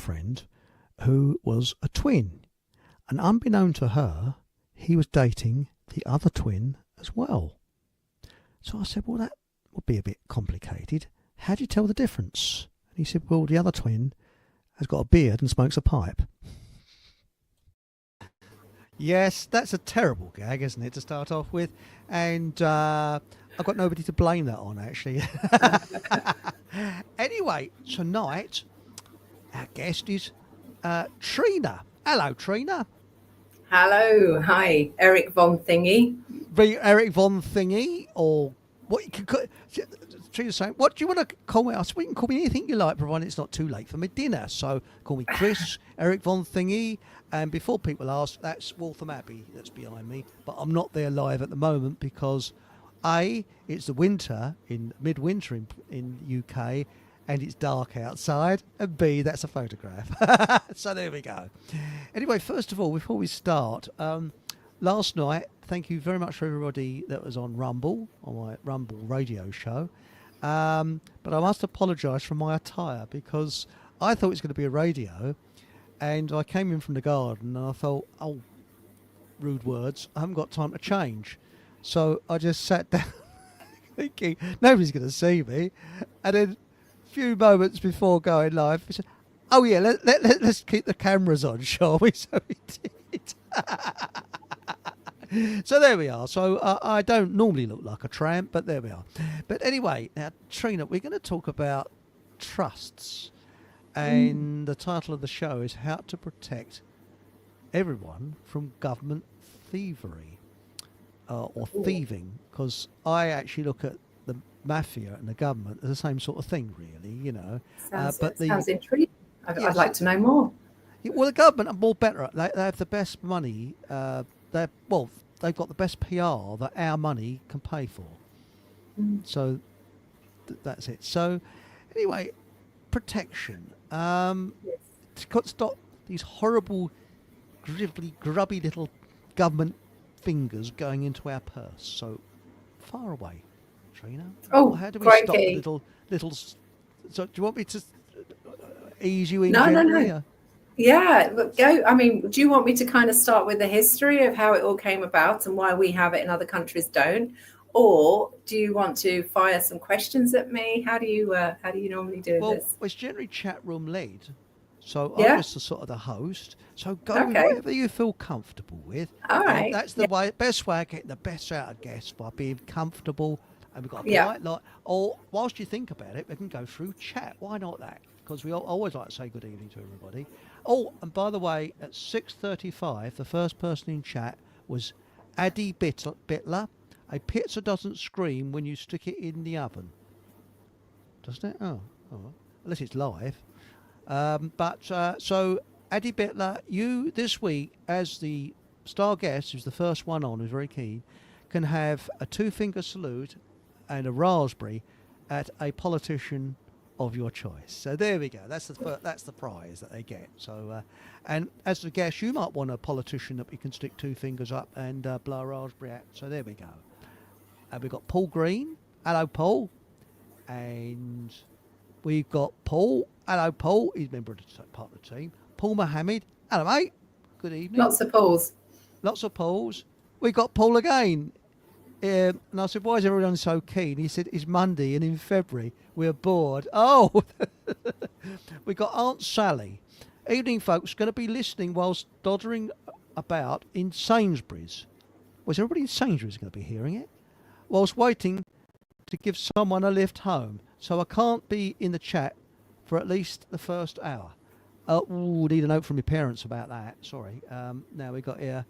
boyfriend who was a twin. And unbeknown to her, he was dating the other twin as well. So I said, well, that would be a bit complicated. How do you tell the difference? And he said, well, the other twin has got a beard and smokes a pipe. Yes, that's a terrible gag, isn't it, to start off with? And I've got nobody to blame that on, actually. Anyway, tonight, our guest is Trina. Hello, Trina. Hello. Hi, Eric Von Thingy. Eric Von Thingy, or what you could call... Trina's saying, what do you want to call me? I said, well, you can call me anything you like, provided it's not too late for my dinner. So call me Chris, Eric Von Thingy. And before people ask, that's Waltham Abbey that's behind me. But I'm not there live at the moment because, A, it's the winter, midwinter in UK, and it's dark outside. And B, that's a photograph. So there we go. Anyway, first of all, before we start, last night, thank you very much for everybody that was on Rumble, on my Rumble radio show. But I must apologise for my attire because I thought it was going to be a radio, and I came in from the garden and I thought, oh, rude words, I haven't got time to change. So I just sat down thinking, nobody's going to see me. And then a few moments before going live, I said, oh yeah, let's keep the cameras on, shall we? So we did. So there we are. So I don't normally look like a tramp, but there we are. But anyway, now, Trina, we're going to talk about trusts. And the title of the show is How to Protect Everyone from Government Thievery, or thieving, because I actually look at the mafia and the government as the same sort of thing, really, you know. Sounds intriguing. I'd like to know more. Well, the government are more better. They have the best money. They've got the best PR that our money can pay for. So that's it. So anyway, protection. To stop these horrible, grubby little government fingers going into our purse. So far away, Trina. Oh, how do we crikey. stop the little? So do you want me to ease you in? No. Yeah, go. I mean, do you want me to kind of start with the history of how it all came about and why we have it and other countries don't? Or do you want to fire some questions at me? How do you normally do this? Well, it's generally chat room led. So I'm just the sort of the host. So go with whatever you feel comfortable with. All right. That's the best way of getting the best out of guests, by being comfortable. And we've got a polite lot. Or whilst you think about it, we can go through chat. Why not that? Because we always like to say good evening to everybody. Oh, and by the way, at 6:35, the first person in chat was Addy Bitler. A pizza doesn't scream when you stick it in the oven. Doesn't it? Oh. Unless it's live. So, Addy Bitler, you this week, as the star guest, who's the first one on, who's very keen, can have a 2-finger salute and a raspberry at a politician of your choice. So there we go. That's the prize that they get. So, and as the guest, you might want a politician that we can stick 2 fingers up and blow a raspberry at. So there we go. And we've got Paul Green. Hello, Paul. And we've got Paul. Hello, Paul. He's a member of the part of the team. Paul Mohammed. Hello, mate. Good evening. Lots of Pauls. We've got Paul again. And I said, why is everyone so keen? He said, it's Monday and in February we're bored. Oh, we got Aunt Sally. Evening, folks. Going to be listening whilst doddering about in Sainsbury's. Was everybody in Sainsbury's going to be hearing it? Whilst waiting to give someone a lift home. So I can't be in the chat for at least the first hour. Need a note from your parents about that. Sorry. Now we got here.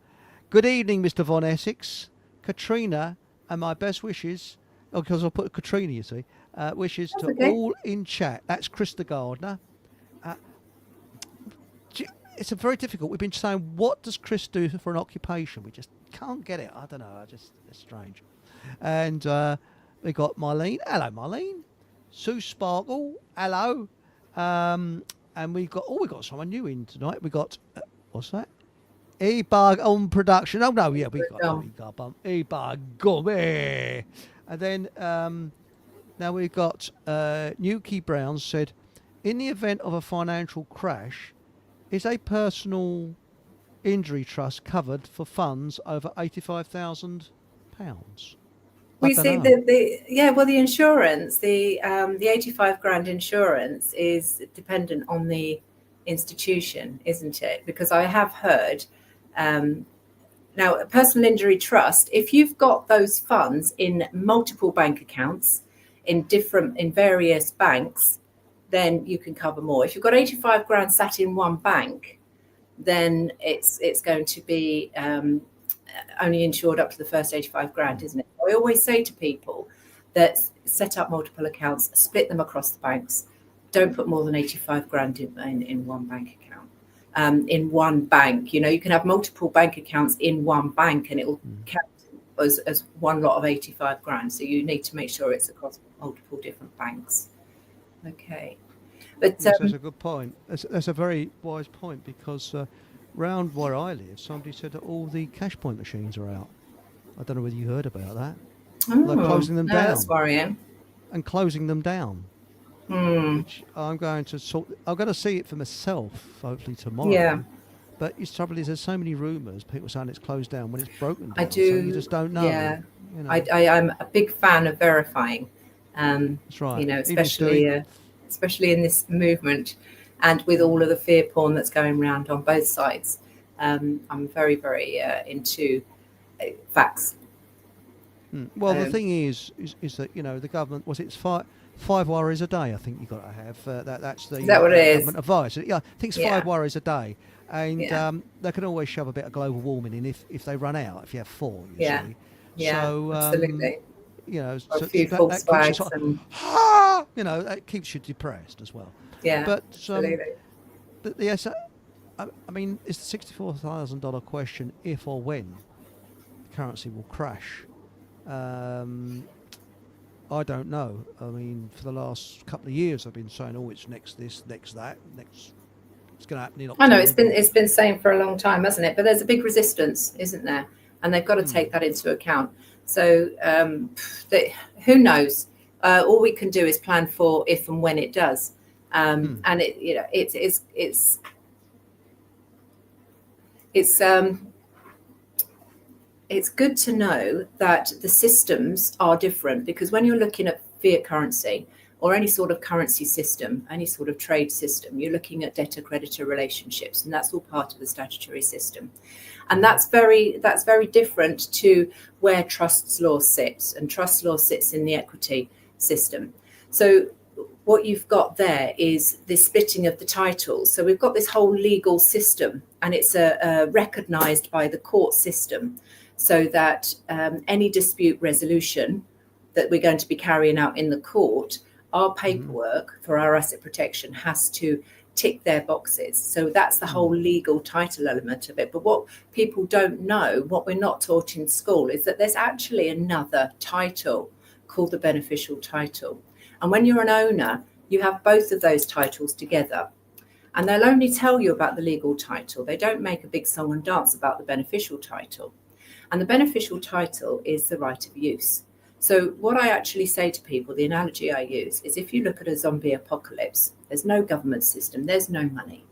Good evening, Mr. Von Essex. Katrina, and my best wishes, because I'll put Katrina, you see, wishes to all in chat. That's Krista Gardner. It's a very difficult. We've been saying, what does Chris do for an occupation? We just can't get it. I don't know. It's strange. And we got Marlene. Hello, Marlene. Sue Sparkle. Hello. And we've got someone new in tonight. We got, what's that? E-Bug on production. Oh, no, yeah, we got E-Bug. Gourmet. And then now we've got Nuki Brown said, in the event of a financial crash, is a personal injury trust covered for funds over £85,000? We see the insurance, the 85 grand insurance is dependent on the institution, isn't it? Because I have heard, now a personal injury trust, if you've got those funds in multiple bank accounts in various banks, then you can cover more. If you've got 85 grand sat in one bank, then it's going to be only insured up to the first 85 grand, isn't it? I always say to people that set up multiple accounts, split them across the banks. Don't put more than 85 grand in one bank account. In one bank, you can have multiple bank accounts in one bank and it will count as one lot of 85 grand. So you need to make sure it's across multiple different banks. Okay. But yes, that's a good point. That's a very wise point, because round where I live, somebody said that all the cash point machines are out. I don't know whether you heard about that. They're closing them down. That's worrying. And closing them down. Which I'm going to see it for myself, hopefully tomorrow. Yeah. But the trouble is, there's so many rumours, people saying it's closed down when it's broken down. I do. So you just don't know. Yeah. I'm a big fan of verifying. That's right. Especially in this movement and with all of the fear porn that's going around on both sides. I'm very, very into facts. Well, the thing is that, the government, it's five worries a day, I think you've got to have. That's the is that what it is? Government advice. Yeah, I think it's 5 worries a day. And they can always shove a bit of global warming in if they run out, if you have 4, you see. Yeah, so, absolutely. A few false flags that keeps you depressed as well. Yeah, but absolutely. Yes, I mean, it's the $64,000 question: if or when the currency will crash. I don't know. I mean, for the last couple of years, I've been saying, "Oh, it's next this, next that, next." It's going to happen in October. I know it's been saying for a long time, hasn't it? But there's a big resistance, isn't there? And they've got to take that into account. So who knows? All we can do is plan for if and when it does. And it's good to know that the systems are different, because when you're looking at fiat currency or any sort of currency system, any sort of trade system, you're looking at debtor-creditor relationships, and that's all part of the statutory system. And that's very different to where trusts law sits, and trust law sits in the equity system. So what you've got there is the splitting of the titles. So we've got this whole legal system, and it's recognised by the court system, so that any dispute resolution that we're going to be carrying out in the court, our paperwork for our asset protection has to tick their boxes. So that's the whole legal title element of it. But what people don't know, what we're not taught in school, is that there's actually another title called the beneficial title. And when you're an owner, you have both of those titles together. And they'll only tell you about the legal title. They don't make a big song and dance about the beneficial title. And the beneficial title is the right of use. So what I actually say to people, the analogy I use, is if you look at a zombie apocalypse, there's no government system, there's no money.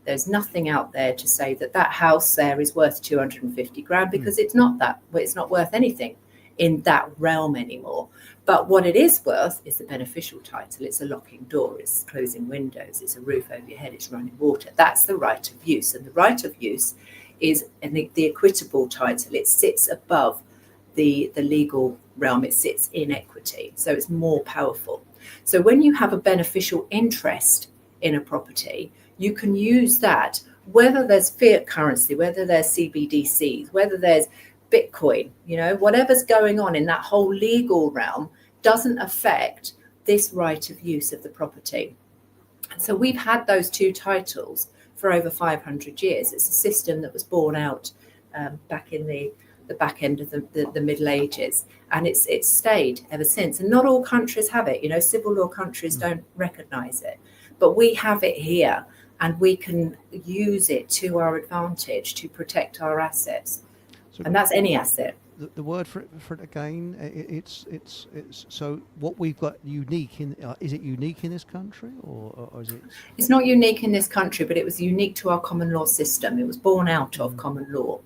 There's nothing out there to say that house there is worth 250 grand, because it's not worth anything in that realm anymore. But what it is worth is the beneficial title. It's a locking door, it's closing windows, it's a roof over your head, it's running water. That's the right of use. And the right of use is the equitable title. It sits above the legal realm. It sits in equity, so it's more powerful. So when you have a beneficial interest in a property, you can use that, whether there's fiat currency, whether there's CBDCs, whether there's Bitcoin, whatever's going on in that whole legal realm doesn't affect this right of use of the property. And so we've had those two titles for over 500 years. It's a system that was born out back in the back end of the Middle Ages, and it's stayed ever since. And not all countries have it. Civil law countries don't recognize it, but we have it here, and we can use it to our advantage to protect our assets. And that's any asset. the word for it again. It's so what we've got unique in. Is it unique in this country, or is it? It's not unique in this country, but it was unique to our common law system. It was born out of common law.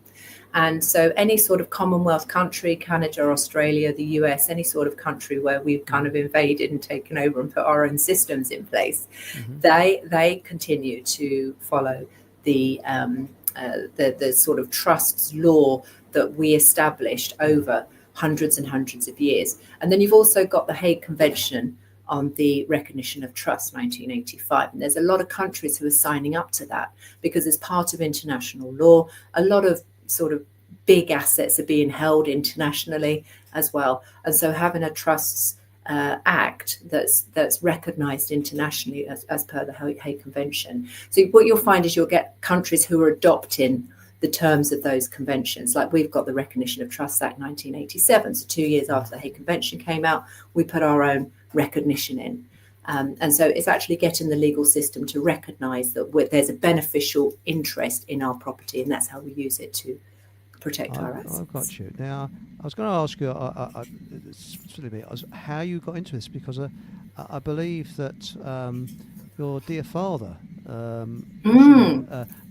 And so any sort of Commonwealth country, Canada, Australia, the US, any sort of country where we've kind of invaded and taken over and put our own systems in place, they continue to follow the sort of trusts law that we established over hundreds and hundreds of years. And then you've also got the Hague Convention on the Recognition of Trust, 1985. And there's a lot of countries who are signing up to that because as part of international law, a lot of sort of big assets are being held internationally as well. And so having a trusts act that's recognized internationally as per the Hague Convention. So what you'll find is you'll get countries who are adopting the terms of those conventions. Like we've got the Recognition of Trust Act 1987. So 2 years after the Hague Convention came out, we put our own recognition in. And so it's actually getting the legal system to recognise that there's a beneficial interest in our property, and that's how we use it to protect our assets. I've got you. Now, I was going to ask you how you got into this, because I believe that your dear father,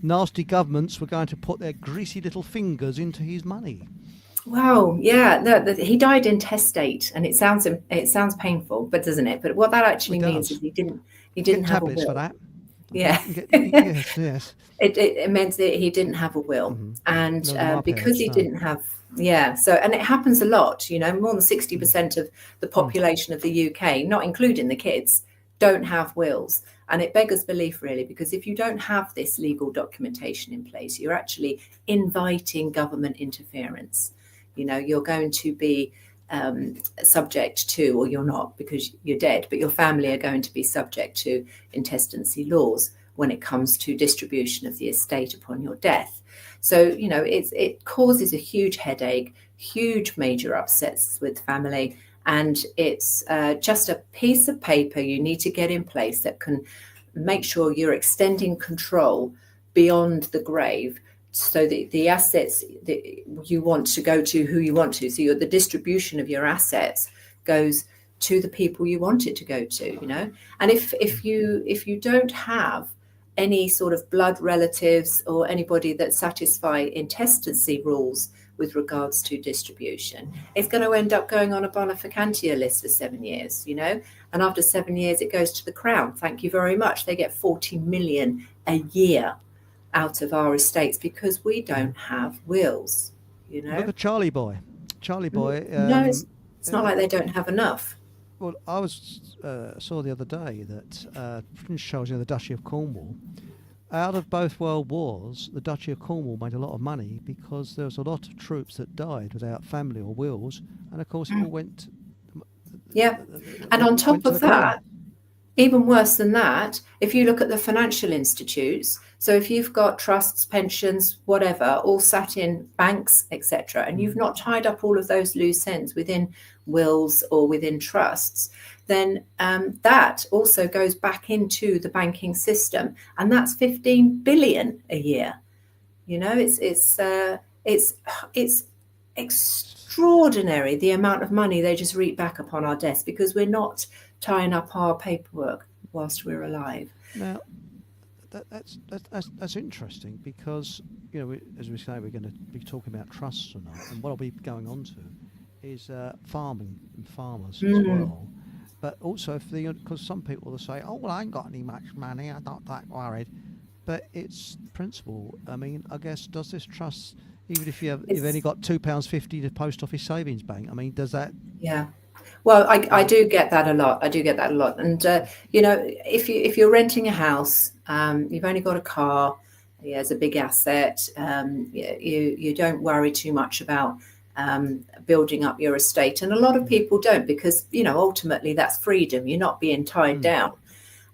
nasty governments were going to put their greasy little fingers into his money. Wow, yeah, no, he died intestate, and it sounds painful, but doesn't it? But what that actually means is he didn't have a will. For that. Yeah, yes. It meant that he didn't have a will, and because he didn't have, so and it happens a lot. You know, more than 60% of the population of the UK, not including the kids, don't have wills. And it beggars belief, really, because if you don't have this legal documentation in place, you're actually inviting government interference. You know, you're going to be subject to, or you're not because you're dead, but your family are going to be subject to intestacy laws when it comes to distribution of the estate upon your death. So, you know, it causes a huge headache, huge major upsets with family. And it's just a piece of paper you need to get in place that can make sure you're extending control beyond the grave, so that the assets that you want to go to who you want to. So the distribution of your assets goes to the people you want it to go to, you know. And if you don't have any sort of blood relatives or anybody that satisfy intestacy rules with regards to distribution, it's going to end up going on a bona vacantia list for 7 years, you know, and after 7 years it goes to the Crown. Thank you very much. They get 40 million a year out of our estates because we don't have wills, you know. Look at Charlie Boy. No, it's not like they don't have enough. Well, I saw the other day that Prince Charles, the Duchy of Cornwall, out of both world wars, the Duchy of Cornwall made a lot of money because there was a lot of troops that died without family or wills, and of course it all went. Yeah, and on top of that, even worse than that, if you look at the financial institutes, so if you've got trusts, pensions, whatever, all sat in banks, etc., and you've not tied up all of those loose ends within wills or within trusts, then that also goes back into the banking system, and that's 15 billion a year. You know, it's extraordinary the amount of money they just reap back upon our desk because we're not tying up our paperwork whilst we're alive. Now, that's interesting because, you know, as we say, we're going to be talking about trusts or not, and what I'll be going on to is farming and farmers as well. But also, because some people will say, "Oh, well, I ain't got any much money. I'm not that worried." But it's principle. I mean, I guess, does this trust, even if you've only got £2.50 to post office savings bank, I mean, does that? Yeah. Well, I do get that a lot. And you know, if you're renting a house, you've only got a car, it's a big asset. You don't worry too much about building up your estate, and a lot of people don't, because, you know, ultimately that's freedom. You're not being tied down.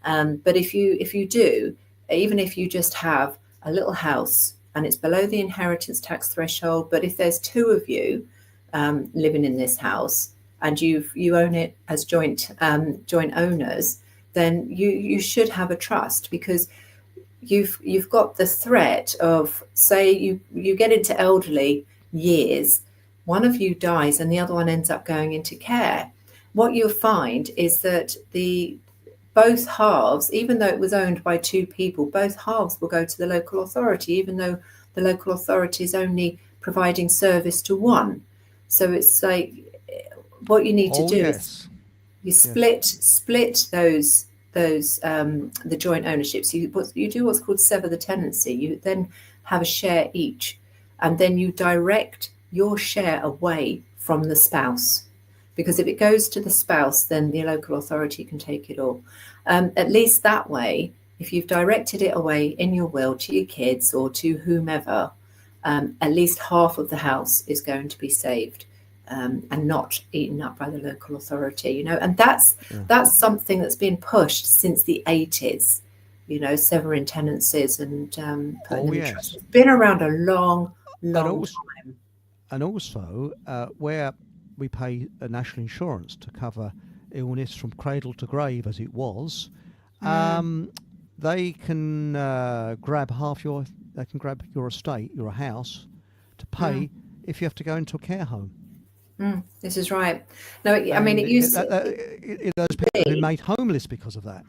But if you do, even if you just have a little house and it's below the inheritance tax threshold, but if there's two of you living in this house and you own it as joint owners, then you should have a trust, because you've got the threat of, say you get into elderly years, one of you dies and the other one ends up going into care, what you'll find is that both halves, even though it was owned by two people, both halves will go to the local authority, even though the local authority is only providing service to one. So it's like, what you need to do is you split those the joint ownerships. You do what's called sever the tenancy. You then have a share each, and then you direct your share away from the spouse, because if it goes to the spouse, then the local authority can take it all. At least that way, if you've directed it away in your will to your kids or to whomever, at least half of the house is going to be saved. And not eaten up by the local authority, you know, and that's something that's been pushed since the 80s, you know, severing tenancies and putting them in trust. It's been around a long time. And also, where we pay a national insurance to cover illness from cradle to grave, as it was, they can grab your estate, your house, to pay if you have to go into a care home. This is right. No, I mean, it used to those people have been made homeless because of that.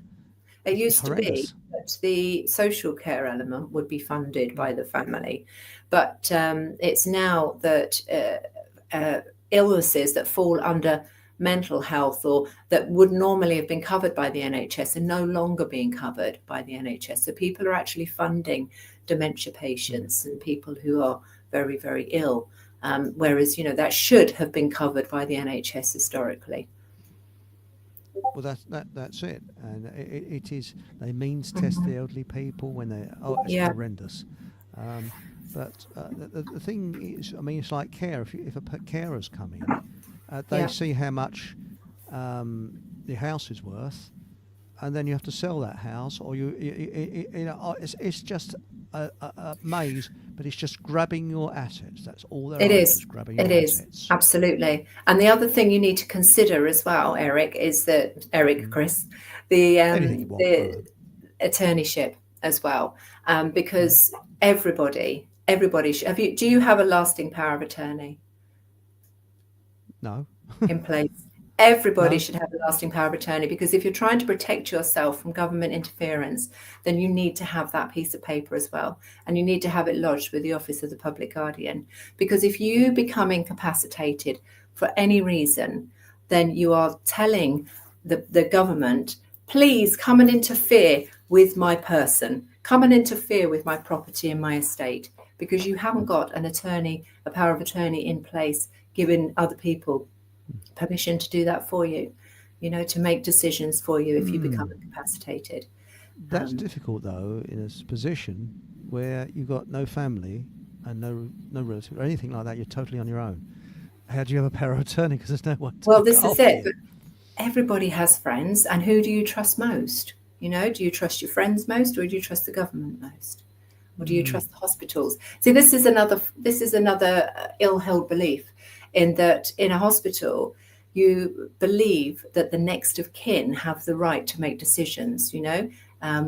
It used to be that the social care element would be funded by the family, but it's now that illnesses that fall under mental health or that would normally have been covered by the NHS are no longer being covered by the NHS. So people are actually funding dementia patients and people who are very, very ill. Whereas, you know, that should have been covered by the NHS historically. Well, that's it, and it is. They means test the elderly people when it's horrendous. But the thing is, I mean, it's like care. If a carer's come in, they see how much the house is worth, and then you have to sell that house, or you know, it's just a maze, but it's just grabbing your assets. That's all there is. Grabbing your assets. Absolutely. And the other thing you need to consider as well, Eric, is that Chris, the attorneyship as well, because everybody should. Do you have a lasting power of attorney? No. In place. Everybody should have a lasting power of attorney, because if you're trying to protect yourself from government interference, then you need to have that piece of paper as well. And you need to have it lodged with the Office of the Public Guardian. Because if you become incapacitated for any reason, then you are telling the government, please come and interfere with my person, come and interfere with my property and my estate, because you haven't got a power of attorney in place, giving other people permission to do that for you, you know, to make decisions for you if you become incapacitated. That's difficult though, in a position where you've got no family and no relative or anything like that. You're totally on your own. How do you have a power of attorney? Because there's no one to Well, this is it. But everybody has friends, and who do you trust most? You know, do you trust your friends most, or do you trust the government most, or do you trust the hospitals? See, this is another ill-held belief, in that in a hospital you believe that the next of kin have the right to make decisions, you know,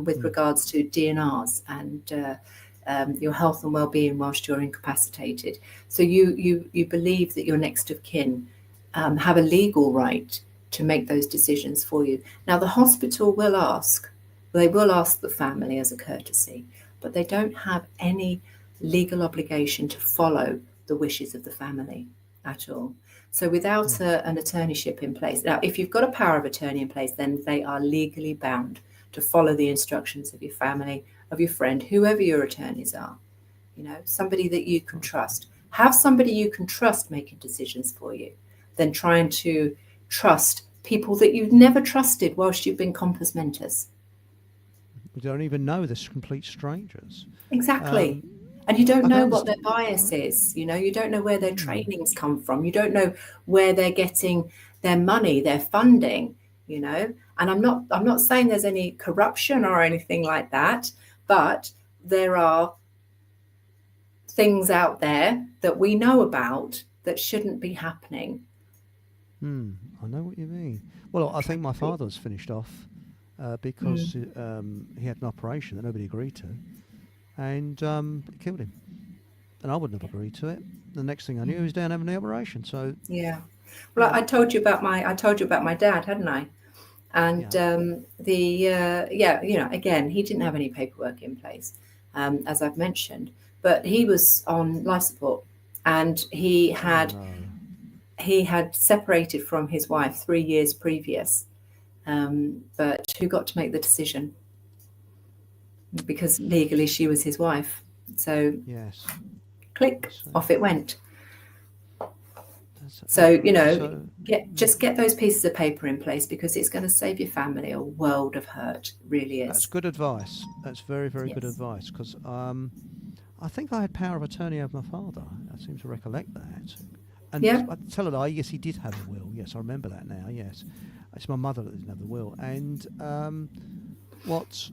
with regards to DNRs and your health and well-being whilst you're incapacitated. So you believe that your next of kin have a legal right to make those decisions for you. Now, the hospital will ask the family as a courtesy, but they don't have any legal obligation to follow the wishes of the family at all. So without an attorneyship in place, now if you've got a power of attorney in place, then they are legally bound to follow the instructions of your family, of your friend, whoever your attorneys are, you know, somebody that you can trust. Have somebody you can trust making decisions for you, than trying to trust people that you've never trusted whilst you've been compos mentis. We don't even know, they're complete strangers. Exactly. And you don't know what their bias is, you know, you don't know where their trainings come from. You don't know where they're getting their money, their funding, you know. And I'm not saying there's any corruption or anything like that, but there are things out there that we know about that shouldn't be happening. I know what you mean. Well, I think my father was finished off because he had an operation that nobody agreed to, and it killed him. and I wouldn't have agreed to it. The next thing I knew, he was down having the operation. So Yeah. Well, I told you about my dad, hadn't I? And yeah, again, he didn't have any paperwork in place, as I've mentioned, but he was on life support, and he oh had no, separated from his wife 3 years previous. But who got to make the decision? Because legally she was his wife. So yes. click, So, off it went. that's- So, so get those pieces of paper in place, because it's going to save your family a world of hurt. It really that's is. good advice. That's very, very good Yes. advice. Because I think I had power of attorney over my father. I seem to recollect that. And Yeah. I tell a lie. Yes, he did have a will. Yes, I remember that now. Yes, it's my mother that didn't have the will. And what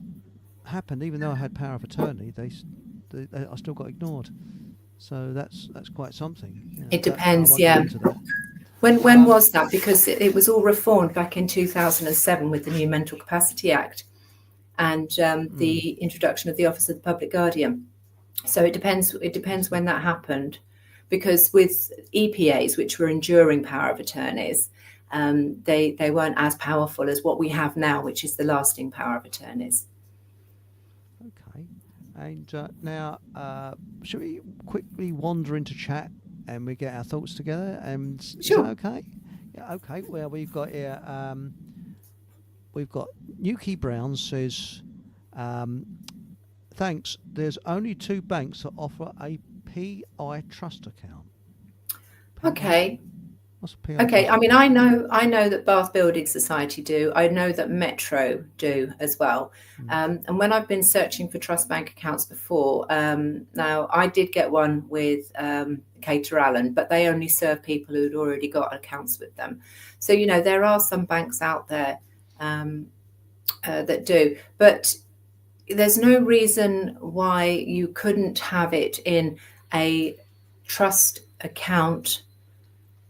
happened? Even though I had power of attorney, I still got ignored. So that's quite something. You know, It but I depends. won't get Yeah. into that. When was that? Because it was all reformed back in 2007 with the new Mental Capacity Act and the introduction of the Office of the Public Guardian. So it depends. It depends when that happened, because with EPAs, which were enduring power of attorneys, they weren't as powerful as what we have now, which is the lasting power of attorneys. Okay. And now, shall we quickly wander into chat and we get our thoughts together? And is Sure. that okay? Yeah. Okay. Well, we've got here. We've got Nuki Brown says, thanks. There's only 2 banks that offer a PI trust account. Okay. What's a PI Okay. trust I mean, account? I know that Bath Building Society do. I know that Metro do as well. And when I've been searching for trust bank accounts before, now I did get one with Cater Allen, but they only serve people who'd already got accounts with them. So, there are some banks out there that do, but there's no reason why you couldn't have it in a trust account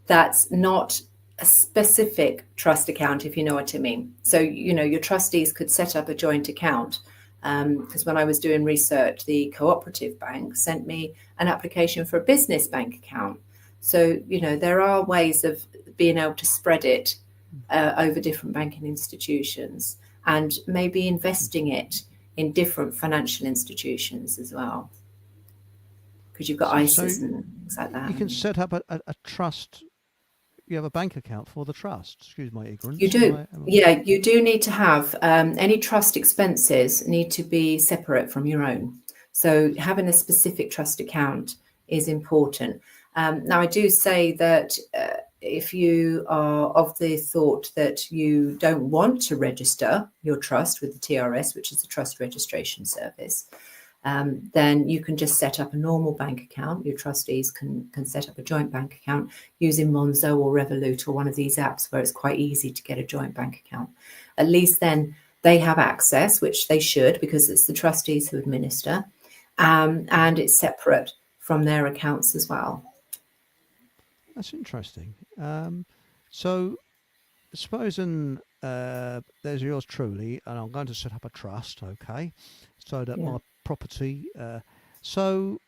that's not a specific trust account, if you know what I mean. So, your trustees could set up a joint account. Because when I was doing research, the cooperative bank sent me an application for a business bank account. So, there are ways of being able to spread it over different banking institutions, and maybe investing it in different financial institutions as well. Because you've got So ISAs and things like that. you can set up a trust. You have a bank account for the trust. Excuse my ignorance. You do. Yeah, you do need to have any trust expenses need to be separate from your own. So having a specific trust account is important. Now, I do say that if you are of the thought that you don't want to register your trust with the TRS, which is the Trust Registration Service, then you can just set up a normal bank account. Your trustees can set up a joint bank account using Monzo or Revolut or one of these apps where it's quite easy to get a joint bank account. At least then they have access, which they should, because it's the trustees who administer, and it's separate from their accounts as well. That's interesting. So, supposing there's yours truly, and I'm going to set up a trust, okay, so that my property. So,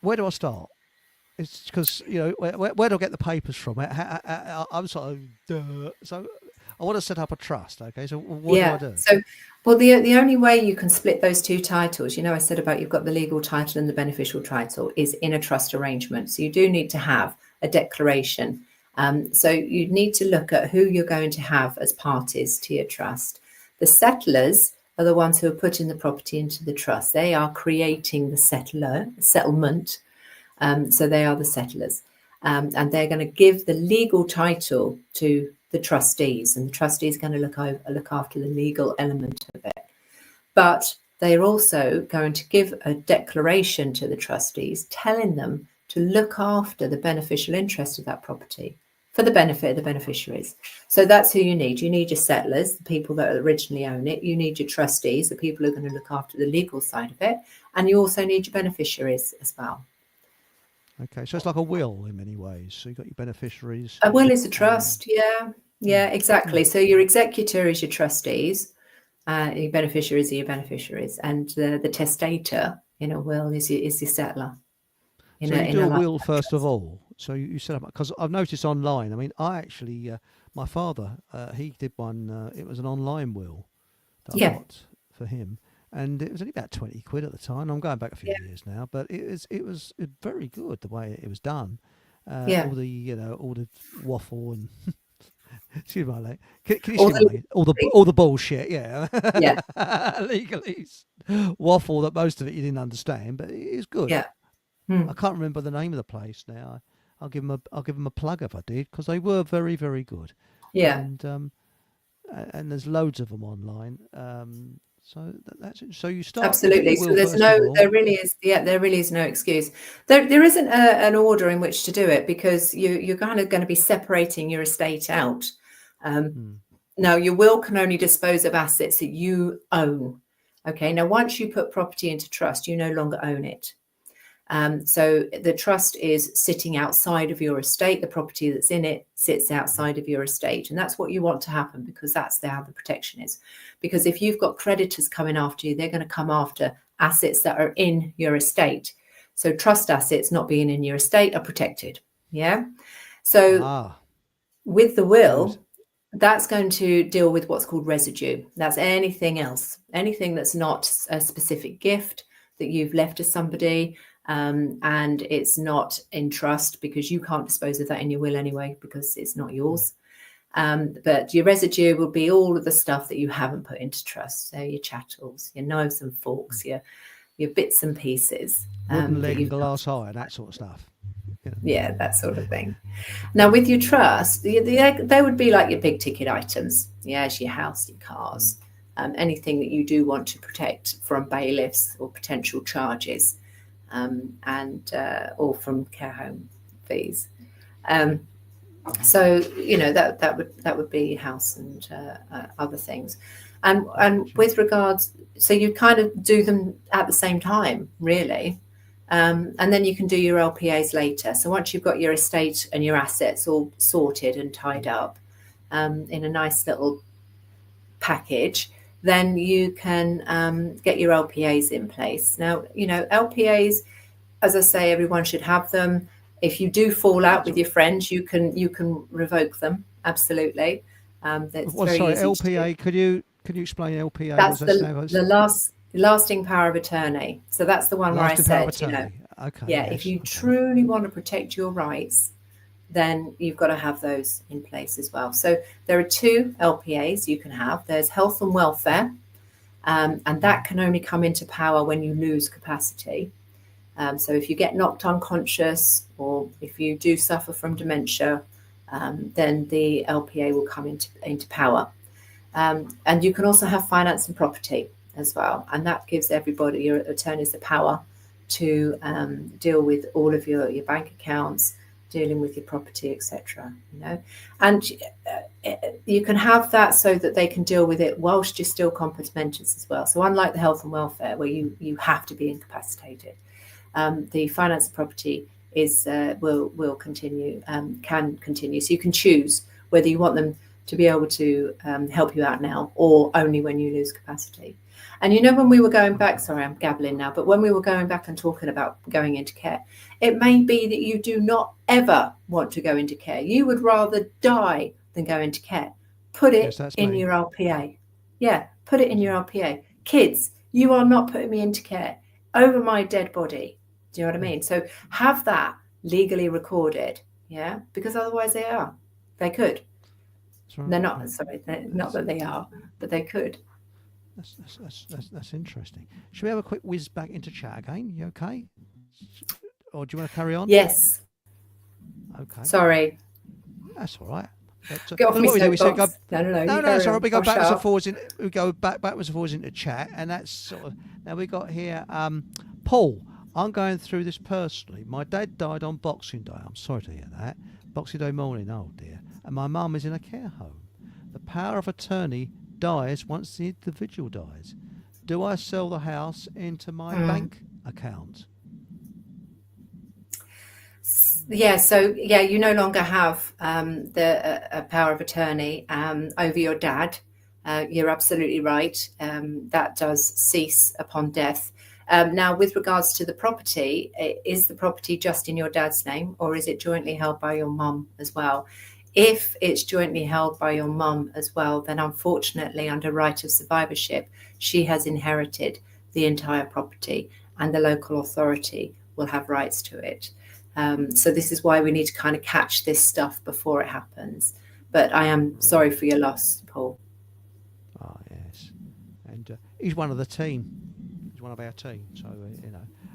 where do I start? It's because where do I get the papers from? I'm sort of so I want to set up a trust. Okay, so what do I do? So, well, the only way you can split those 2 titles, I said about you've got the legal title and the beneficial title, is in a trust arrangement. So you do need to have a declaration. So you need to look at who you're going to have as parties to your trust. The settlers are the ones who are putting the property into the trust. They are creating the settlement. So they are the settlers. And they're going to give the legal title to the trustees, and the trustees are going to look after the legal element of it. But they're also going to give a declaration to the trustees telling them to look after the beneficial interest of that property for the benefit of the beneficiaries. So that's who you need. You need your settlers, the people that originally own it. You need your trustees, the people who are going to look after the legal side of it. And you also need your beneficiaries as well. Okay, so it's like a will in many ways. So you've got your beneficiaries. A will is a trust, yeah, exactly. So your executor is your trustees, your beneficiaries are your beneficiaries, and the testator in a will is your settler. in So you in do a life will first of trust. all. So you set up because I've noticed online. I mean, I actually, my father, he did one. It was an online will that I Yeah, got for him, and it was only about 20 quid at the time. I'm going back a few yeah, years now, but it was very good the way it was done. yeah. All the all the waffle and excuse my language. Can you All excuse my the language? All the bullshit, yeah. yeah, Legalese waffle that most of it you didn't understand, but it is good. yeah, hmm, I can't remember the name of the place now. I'll give them a plug if I did because they were very very good, yeah. and there's loads of them online. That's it. So you do your Absolutely. So will first of all. there really is no excuse. There isn't an order in which to do it because you're kind of going to be separating your estate out. Um, Hmm. Now, your will can only dispose of assets that you own. Okay. Now, once you put property into trust, you no longer own it. So the trust is sitting outside of your estate. The property that's in it sits outside of your estate. And that's what you want to happen because that's how the protection is. Because if you've got creditors coming after you, they're going to come after assets that are in your estate. So trust assets not being in your estate are protected. Yeah. So Ah, with the good. will, that's going to deal with what's called residue. That's anything else, anything that's not a specific gift that you've left to somebody, and it's not in trust because you can't dispose of that in your will anyway because it's not Hmm. yours. But your residue will be all of the stuff that you haven't put into trust. So your chattels, your knives and Hmm. forks, your bits and pieces Wooden that leg and you've not. glass eye and that sort of stuff. You know. Yeah, that sort of thing. Now, with your trust, they would be like your big ticket items. Yes, your house, your Hmm. cars, anything that you do want to protect from bailiffs or potential charges, and or from care home fees. Um, Hmm. so that would be house and other things, and Gotcha. with regards, so you kind of do them at the same time, really. And then you can do your LPAs later. So once you've got your estate and your assets all sorted and tied up in a nice little package, then you can get your LPAs in place. Now, LPAs, as I say, everyone should have them. If you do fall out What's with your friends, you can revoke them. Absolutely, that's well, very sorry, easy to do. LPA. Could you explain LPA? What's That's that stand for? the lasting power of attorney. So that's the one where I Lasting power of said, attorney. Okay. yeah, if Yes. you Okay. truly want to protect your rights, then you've got to have those in place as well. So there are two LPAs you can have. There's health and welfare, and that can only come into power when you lose capacity. So if you get knocked unconscious or if you do suffer from dementia, then the LPA will come into power. And you can also have finance and property as well. And that gives everybody, your attorneys, the power to deal with all of your bank accounts, dealing with your property, etc. And you can have that so that they can deal with it whilst you're still competent as well. So unlike the health and welfare where you have to be incapacitated, the finance and property is will continue, can continue. So you can choose whether you want them to be able to help you out now or only when you lose capacity. And when we were going back, sorry, I'm gabbling now, but when we were going back and talking about going into care, it may be that you do not ever want to go into care. You would rather die than go into care. Put Yes, it that's in me. your LPA. Yeah, put it in your LPA. Kids, you are not putting me into care over my dead body. Do you know what I Hmm. mean? So have that legally recorded, yeah, because otherwise they could. That's right. They're not, sorry, not That's, that they are, but they could. that's interesting. Should we have a quick whiz back into chat again? You okay? Or do you want to carry on? Yes, Okay, sorry, that's all right. But get off well, my what we do, we say go. soapbox. No, No, you no, it's carry all right. on. We go I'll shut backwards and up. forwards in. We go backwards and forwards into chat, and that's sort of. Now we got here, Paul. I'm going through this personally. My dad died on Boxing Day. I'm sorry to hear that. Boxing Day morning. Oh dear. And my mum is in a care home. The power of attorney dies once the individual dies. Do I sell the house into my Mm. bank account? Yeah, so yeah, you no longer have the power of attorney over your dad. You're absolutely right. That does cease upon death. Now, with regards to the property, is the property just in your dad's name, or is it jointly held by your mum as well? If it's jointly held by your mum as well, then unfortunately, under right of survivorship, she has inherited the entire property, and the local authority will have rights to it. So this is why we need to kind of catch this stuff before it happens. But I am sorry for your loss, Paul. Oh, yes. And he's one of the team. He's one of our team. So,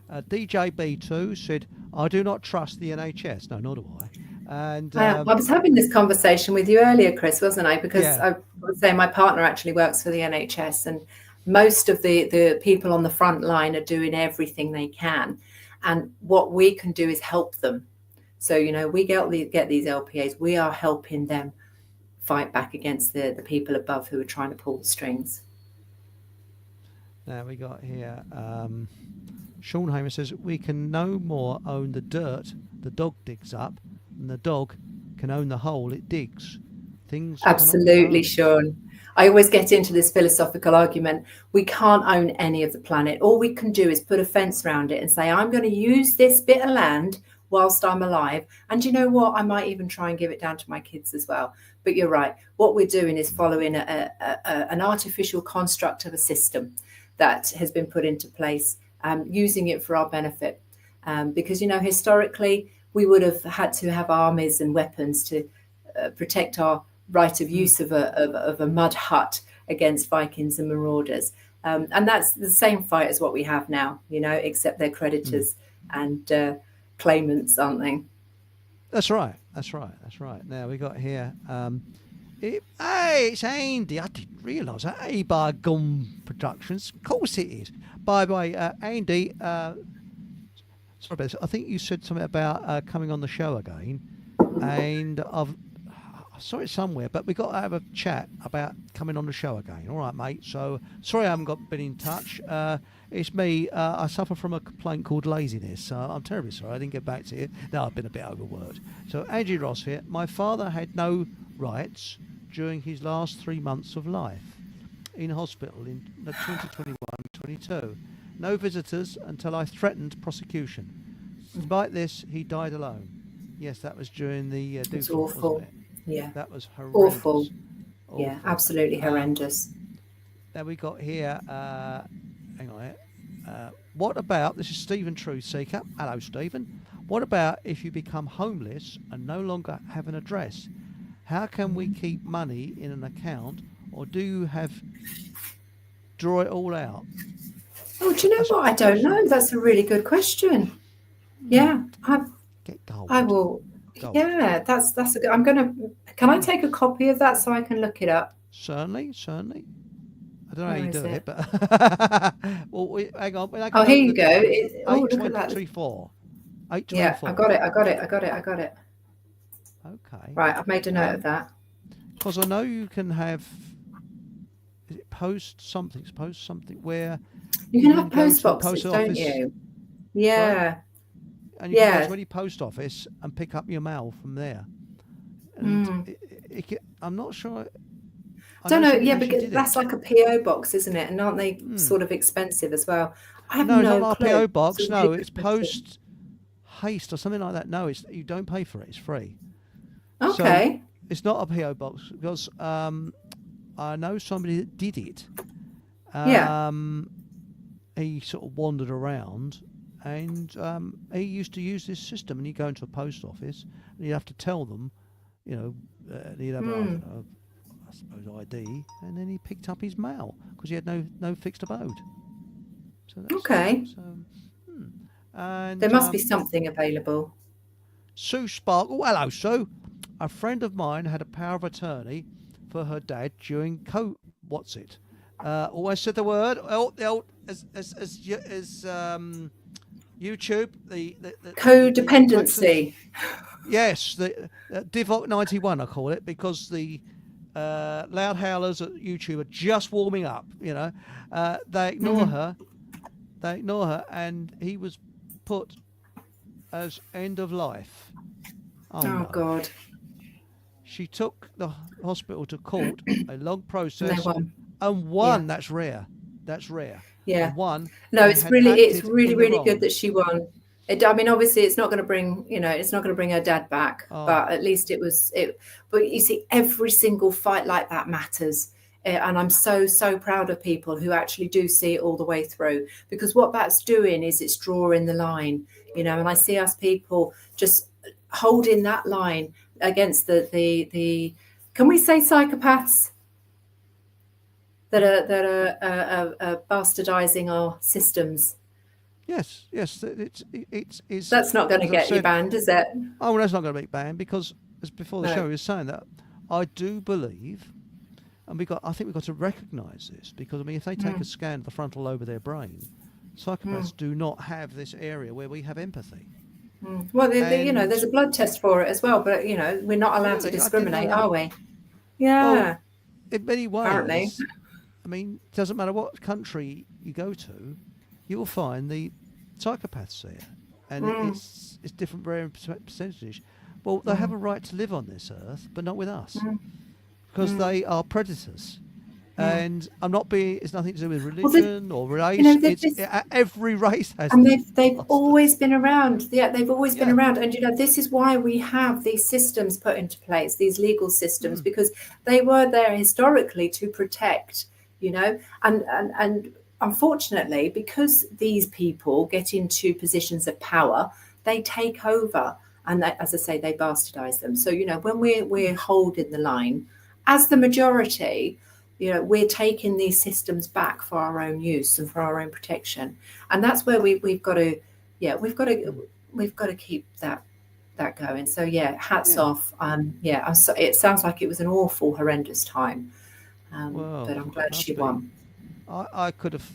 DJB2 said, I do not trust the NHS. No, nor do I. And I was having this conversation with you earlier, Chris, wasn't I? Because yeah. I would say my partner actually works for the NHS, and most of the people on the front line are doing everything they can. And what we can do is help them. So, we get these LPAs. We are helping them fight back against the people above who are trying to pull the strings. Now we got here, Sean Hamer says, we can no more own the dirt the dog digs up than the dog can own the hole it digs. Things absolutely, Sean. I always get into this philosophical argument. We can't own any of the planet. All we can do is put a fence around it and say, I'm going to use this bit of land whilst I'm alive. And you know what? I might even try and give it down to my kids as well. But you're right. What we're doing is following an artificial construct of a system that has been put into place, using it for our benefit. Because, historically, we would have had to have armies and weapons to protect our right of use of a mud hut against Vikings and marauders. And that's the same fight as what we have now, except they're creditors and claimants, aren't they? That's right. Now we got here, hey, it's Andy. I didn't realise that. Hey, by Gum Productions. Of course it is. By the way, Andy, sorry about this. I think you said something about coming on the show again, and I saw it somewhere, but we got to have a chat about coming on the show again. All right, mate. So sorry I haven't been in touch. It's me. I suffer from a complaint called laziness. I'm terribly sorry I didn't get back to you. No, I've been a bit overworked. So Angie Ross here. My father had no rights during his last 3 months of life in hospital in 2021-22. No visitors until I threatened prosecution. Despite this, he died alone. Yes, that was during the It's awful. Wasn't it? Yeah. That was horrendous. Awful. Yeah, absolutely horrendous. Then we got here, hang on here. What about, this is Stephen Truth Seeker. Hello, Stephen. What about if you become homeless and no longer have an address? How can we keep money in an account, or do you draw it all out? Oh, do you know what? I don't know. That's a really good question. Yeah, Get gold. I will. Gold. Yeah, that's a good. Can I take a copy of that so I can look it up? Certainly. I don't know how you do it, but well, hang on. Oh, here you go. Look at that. 824. Yeah, I got it. Okay. Right, I've made a note of that. Because I know you can have post something where you can have post boxes, don't you? Yeah. Right? And you can go to any post office and pick up your mail from there. And I'm not sure. I don't know. Yeah, because that's like a PO box, isn't it? And aren't they sort of expensive as well? I have no it's not clue. a PO box. It's no, it's post haste or something like that. No, you don't pay for it. It's free. Okay. So it's not a PO box because I know somebody that did it. He sort of wandered around, and he used to use this system. And he'd go into a post office, and he'd have to tell them, he'd have I suppose ID, and then he picked up his mail because he had no fixed abode. So that's okay. And there must be something available. Sue Sparkle, hello Sue. A friend of mine had a power of attorney for her dad during always said the word as YouTube the codependency. Yes, the Divock 91 I call it, because the loud howlers at YouTube are just warming up. They ignore her. And he was put as end of life. Oh no. God. She took the hospital to court, a long process, and won. And won. Yeah. That's rare. Yeah. And one, No, they it's had really acted in the really good wrong. that she won. I mean, obviously, it's not going to bring, it's not going to bring her dad back, Oh, but at least it was it. But you see, every single fight like that matters, and I'm so proud of people who actually do see it all the way through. Because what that's doing is it's drawing the line, and I see us people just holding that line against the. Can we say psychopaths that are bastardizing our systems? yes, it's That's not going to as I've get you said. banned, is it? Oh, well, that's not going to be banned because, as before the No. show, we was saying that I do believe, and I think we've got to recognise this because I mean, if they take a scan of the frontal lobe of their brain, psychopaths do not have this area where we have empathy. Well, And there's a blood test for it as well, but we're not allowed to really, I didn't know discriminate, that. are we? Well, Yeah, in many apparently. ways, I mean, it doesn't matter what country you go to, you will find the psychopaths there, and it's different varying percentage. Well, they have a right to live on this earth, but not with us, because they are predators. And I'm not being. It's nothing to do with religion or race. It's every race has. And they've always been around. Yeah, they've always been Yeah. around. And this is why we have these systems put into place, these legal systems, because they were there historically to protect. And unfortunately, because these people get into positions of power, they take over, and as I say, they bastardize them. So when we're holding the line, as the majority, we're taking these systems back for our own use and for our own protection, and that's where we've got to keep that going. So hats off. It sounds like it was an awful, horrendous time, Well, but I'm it glad must she be. won. I could have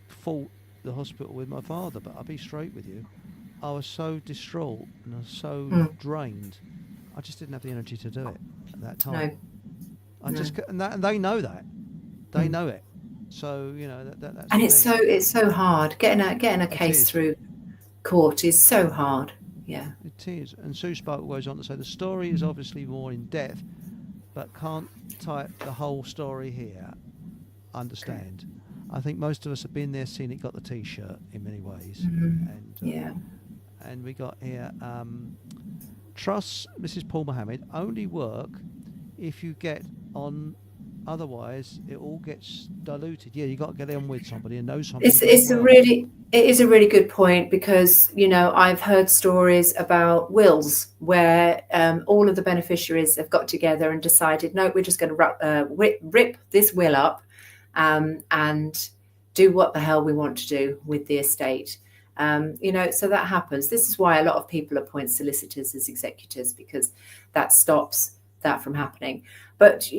fought the hospital with my father, but I'll be straight with you. I was so distraught and I was so drained. I just didn't have the energy to do it at that time. And they know that. They know it. So that's. And it's so hard getting a case through court is so hard. Yeah, it is. And Sue Sparkle goes on to say the story is obviously more in depth, but can't type the whole story here. Understand? I think most of us have been there, seen it, got the T-shirt in many ways. And we got here. Trust Mrs. Paul Mohammed only work if you get on. Otherwise, it all gets diluted. Yeah, you got to get on with somebody and know somebody. It is a really good point, because I've heard stories about wills where all of the beneficiaries have got together and decided, no, we're just going to rip this will up and do what the hell we want to do with the estate. So that happens. This is why a lot of people appoint solicitors as executors, because that stops that from happening. But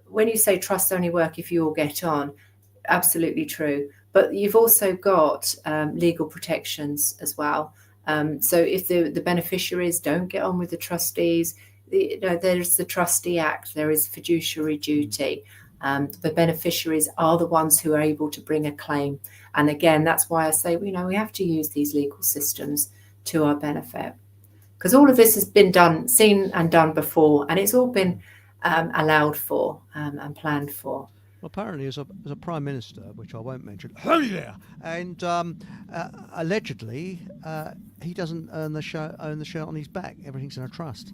when you say trusts only work if you all get on, absolutely true. But you've also got legal protections as well. So if the beneficiaries don't get on with the trustees, there's the Trustee Act, there is fiduciary duty. The beneficiaries are the ones who are able to bring a claim. And again, that's why I say, we have to use these legal systems to our benefit. Because all of this has been seen and done before, and it's all been allowed for and planned for. Well, apparently, as a prime minister, which I won't mention, and allegedly, he doesn't own the shirt on his back. Everything's in a trust.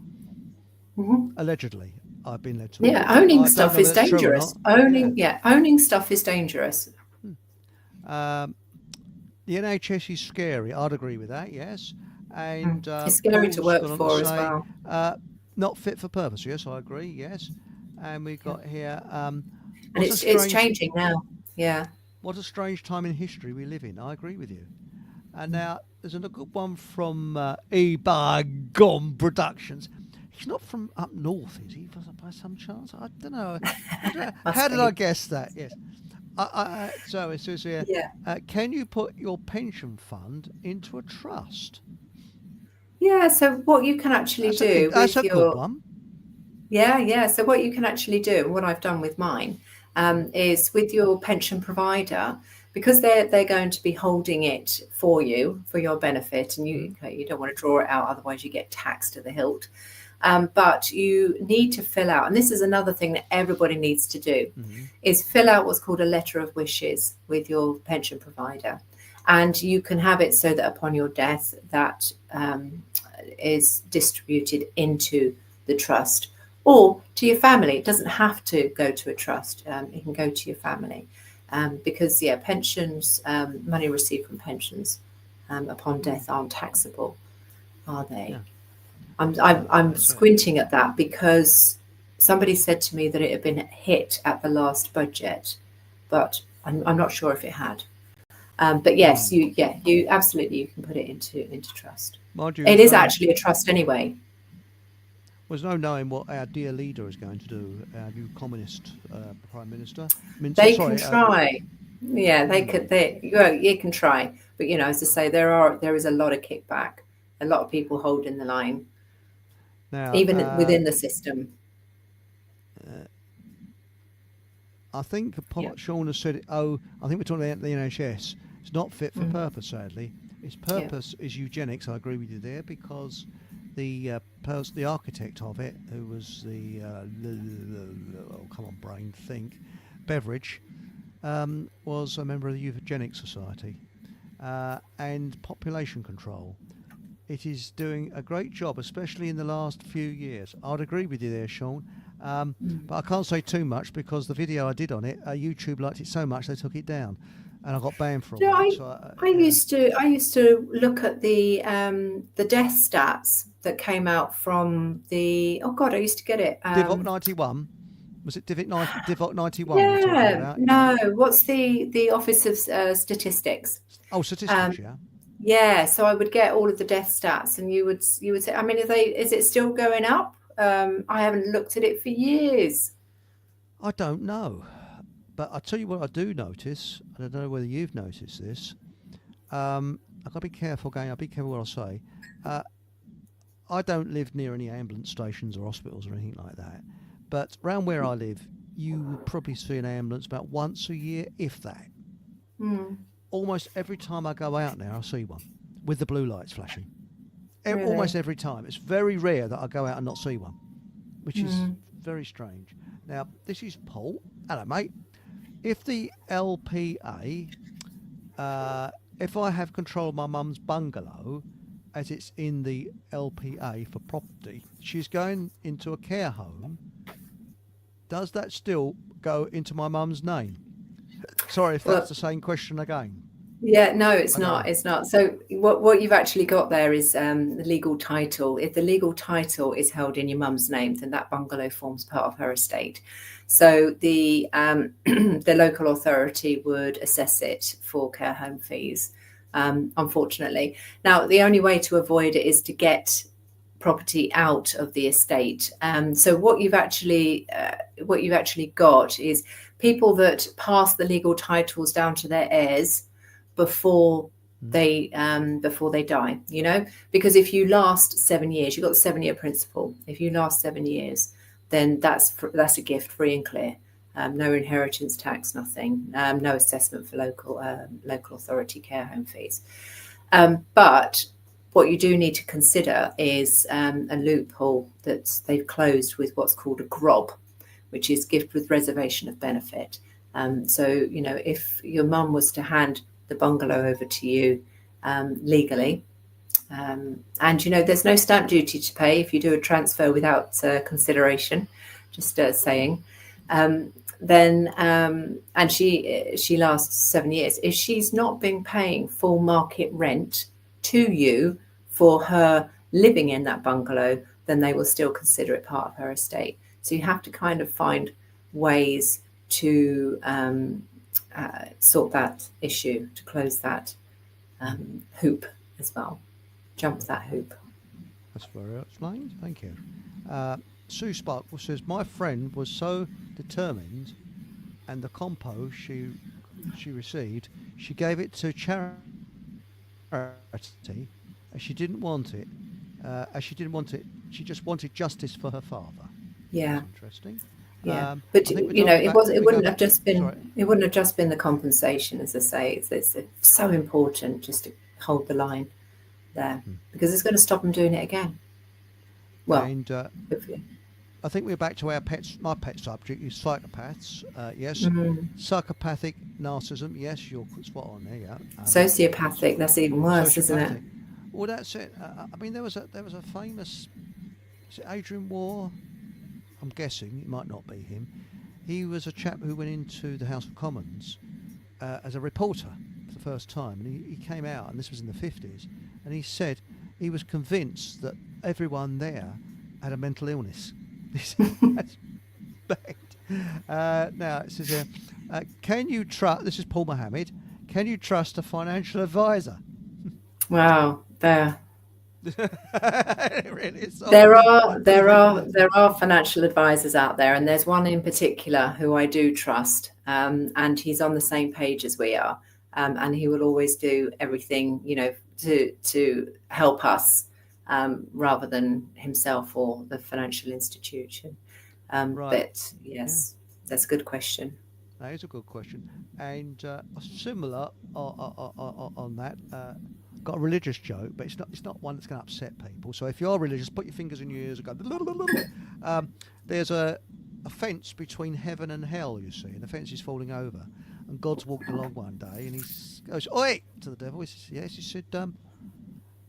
Allegedly, I've been led to. Yeah, owning stuff is dangerous. Owning stuff is dangerous. The NHS is scary. I'd agree with that. Yes. And it's scary to work for as well. Not fit for purpose. Yes, I agree. Yes, and we've got here. And it's changing now. Yeah. What a strange time in history we live in. I agree with you. And now there's a good one from Gone Productions. He's not from up north, is he? By some chance? I don't know. How did I guess that? Yes. So it says here. Can you put your pension fund into a trust? Yeah, so what you can actually do that's a good one. Yeah. So what you can actually do, and what I've done with mine, is with your pension provider, because they're going to be holding it for you for your benefit, and you don't want to draw it out, otherwise you get taxed to the hilt. But you need to fill out, and this is another thing that everybody needs to do, Mm-hmm. is fill out what's called a letter of wishes with your pension provider. And you can have it so that upon your death, that is distributed into the trust or to your family. It doesn't have to go to a trust. It can go to your family. Because, pensions, money received from pensions upon death aren't taxable, are they? Yeah. I'm squinting at that because somebody said to me that it had been hit at the last budget, but I'm not sure if it had. But yes, you absolutely, you can put it into trust. It is actually a trust anyway. There's no knowing what our dear leader is going to do, our new communist prime minister. They can try. You can try. But, as I say, there is a lot of kickback, a lot of people holding the line, now, even within the system. I think Sean has said it. I think we're talking about the NHS. It's not fit for purpose, sadly. Its purpose is eugenics. I agree with you there, because the architect of it, who was the Beveridge, was a member of the Eugenics Society, and population control. It is doing a great job, especially in the last few years. I'd agree with you there, Sean. But I can't say too much because the video I did on it, YouTube liked it so much they took it down, and I got banned for a while. I used to look at the death stats that came out from the I used to get it. Divock 91. Was it Divock 91? Yeah. No. What's the Office of Statistics? Oh, statistics. Yeah. Yeah. So I would get all of the death stats, and you would say, I mean, is it still going up? I haven't looked at it for years. I don't know. But I'll tell you what I do notice, and I don't know whether you've noticed this. I've got to be careful, I'll be careful what I say. I don't live near any ambulance stations or hospitals or anything like that. But around where I live, you would probably see an ambulance about once a year, if that. Almost every time I go out now, I see one with the blue lights flashing. Really? Almost every time. It's very rare that I go out and not see one, which is very strange. Now, this is Paul. Hello, mate. If the LPA, if I have control of my mum's bungalow, as it's in the LPA for property, she's going into a care home, does that still go into my mum's name? Sorry if that's the same question again. Yeah, no, it's not. It's not. So what you've actually got there is the legal title. If the legal title is held in your mum's name, then that bungalow forms part of her estate. So the the local authority would assess it for care home fees, unfortunately. Now, the only way to avoid it is to get property out of the estate. So what you've actually got is people that pass the legal titles down to their heirs before they die, because if you last 7 years, you've got the 7-year principle. If you last 7 years, then that's a gift, free and clear. No inheritance tax, nothing, no assessment for local authority care home fees. But what you do need to consider is a loophole that they've closed with what's called a GROB, which is gift with reservation of benefit. So, if your mum was to hand the bungalow over to you legally, and there's no stamp duty to pay if you do a transfer without consideration, just saying, then and she lasts 7 years, if she's not been paying full market rent to you for her living in that bungalow, then they will still consider it part of her estate. So you have to kind of find ways to sort that issue, to close that hoop as well, jump that hoop. That's very explained. Thank you. Sue Sparkle says, my friend was so determined, and the compo she received, she gave it to charity as she didn't want it. She just wanted justice for her father. Yeah. That's interesting. Yeah, but it wouldn't have just been the compensation, as I say. It's so important just to hold the line there, because it's going to stop them doing it again. Well, And hopefully. I think we're back to our pets. My pet subject is psychopaths. Yes, Mm. psychopathic narcissism. Yes, you're spot on there. Yeah, Sociopathic, that's even worse, isn't it? sociopathic. Well, that's it. I mean, there was a famous, is it Adrian War? I'm guessing it might not be him. He was a chap who went into the House of Commons as a reporter for the first time, and he came out, and this was in the 50s, and he said he was convinced that everyone there had a mental illness. That's bad. Now it says here, can you trust? This is Paul Mohammed. Can you trust a financial advisor? Wow, there. It really is so There are financial advisors out there, and there's one in particular who I do trust, and he's on the same page as we are, and he will always do everything, to help us, rather than himself or the financial institution. Right. But yes, that's a good question. That is a good question, and similar on that. Got a religious joke, but it's not one that's going to upset people. So if you're religious, put your fingers in your ears and go. There's a fence between heaven and hell, you see, and the fence is falling over. And God's walked along one day, and he goes, "Oi!" to the devil. He says, "Yes." He said, "When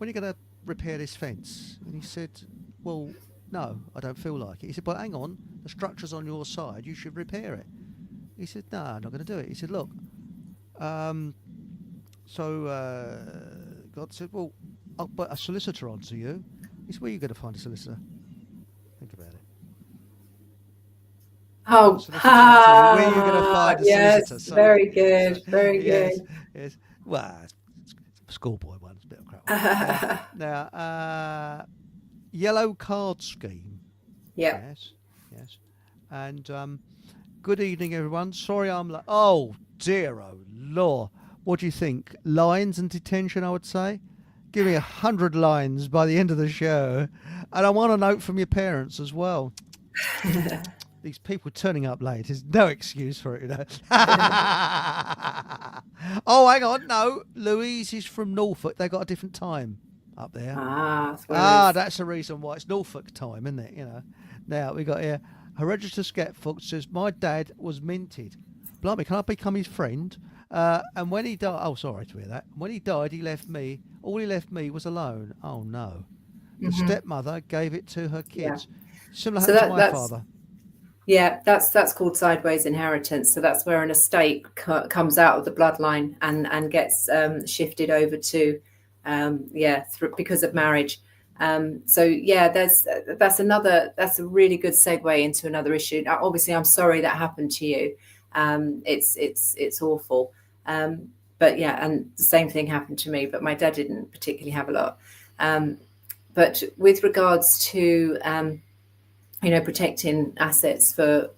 are you going to repair this fence?" And he said, "Well, no, I don't feel like it." He said, "But hang on, the structure's on your side. You should repair it." He said, "No, I'm not going to do it." He said, "Look, God said, well, I'll put a solicitor onto you." He said, "Where are you going to find a solicitor?" Think about it. Oh, Where are you going to find a yes, solicitor? very good, very yes, good. yes. Well, it's a schoolboy one. It's a bit of crap. Now, yellow card scheme. Yeah. Yes. And good evening, everyone. Sorry I'm like, oh, dear, oh, law. What do you think? Lines and detention, I would say. Give me 100 lines by the end of the show. And I want a note from your parents as well. These people turning up late is no excuse for it, Oh, hang on. No, Louise is from Norfolk. They got a different time up there. That's the reason why. It's Norfolk time, isn't it? Now, we got here, Hereditous Skepfolk says, my dad was minted. Blimey, can I become his friend? And when he died, sorry to hear that. When he died, all he left me was alone. Oh no. The stepmother gave it to her kids. Yeah. Similar happened to my father. Yeah, that's called sideways inheritance. So that's where an estate comes out of the bloodline and gets shifted over to, because of marriage. That's a really good segue into another issue. Now, obviously, I'm sorry that happened to you. It's awful. But yeah, and the same thing happened to me, but my dad didn't particularly have a lot. But with regards to, protecting assets for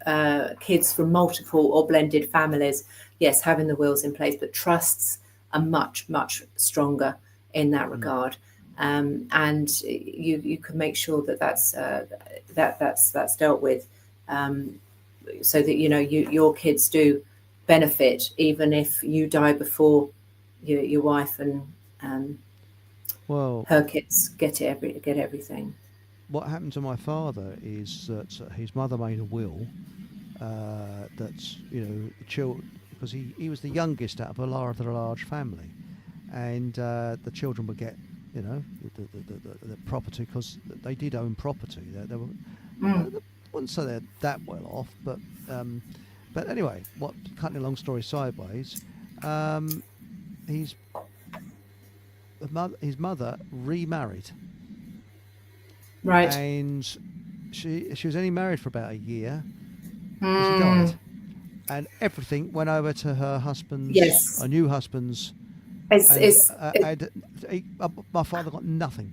kids from multiple or blended families, yes, having the wills in place, but trusts are much, much stronger in that regard. And you can make sure that's dealt with, so that your kids do benefit, even if you die before your wife and her kids get everything. What happened to my father is that his mother made a will because he was the youngest out of a large family, and the children would get the property because they did own property. They were, I wouldn't say they're that well off, but anyway, cutting a long story sideways, his mother remarried. Right. And she was only married for about a year. She died. And everything went over to her husband's, her new husband's. My father got nothing.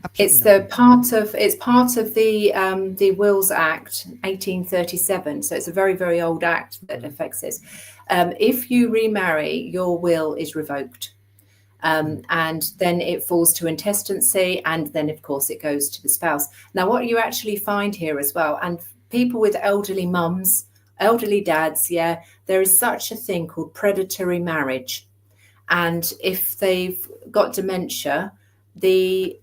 Absolutely nothing. It's part of the Wills Act 1837. So it's a very, very old act that affects this. If you remarry, your will is revoked. And then it falls to intestacy, and then of course it goes to the spouse. Now, what you actually find here as well, and people with elderly mums, elderly dads, there is such a thing called predatory marriage. And if they've got dementia, the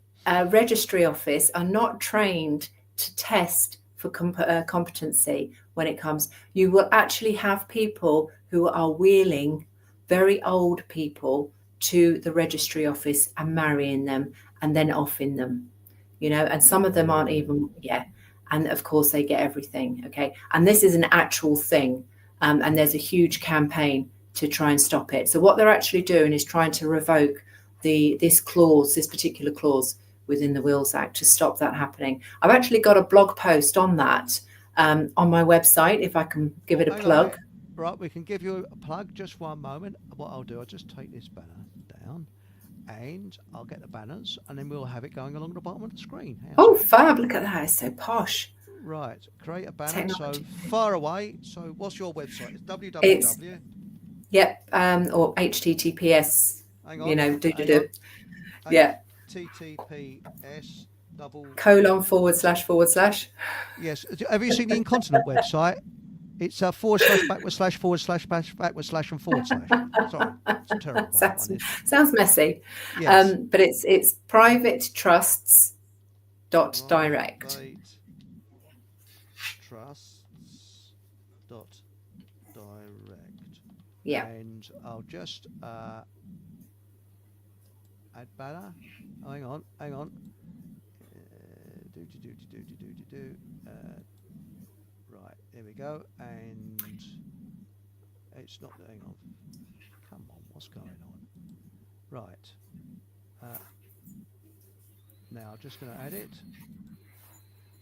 registry office are not trained to test for competency when it comes. You will actually have people who are wheeling very old people to the registry office and marrying them and then offing them, and some of them aren't even, and of course they get everything. Okay. And this is an actual thing. And there's a huge campaign to try and stop it. So what they're actually doing is trying to revoke this particular clause within the Wills Act to stop that happening. I've actually got a blog post on that on my website, if I can give it a plug. Right, we can give you a plug. Just one moment. What I'll do, I'll just take this banner down and I'll get the banners and then we'll have it going along the bottom of the screen. Fab. Look at that. It's so posh. Right, create a banner. Technology. So far away. So what's your website? It's www. Or HTTPS. Hang on. Yeah. HTTPS ://. Yes. Have you seen the Incontinent website? It's // / / / and / / Sorry, it's terrible. Sounds messy. Yes. But it's privatetrusts.direct. Trusts.direct. Yeah. And I'll just add banner. Oh, hang on. Right, there we go. And it's not. Hang on. Come on, what's going on? Right. Now I'm just going to add it.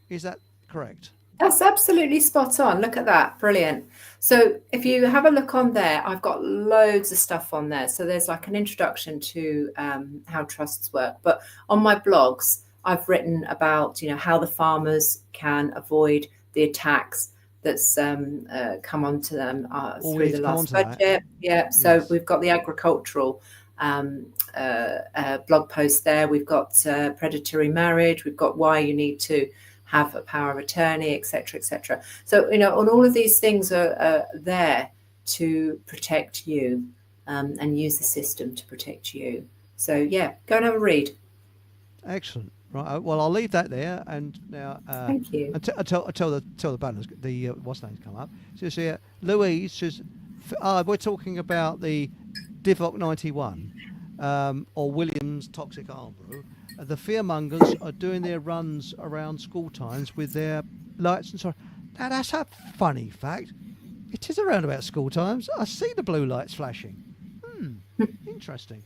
Is that correct? That's absolutely spot on. Look at that. Brilliant. So if you have a look on there, I've got loads of stuff on there. So there's like an introduction to how trusts work. But on my blogs, I've written about, how the farmers can avoid the attacks that's come onto them through the last budget. Yeah. So yes. We've got the agricultural blog post there. We've got predatory marriage. We've got why you need to have a power of attorney, etc., etc. So, and all of these things are there to protect you and use the system to protect you. So, yeah, go and have a read. Excellent. Right. Well, I'll leave that there. And now, thank you. I tell the banners. The what's name's come up. So here, Louise says, we're talking about the Divock 91 or Williams Toxic Arm Brew. The fearmongers are doing their runs around school times with their lights and so on. Now, that's a funny fact. It is around about school times. I see the blue lights flashing. Interesting.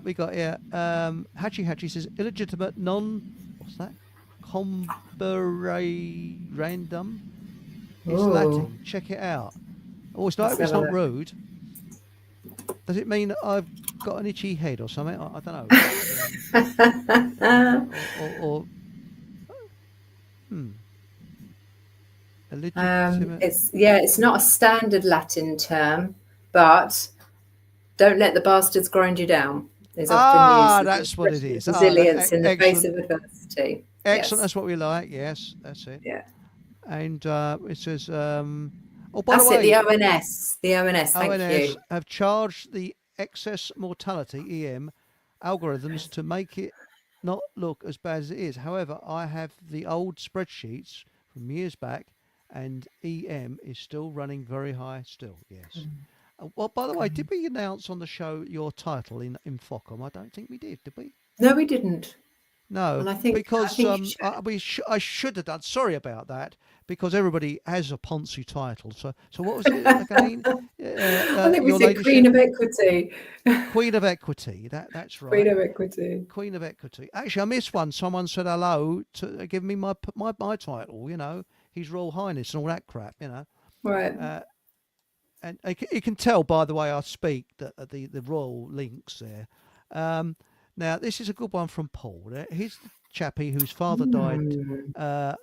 We got here, Hatchie says, illegitimate, what's that? Comberandum. It's Latin. Check it out. Oh, it's not rude. Does it mean I've got an itchy head or something? I don't know. It's not a standard Latin term, but don't let the bastards grind you down. That's what it is. Resilience in the face of adversity. Excellent. Yes. That's what we like. Yes, that's it. Yeah. And it says, by the way, the ONS. The ONS. Thank you. Have charged the excess mortality (EM) algorithms to make it not look as bad as it is. However, I have the old spreadsheets from years back, and EM is still running very high. Still, yes. Well, by the way, did we announce on the show your title in FOCOM? I don't think we did we? No, we didn't. No, well, I think I should have done. Sorry about that, because everybody has a Ponzi title. So what was it again? I think we said Queen of Equity. Queen of Equity. That's right. Queen of Equity. Queen of Equity. Actually, I missed one. Someone said hello to give me my title. His Royal Highness and all that crap. Right. And you can tell by the way I speak that the royal links there. Now, this is a good one from Paul. He's the chappie whose father died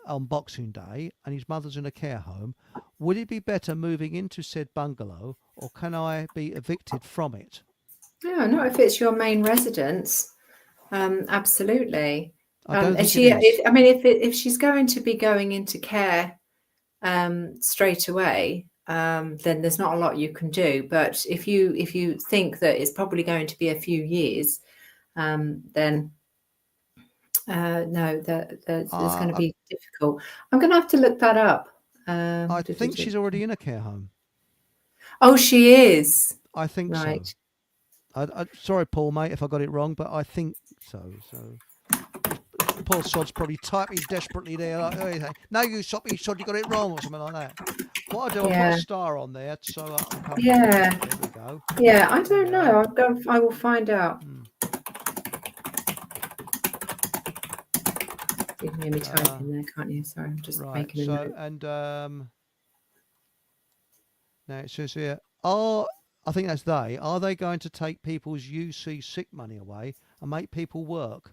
on Boxing Day and his mother's in a care home. Would it be better moving into said bungalow, or can I be evicted from it? No, not if it's your main residence. Absolutely. If she's going to be going into care straight away, then there's not a lot you can do. But if you think that it's probably going to be a few years, then No, there's going to I, be difficult. I'm going to have to look that up. I think she's already in a care home. Oh, she is. I think so. Right. Sorry, Paul, mate, if I got it wrong, but I think so. So poor sod's probably typing desperately there. Like, "Oh, no, you soppy sod, you got it wrong," or something like that. What I'll do, I'll put Yeah. a star on there so I can come. Yeah. There we go. Yeah. I There we don't know. are. I will find out. Hmm. You can hear me typing there, can't you? Sorry, I'm just Right. making a So note. and now it says here, I think that's they. Are they going to take people's UC sick money away and make people work?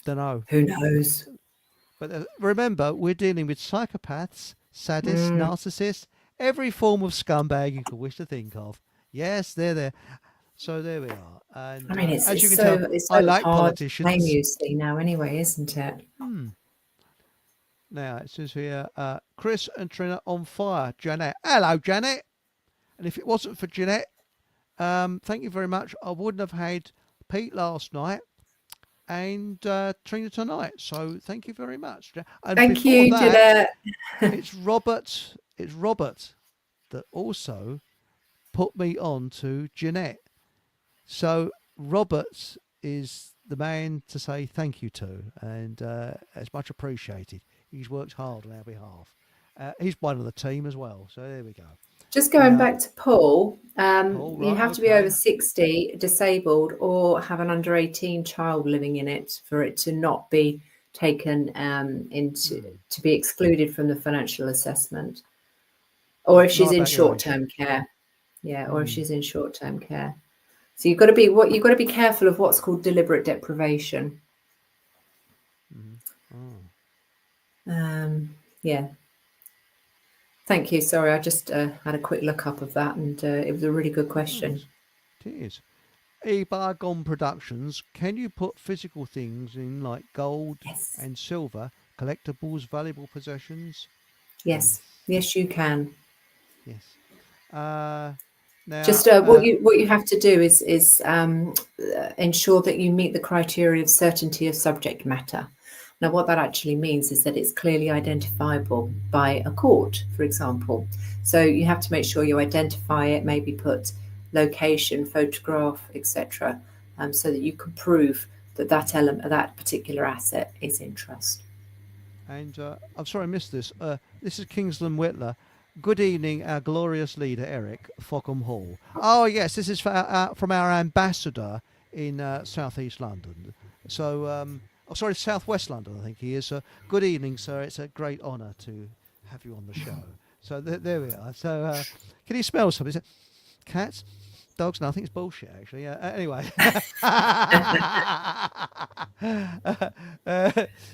Don't know. Who knows? But remember, we're dealing with psychopaths, sadists, Mm. narcissists, every form of scumbag you could wish to think of. Yes, they're there. So there we are. And I mean, as you it's can tell, it's I so like hard to blame politicians. UC now, anyway, isn't it? Now it says here, Chris and Trina on fire. Janet, hello, Janet. And if it wasn't for Jeanette, thank you very much. I wouldn't have had Pete last night and Trina tonight. So thank you very much. And Thank before you, that, Jeanette. it's Robert. It's Robert that also put me on to Jeanette. So Robert is the man to say thank you to, and it's much appreciated. He's worked hard on our behalf. He's one of the team as well. So there we go. Just going back to Paul, Paul, you right, have to be okay. over 60, disabled, or have an under 18 child living in it for it to not be taken to be excluded from the financial assessment. Or if she's in short-term care. Yeah, or if she's in short-term care. So you've got to be careful of what's called deliberate deprivation. Yeah. Thank you. Sorry, I just had a quick look up of that, and it was a really good question. It is. Ebargon Productions, can you put physical things in like gold and silver, collectibles, valuable possessions? Yes, you can. Yes. Now, just what you have to do is ensure that you meet the criteria of certainty of subject matter. Now, what that actually means is that it's clearly identifiable by a court, for example. So you have to make sure you identify it, maybe put location, photograph, etc., so that you can prove that that particular asset is in trust. And I'm sorry I missed this. This is Kingsland Whitler. Good evening, our glorious leader, Eric Fockham Hall. Oh, yes, this is from our ambassador in southeast London. So, sorry, southwest London, I think he is. Good evening, sir. It's a great honour to have you on the show. So, there we are. So, can you smell something? Is it cats? Dogs? No, I think it's bullshit, actually. Anyway.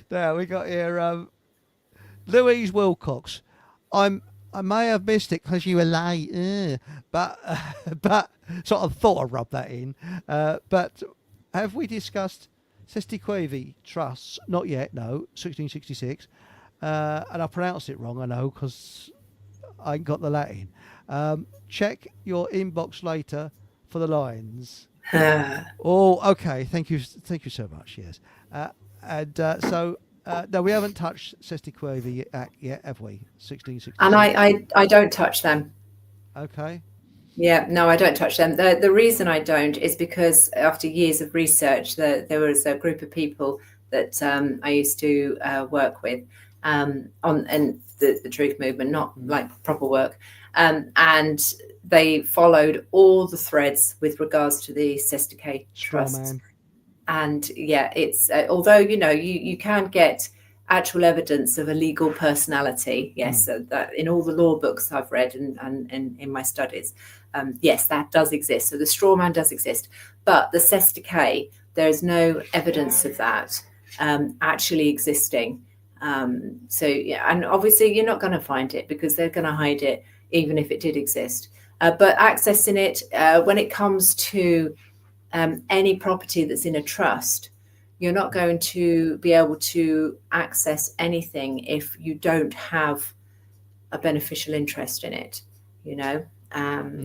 Now, we got here Louise Wilcox. I may have missed it because you were late, but sort of thought I'd rub that in. But have we discussed Sestiquavi trusts? Not yet, no. 1666, and I pronounced it wrong. I know because I ain't got the Latin. Check your inbox later for the lines. Oh, okay. Thank you so much. Yes, so. No, we haven't touched Sestiquavi yet, have we? 1666. And I don't touch them. Okay. Yeah, no, I don't touch them. The reason I don't is because after years of research, there was a group of people that I used to work with on the truth movement, not like proper work, and they followed all the threads with regards to the Sestiquavi trust. And yeah, it's although you can get actual evidence of a legal personality. Yes, so that in all the law books I've read and in my studies, yes, that does exist. So the straw man does exist, but the Sestiquavi, there is no evidence of that actually existing. So yeah, and obviously you're not going to find it because they're going to hide it, even if it did exist. But accessing it when it comes to any property that's in a trust, you're not going to be able to access anything if you don't have a beneficial interest in it,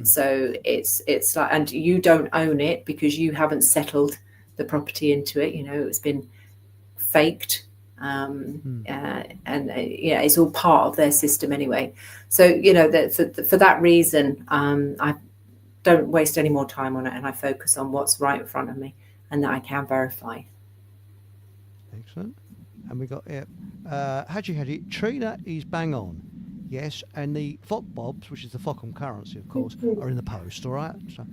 so it's like, and you don't own it because you haven't settled the property into it. It's been faked. It's all part of their system anyway. So, for that reason, I don't waste any more time on it, and I focus on what's right in front of me and that I can verify. Excellent. And we got Haji, Trina is bang on. Yes, and the FOC bobs, which is the FOCM currency, of course, are in the post, all right? So,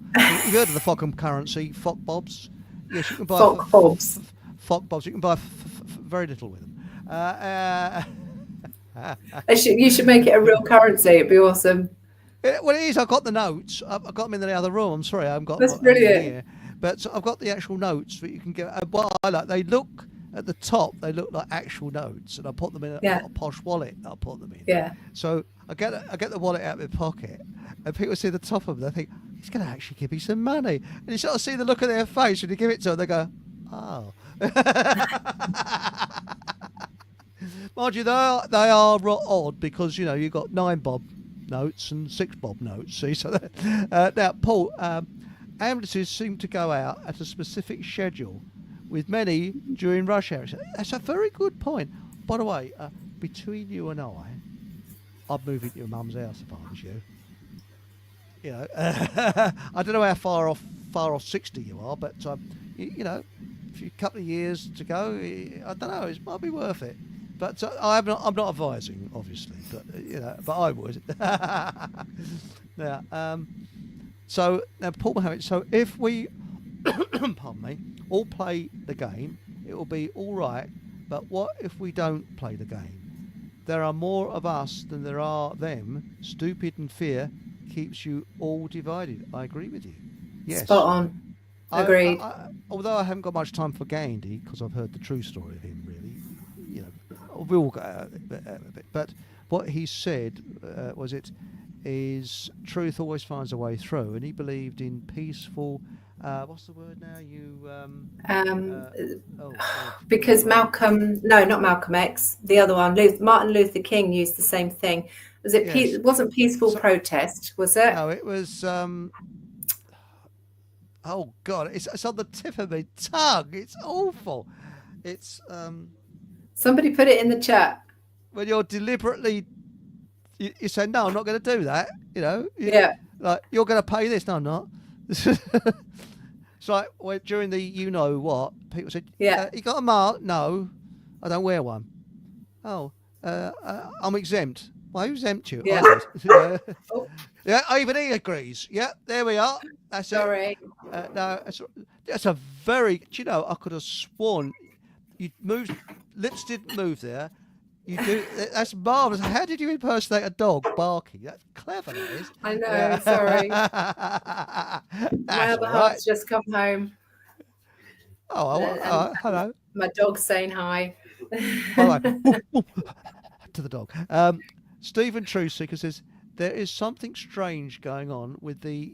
you've heard of the FOCM currency, FOC bobs? Yes, you can buy FOC bobs. FOC bobs. You can buy very little with them. You should make it a real currency. It'd be awesome. Well, it is. I've got the notes. I've got them in the other room. I'm sorry, I haven't got That's them brilliant. here. But I've got the actual notes that you can get. What I like, they look at the top. They look like actual notes, and I put them in a posh wallet. I put them in. Yeah. So I get the wallet out of my pocket, and people see the top of them. They think he's going to actually give me some money, and you sort of see the look of their face when you give it to them. They go, oh. Mind you, they are odd because you've got 9 bob notes and 6 bob notes. See, so now, Paul, ambulances seem to go out at a specific schedule, with many during rush hours. That's a very good point. By the way, between you and I'd move into your mum's house if I was you. I don't know how far off 60 you are, but a couple of years to go, I don't know. It might be worth it. But I'm not advising, obviously. But I would. So now, Paul Mohammed. So if we, pardon me, all play the game, it will be all right. But what if we don't play the game? There are more of us than there are them. Stupid and fear keeps you all divided. I agree with you. Yes. Spot on. Agreed. Although I haven't got much time for Gandhi because I've heard the true story of him, really. We all got out of it a bit. But what he said is truth always finds a way through, and he believed in peaceful. What's the word now? Because not Malcolm X, the other one, Martin Luther King used the same thing. Was it? Yes. It wasn't peaceful protest, was it? No, it was. Oh God, it's on the tip of my tongue. It's awful. It's. Somebody put it in the chat. When you're deliberately, you say no, I'm not going to do that. Yeah. Like you're going to pay this. No, I'm not. It's like during the what people said. Yeah. You got a mark? No, I don't wear one. Oh, I'm exempt. Well, who exempt you? Yeah. Yeah, even he agrees. Yeah, there we are. That's Sorry. it. No, that's a very. I could have sworn you moved. Lips didn't move there. You do. That's marvelous. How did you impersonate a dog barking? That's clever, that is. I know. Sorry. My other half's just come home. Oh, hello. My dog's saying hi. Hello. To the dog. Stephen Truseeker says there is something strange going on with the,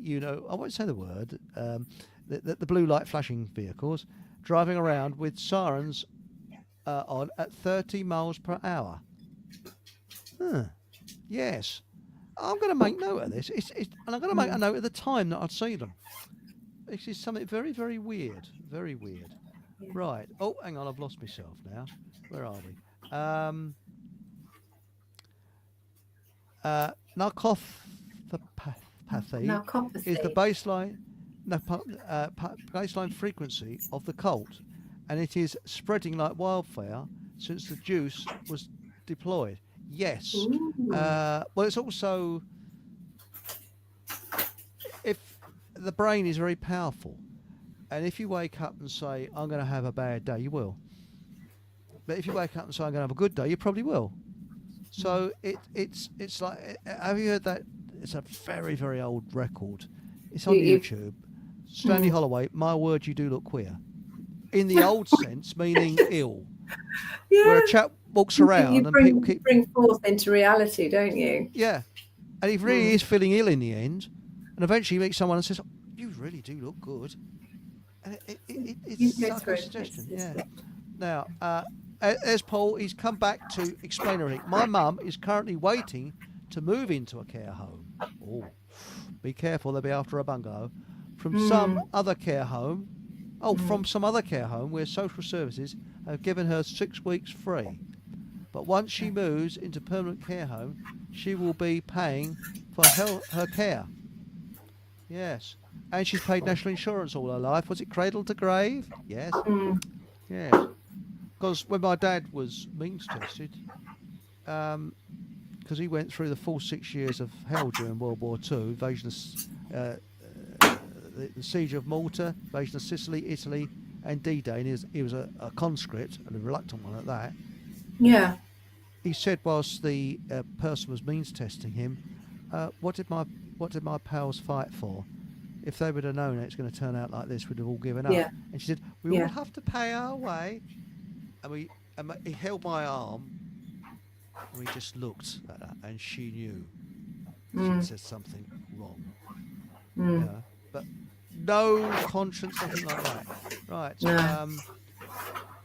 I won't say the word, the blue light flashing vehicles driving around with sirens on at 30 miles per hour. Yes. I'm going to make note of this. And I'm going to make a note of the time that I'd see them. This is something very, very weird. Very weird. Yeah. Right. Oh, hang on. I've lost myself now. Where are we? Narcopathy is the baseline frequency of the cult, and it is spreading like wildfire since the juice was deployed. Yes. Well, it's also, if the brain is very powerful, and if you wake up and say, I'm going to have a bad day, you will. But if you wake up and say, I'm going to have a good day, you probably will. So it's like, have you heard that? It's a very, very old record. It's on YouTube. Stanley Holloway, my word, you do look queer. In the old sense, meaning ill. Yeah. Where a chap walks around and people bring forth into reality, don't you? Yeah. And he really is feeling ill in the end. And eventually you meet someone and says, you really do look good. And it's like a suggestion. Yeah. Now, as Paul, he's come back to explain everything. My mum is currently waiting to move into a care home. Oh, be careful, they'll be after a bungalow. From some other care home Oh, from some other care home where social services have given her 6 weeks free. But once she moves into permanent care home, she will be paying for her care. Yes. And she's paid national insurance all her life. Was it cradle to grave? Yes. Mm. Yes. Because when my dad was means tested, because he went through the full 6 years of hell during World War II, invasion of the siege of Malta, invasion of Sicily, Italy, and D-Day, and he was a conscript, and a reluctant one at that. Yeah. He said, whilst the person was means testing him, what did my pals fight for? If they would have known it's going to turn out like this, we'd have all given up. Yeah. And she said, we Yeah. all have to pay our way. And he held my arm, and we just looked at her, and she knew she'd said something wrong. Mm. Yeah, but no conscience, nothing like that. Right. No.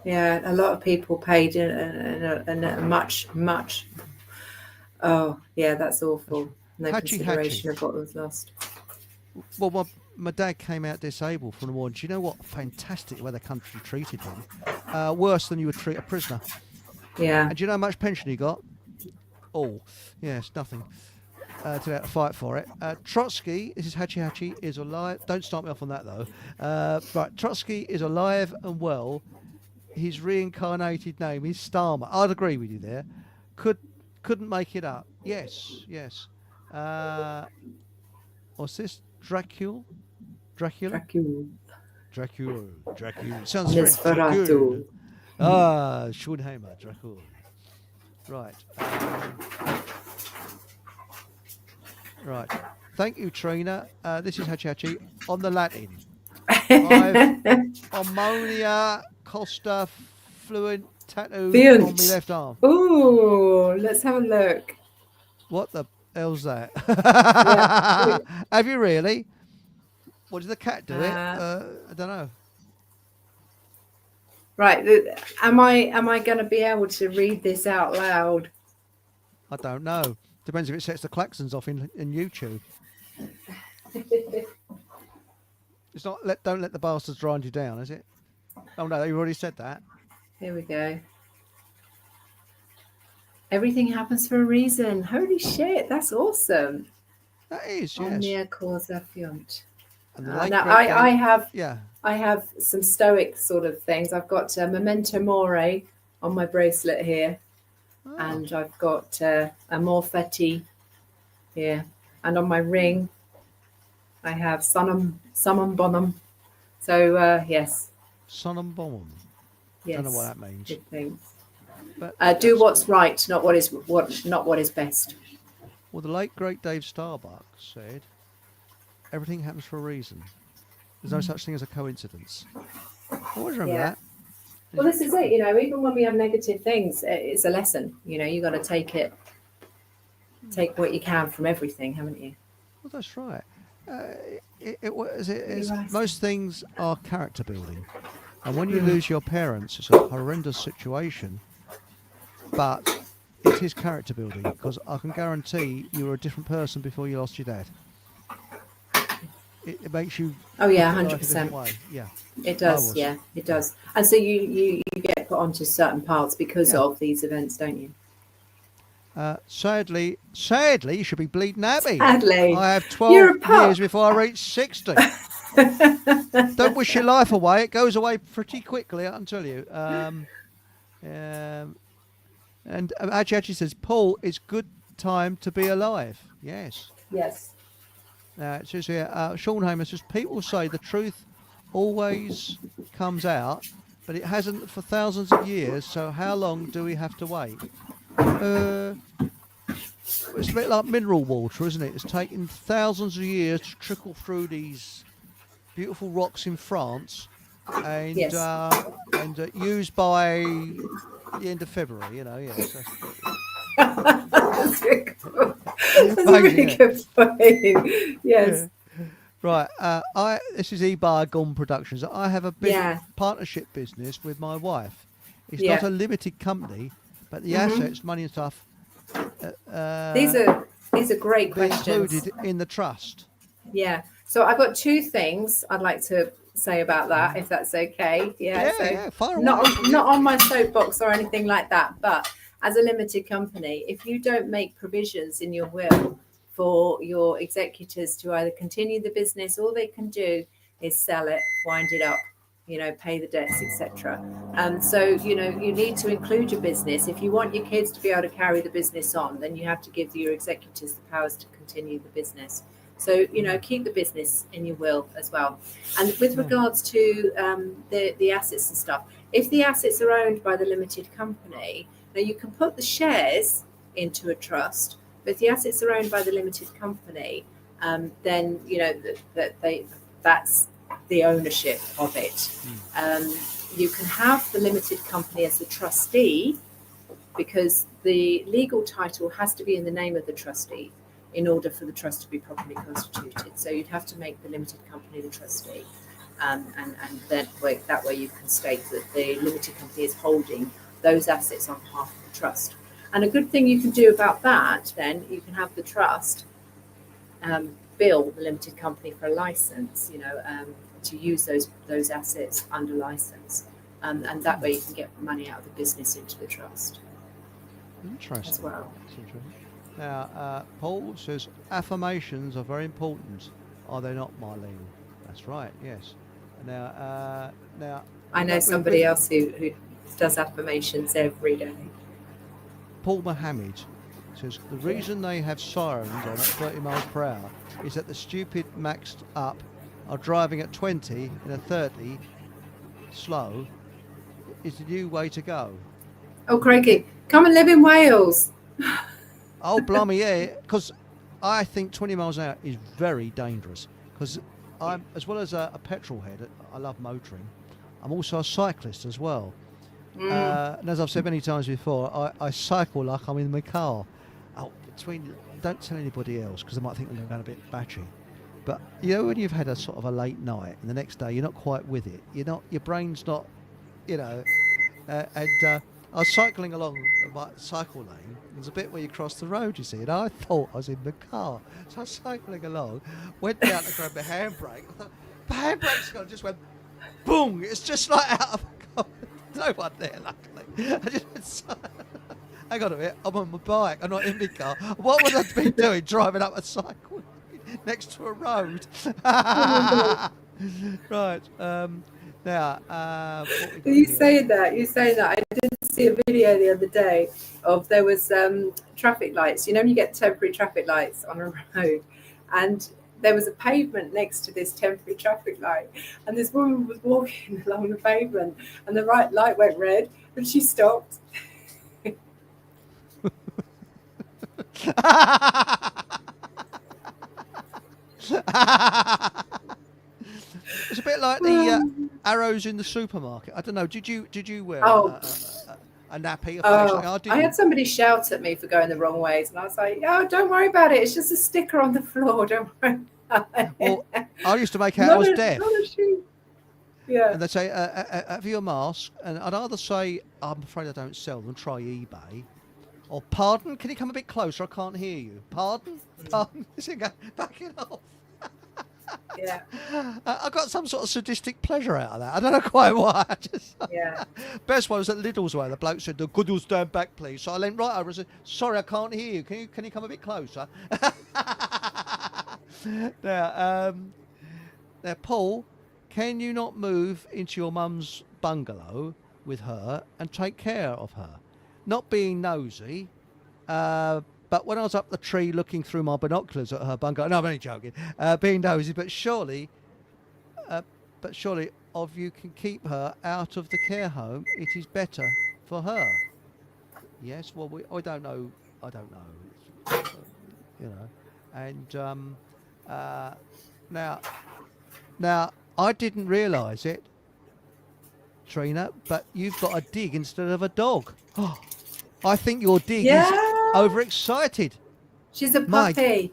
Yeah, a lot of people paid in a much. Oh, yeah, that's awful. No consideration of what was lost. Well, my dad came out disabled from the war. And do you know what? Fantastic way the country treated him. Worse than you would treat a prisoner. Yeah. And do you know how much pension he got? Oh, yes, nothing. To have to fight for it. Trotsky, this is Hachi, is alive. Don't start me off on that though. Right, Trotsky is alive and well. His reincarnated name is Starmer. I'd agree with you there. Couldn't make it up. Yes. What's this? Dracula. Sounds French. Nosferatu. Schönheimer, Dracula. Right. Right. Thank you, Trina. This is Hachi on the Latin. Ammonia Costa fluent tattoo on my left arm. Ooh, let's have a look. What the hell's that? Yeah. Have you really? What did the cat do it? I don't know. Right. Am I going to be able to read this out loud? I don't know. Depends if it sets the klaxons off in YouTube. It's not. Don't let the bastards grind you down, is it? Oh no, you already said that. Here we go. Everything happens for a reason. Holy shit, that's awesome. That is, yes. Omnia causa fiunt. Now I have some Stoic sort of things. I've got memento mori on my bracelet here. Oh. And I've got amor fati here. And on my ring, I have summum bonum. So, yes. Summum bonum. Yes. I don't know what that means. Good things. But do what's right, not what is best. Well, the late great Dave Starbuck said, "Everything happens for a reason. There's no such thing as a coincidence." I always remember that. Well, this is it. You know, even when we have negative things, it's a lesson. You know, you got to take what you can from everything, haven't you? Well, that's right. Most things are character building, and when you lose your parents, it's a horrendous situation. But it is character building, because I can guarantee you were a different person before you lost your dad. It makes you. Oh yeah, 100%. Yeah, it does. Yeah, it does. And so you get put onto certain paths because of these events, don't you? Sadly, you should be bleeding happy. Sadly, I have 12 years before I reach 60. Don't wish your life away; it goes away pretty quickly, I can tell you. And actually says, Paul, it's good time to be alive. Yes. Yes. It says here, Sean Hamer says, people say the truth always comes out, but it hasn't for thousands of years, so how long do we have to wait? It's a bit like mineral water, isn't it? It's taken thousands of years to trickle through these beautiful rocks in France and used by the end of February, you know, yes. That's a really good point. Yes. Yeah. Right. This is eBuyer Gone Productions. I have a big partnership business with my wife. It's not a limited company, but the assets, money and stuff. These are great questions. Included in the trust. Yeah. So I've got two things I'd like to say about that, if that's okay. Yeah, fire away. Not on my soapbox or anything like that, but as a limited company, if you don't make provisions in your will for your executors to either continue the business, all they can do is sell it, wind it up, pay the debts, etc. So, you need to include your business. If you want your kids to be able to carry the business on, then you have to give your executors the powers to continue the business. So, keep the business in your will as well. And with regards to the assets and stuff, if the assets are owned by the limited company, now you can put the shares into a trust, but if the assets are owned by the limited company, then, that's the ownership of it. You can have the limited company as the trustee, because the legal title has to be in the name of the trustee in order for the trust to be properly constituted. So you'd have to make the limited company the trustee, and then that way you can state that the limited company is holding those assets on behalf of the trust. And a good thing you can do about that, then, you can have the trust bill the limited company for a license, to use those assets under license, and that way you can get money out of the business into the trust. Interesting. As well. Now, Paul says affirmations are very important. Are they not, Marlene? That's right. Yes. Now, I know somebody else who does affirmations every day. Paul Mohammed says the reason they have sirens on at 30 miles per hour is that the stupid maxed up are driving at 20 in a 30 slow is the new way to go. Oh, crikey. Come and live in Wales. Oh, blimey, yeah, because I think 20 miles an hour is very dangerous, because I'm, as well as a petrol head, I love motoring, I'm also a cyclist as well. And as I've said many times before, I cycle like I'm in my car. Don't tell anybody else, because they might think I'm going a bit battery. But when you've had a sort of a late night and the next day you're not quite with it, your brain's not, I was cycling along my cycle lane. There's a bit where you cross the road, you see, and I thought I was in the car. So I was cycling along, went down to grab my handbrake. I thought, the handbrake's gone, just went boom. It's just like out of a car. No one there, luckily. I just went, hang on a minute, I'm on my bike, I'm not in my car. What would I be doing driving up a cycle next to a road? Right. Now, you saying that, I did see a video the other day of, there was traffic lights. When you get temporary traffic lights on a road, and there was a pavement next to this temporary traffic light, and this woman was walking along the pavement, and the right light went red, and she stopped. It's a bit like the arrows in the supermarket. I don't know. Did you wear a nappy? I had somebody shout at me for going the wrong ways, and I was like, "Oh, don't worry about it. It's just a sticker on the floor. Don't worry about it." Well, I used to make out I was deaf. Yeah. And they'd say, "Have you a mask?" And I'd either say, "I'm afraid I don't sell them. Try eBay." Or, "Pardon? Can you come a bit closer? I can't hear you." "Pardon? Pardon?" Back it off. Yeah. I got some sort of sadistic pleasure out of that. I don't know quite why. Yeah. Best one was at Lidl's where the bloke said, "Could you stand back, please?" So I leaned right over and said, "Sorry, I can't hear you. Can you come a bit closer?" Now, Paul, can you not move into your mum's bungalow with her and take care of her? Not being nosy, but when I was up the tree looking through my binoculars at her bungalow, no, I'm only joking, being nosy, but surely, if you can keep her out of the care home, it is better for her. Yes, well, I don't know, and now I didn't realise it, Trina, but you've got a dig instead of a dog. Oh, I think your dig is overexcited. She's a puppy.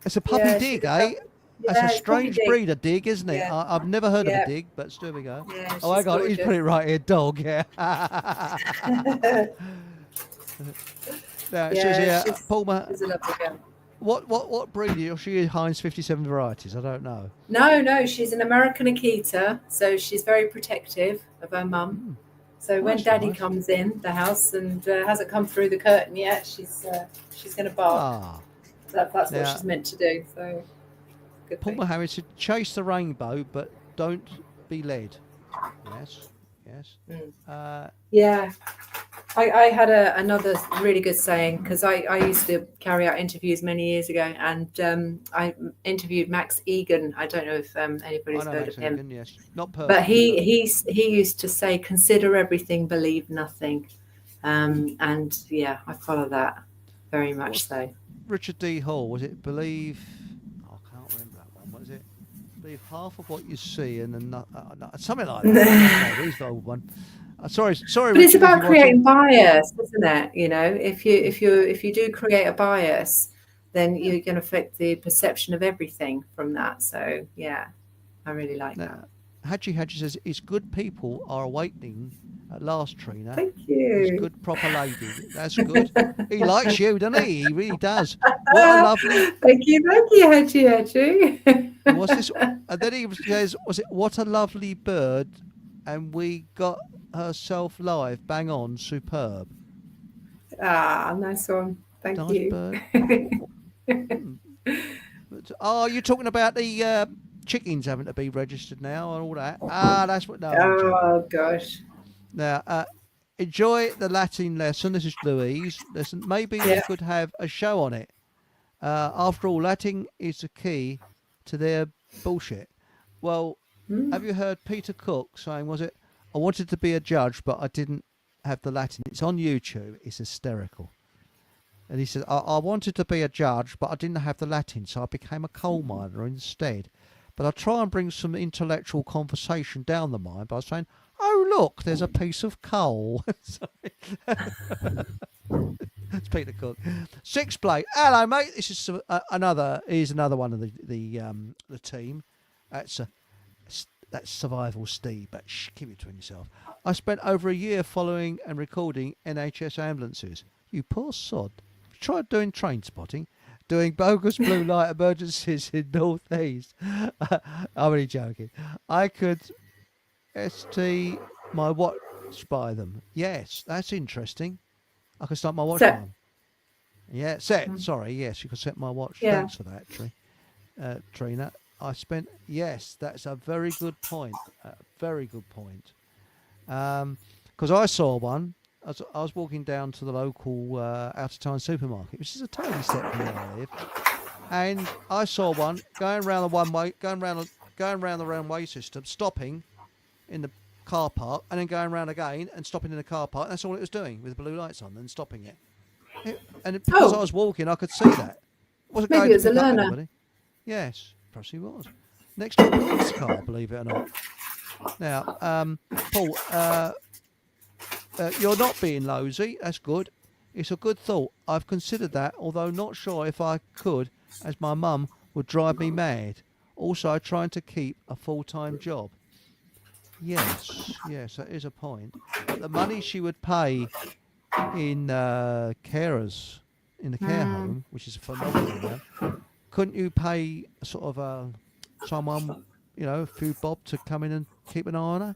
It's a puppy dig, eh? That's a strange breed of dig, isn't it? Yeah. I've never heard of a dig, but still we go. Yeah, oh, I got it. He's put it right here, dog. Yeah. Now, it says here, she's a lovely girl. What breed is she? Heinz 57 varieties. I don't know. No, she's an American Akita, so she's very protective of her mum. So when that's Daddy nice. comes in the house and hasn't come through the curtain yet, she's going to bark. Ah, That's what now she's meant to do. So good Paul thing. Mohammed said, "Chase the rainbow, but don't be led." Yes, yes. Yeah. I had another really good saying, because I used to carry out interviews many years ago, and I interviewed Max Egan. I don't know if I anybody's know heard Max of him. Egan, yes, not But personally. he used to say, "Consider everything, believe nothing," and yeah, I follow that very much so. Richard D. Hall, was it believe? Oh, I can't remember that one. What is it? Believe half of what you see, and then something like that. Okay, he's the old one. Sorry, But it's Richard, if about you're watching. creating bias, isn't it? You know, if you do create a bias, then Yeah. you're going to affect the perception of everything from that. So yeah, I really like that. Now, Hadji says, "It's good people are awakening at last, Trina. Thank He's you. good, proper lady. That's good. He likes you, doesn't he? He really does. What a lovely. Thank you, Haji. What's this? And then he says, "Was it what a lovely bird?" And we got herself live, bang on, superb. Ah, nice one. Thank Nice you. bird. Oh, you're talking about the chickens having to be registered now and all that. Ah, that's what. No, I'm joking. Oh gosh. Now, enjoy the Latin lesson. This is Louise. Listen, maybe we Yeah. could have a show on it. After all, Latin is the key to their bullshit. Well, have you heard Peter Cook saying, was it, "I wanted to be a judge, but I didn't have the Latin." It's on YouTube. It's hysterical. And he said, I wanted to be a judge, but I didn't have the Latin, so I became a coal miner instead. But I try and bring some intellectual conversation down the mind by saying, "Oh, look, there's a piece of coal." It's Peter Cook. Six Blade. Hello, mate. This is another one of the team. That's Survival Steve, but keep it to yourself. "I spent over a year following and recording NHS ambulances. You poor sod. Tried doing train spotting, doing bogus blue light emergencies in North East." I'm only joking. "I could ST my watch by them." Yes, that's interesting. I can start my watch by them. Yeah, set. Sorry, yes, you can set my watch. Yeah. Thanks for that, Trina. Yes, that's a very good point. Very good point. Because I saw one. I was walking down to the local out-of-town supermarket, which is a tiny step from where I live, and I saw one going around the one-way, going around the runway system, stopping in the car park, and then going around again and stopping in the car park. That's all it was doing with the blue lights on, and stopping it. Because I was walking, I could see that. Wasn't Maybe going it was to a pick up learner. anybody. Yes, perhaps he was. Next to a police car, believe it or not. Now, Paul, you're not being nosy. That's good. It's a good thought. I've considered that, although not sure if I could, as my mum would drive me mad. Also, trying to keep a full-time job. Yes, that is a point. But the money she would pay in carers in the care home, which is a phenomenal amount, couldn't you pay sort of someone, a few bob to come in and keep an eye on her?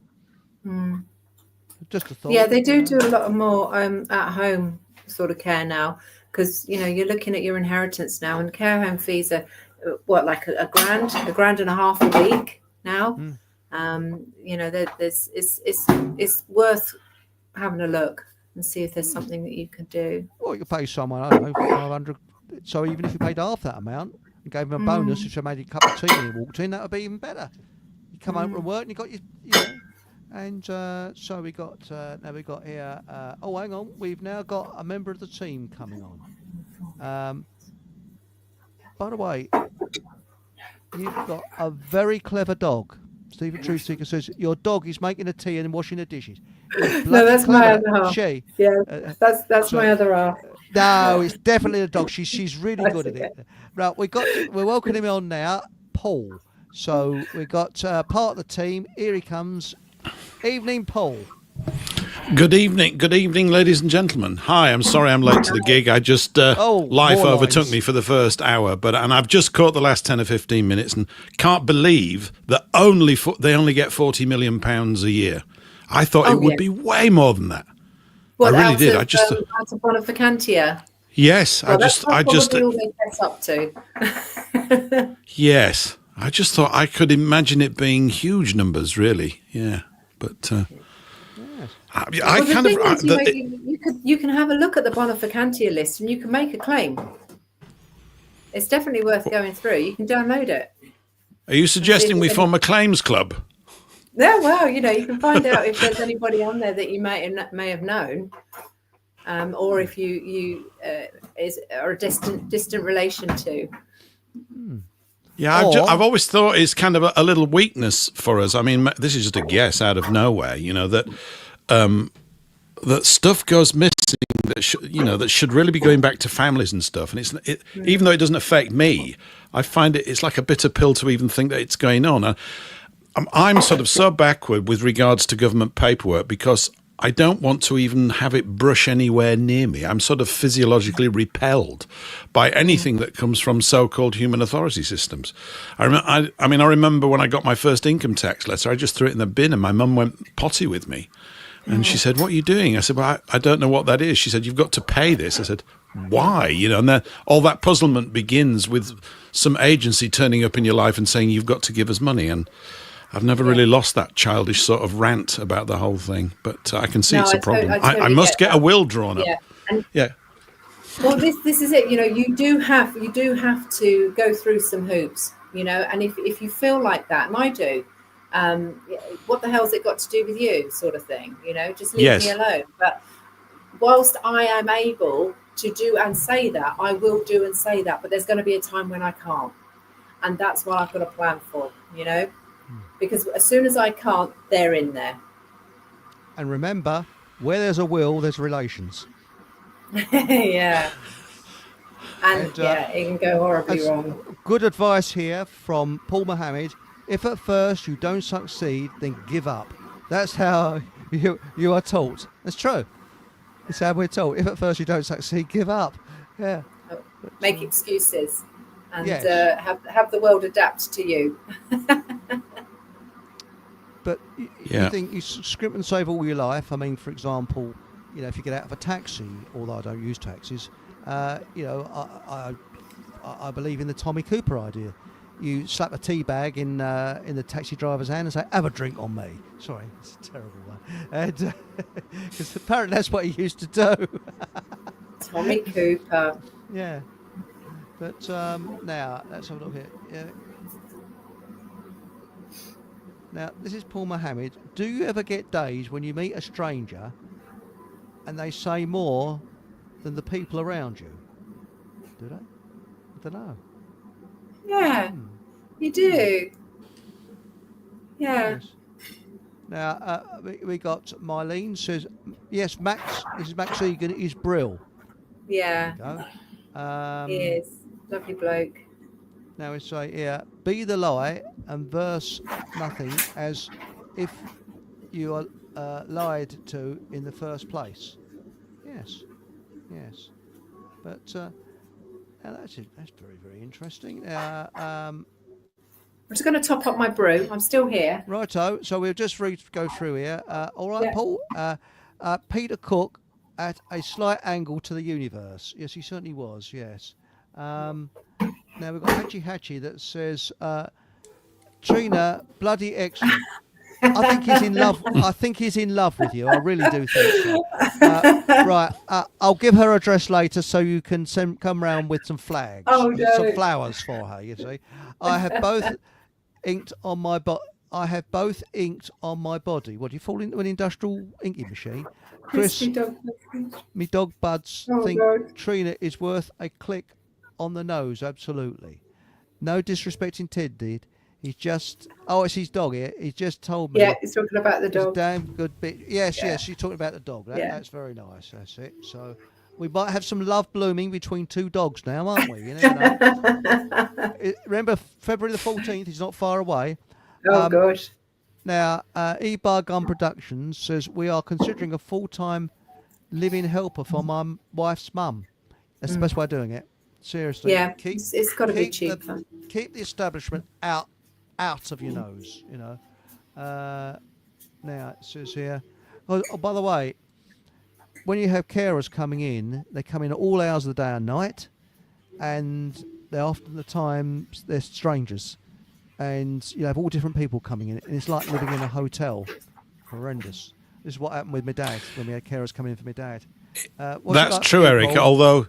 Just a thought. Yeah, they do a lot more at home sort of care now, because you're looking at your inheritance now, and care home fees are like a grand and a half a week now. It's worth having a look and see if there's something that you can do. Well, you pay someone, I don't know, 500. So even if you paid half that amount and gave them a bonus, if you made a cup of tea and he walked in, that would be even better. You come home from work and you got and so we got now we got here. Oh, hang on, we've now got a member of the team coming on. By the way, you've got a very clever dog. Stephen Truth Seeker says your dog is making the tea and washing the dishes. No, that's clever, my other half. She. Yeah, that's my other half. No, it's definitely the dog. She's really good at it. Right, we're welcoming him on now, Paul. So we got part of the team. Here he comes. Evening, Paul. Good evening, ladies and gentlemen. Hi, I'm sorry I'm late to the gig. I just life more overtook lines. me for the first hour, and I've just caught the last 10 or 15 minutes, and can't believe that they only get £40 million a year. I thought it would be way more than that. Well, I really did. Out of Bonifacantia. Yes, Well, that's probably all they get up to. Yes, I just thought I could imagine it being huge numbers, really. Yeah, but. You can have a look at the Bonifacantia list and you can make a claim. It's definitely worth going through. You can download it. Are you suggesting we form a claims club? Yeah, well, you can find out if there's anybody on there that you may have known, or if you are a distant relation to. Yeah, I've always thought it's kind of a little weakness for us. I mean, this is just a guess out of nowhere. That stuff goes missing that should really be going back to families and stuff. And even though it doesn't affect me, I find it's like a bitter pill to even think that it's going on. I'm sort of so backward with regards to government paperwork because I don't want to even have it brush anywhere near me. I'm sort of physiologically repelled by anything that comes from so-called human authority systems. I remember when I got my first income tax letter, I just threw it in the bin and my mum went potty with me. And she said, "What are you doing?" I said, "Well, I don't know what that is." She said, "You've got to pay this." I said, "Why?" And then all that puzzlement begins with some agency turning up in your life and saying, "You've got to give us money." And I've never really lost that childish sort of rant about the whole thing, but I can see it's a problem. I must get a will drawn up. Yeah. Well, this is it. You do have to go through some hoops. And if you feel like that, and I do. What the hell's it got to do with you, sort of thing? Just leave me alone. But whilst I am able to do and say that, I will do and say that. But there's going to be a time when I can't, and that's what I've got to plan for. Because as soon as I can't, they're in there. And remember, where there's a will, there's relations. Yeah. And it can go horribly wrong. Good advice here from Paul Mohammed. If at first you don't succeed, then give up. That's how you are taught. That's true. It's how we're taught. If at first you don't succeed, give up. Yeah. Make excuses and have the world adapt to you. But you think you scrimp and save all your life. I mean, for example, if you get out of a taxi, although I don't use taxis, I believe in the Tommy Cooper idea. You slap a tea bag in the taxi driver's hand and say, "Have a drink on me." Sorry, it's a terrible one. And because apparently that's what he used to do. Tommy Cooper. Yeah. But now let's have a look here. Yeah. Now this is Paul Mohammed. Do you ever get days when you meet a stranger and they say more than the people around you? Do they? I don't know. Yeah, you do. Yeah. Yes. Now, we got Mylene says, yes, Max, this is Max Egan, is Brill. Yeah. He is. Lovely bloke. Now we say here, be the lie and verse nothing as if you are lied to in the first place. Yes. But now that's it. That's very, very interesting. I'm just going to top up my brew. I'm still here. Righto. So we'll just go through here. All right, Paul. Peter Cook at a slight angle to the universe. Yes, he certainly was. Yes. Now we've got Hatchy that says, Trina, bloody excellent. I think he's in love. I think he's in love with you. I really do think so. Right, I'll give her address later so you can come round with some flags, some flowers for her. You see, I have both inked on my body. What, do you fall into an industrial inking machine? Chris, me dog buds think Trina is worth a click on the nose. Absolutely, no disrespect intended. He's just... Oh, it's his dog here. He's just told me... Yeah, he's talking about the dog. It's a damn good bit. Yes, she's talking about the dog. That's very nice. That's it. So we might have some love blooming between two dogs now, aren't we? You never know. Remember, February the 14th is not far away. Oh, gosh. Now, E-Bar Gun Productions says we are considering a full-time living helper for my wife's mum. That's the best way of doing it. Seriously, Yeah, it's got to be cheaper. Keep the establishment out of your nose. Now it says here. Oh, by the way, when you have carers coming in, they come in at all hours of the day and night, and they're often the times they're strangers, and you have all different people coming in, and it's like living in a hotel. Horrendous. This is what happened with my dad when we had carers coming in for my dad. That's true, Eric. Although,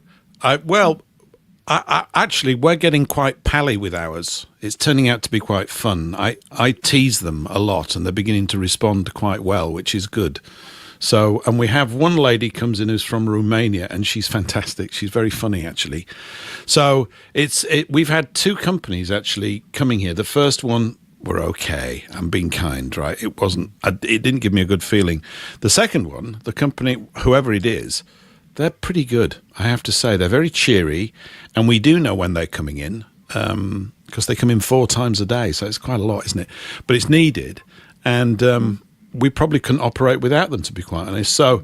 actually, we're getting quite pally with ours. It's turning out to be quite fun. I tease them a lot, and they're beginning to respond quite well, which is good. So, and we have one lady comes in who's from Romania, and she's fantastic. She's very funny, actually. So we've had two companies actually coming here. The first one were okay. I'm being kind, right? It didn't give me a good feeling. The second one, the company, whoever it is, they're pretty good. I have to say, they're very cheery, and we do know when they're coming in because they come in 4 times a day. So it's quite a lot, isn't it? But it's needed, and we probably couldn't operate without them, to be quite honest. So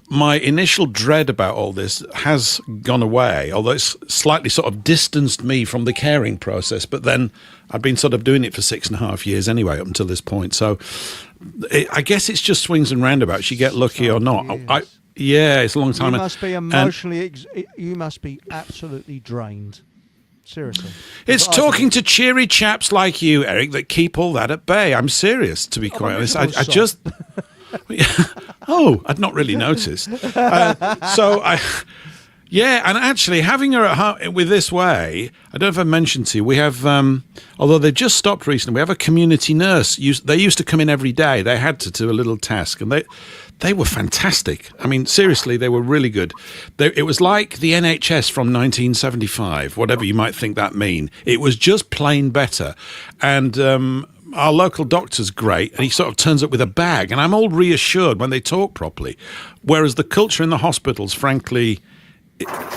my initial dread about all this has gone away, although it's slightly sort of distanced me from the caring process. But then I've been sort of doing it for 6.5 years anyway, up until this point. So I guess it's just swings and roundabouts. You get lucky or not. Yeah, it's a long time. You must be emotionally, you must be absolutely drained. Seriously. It's talking to cheery chaps like you, Eric, that keep all that at bay. I'm serious, to be quite honest. I just... Oh, I'd not really noticed. Yeah, and actually having her at home with this way, I don't know if I mentioned to you, we have, although they've just stopped recently, we have a community nurse. They used to come in every day. They had to do a little task, and they were fantastic. I mean, seriously, they were really good. It was like the NHS from 1975, whatever you might think that mean. It was just plain better. And our local doctor's great, and he sort of turns up with a bag, and I'm all reassured when they talk properly. Whereas the culture in the hospitals, frankly...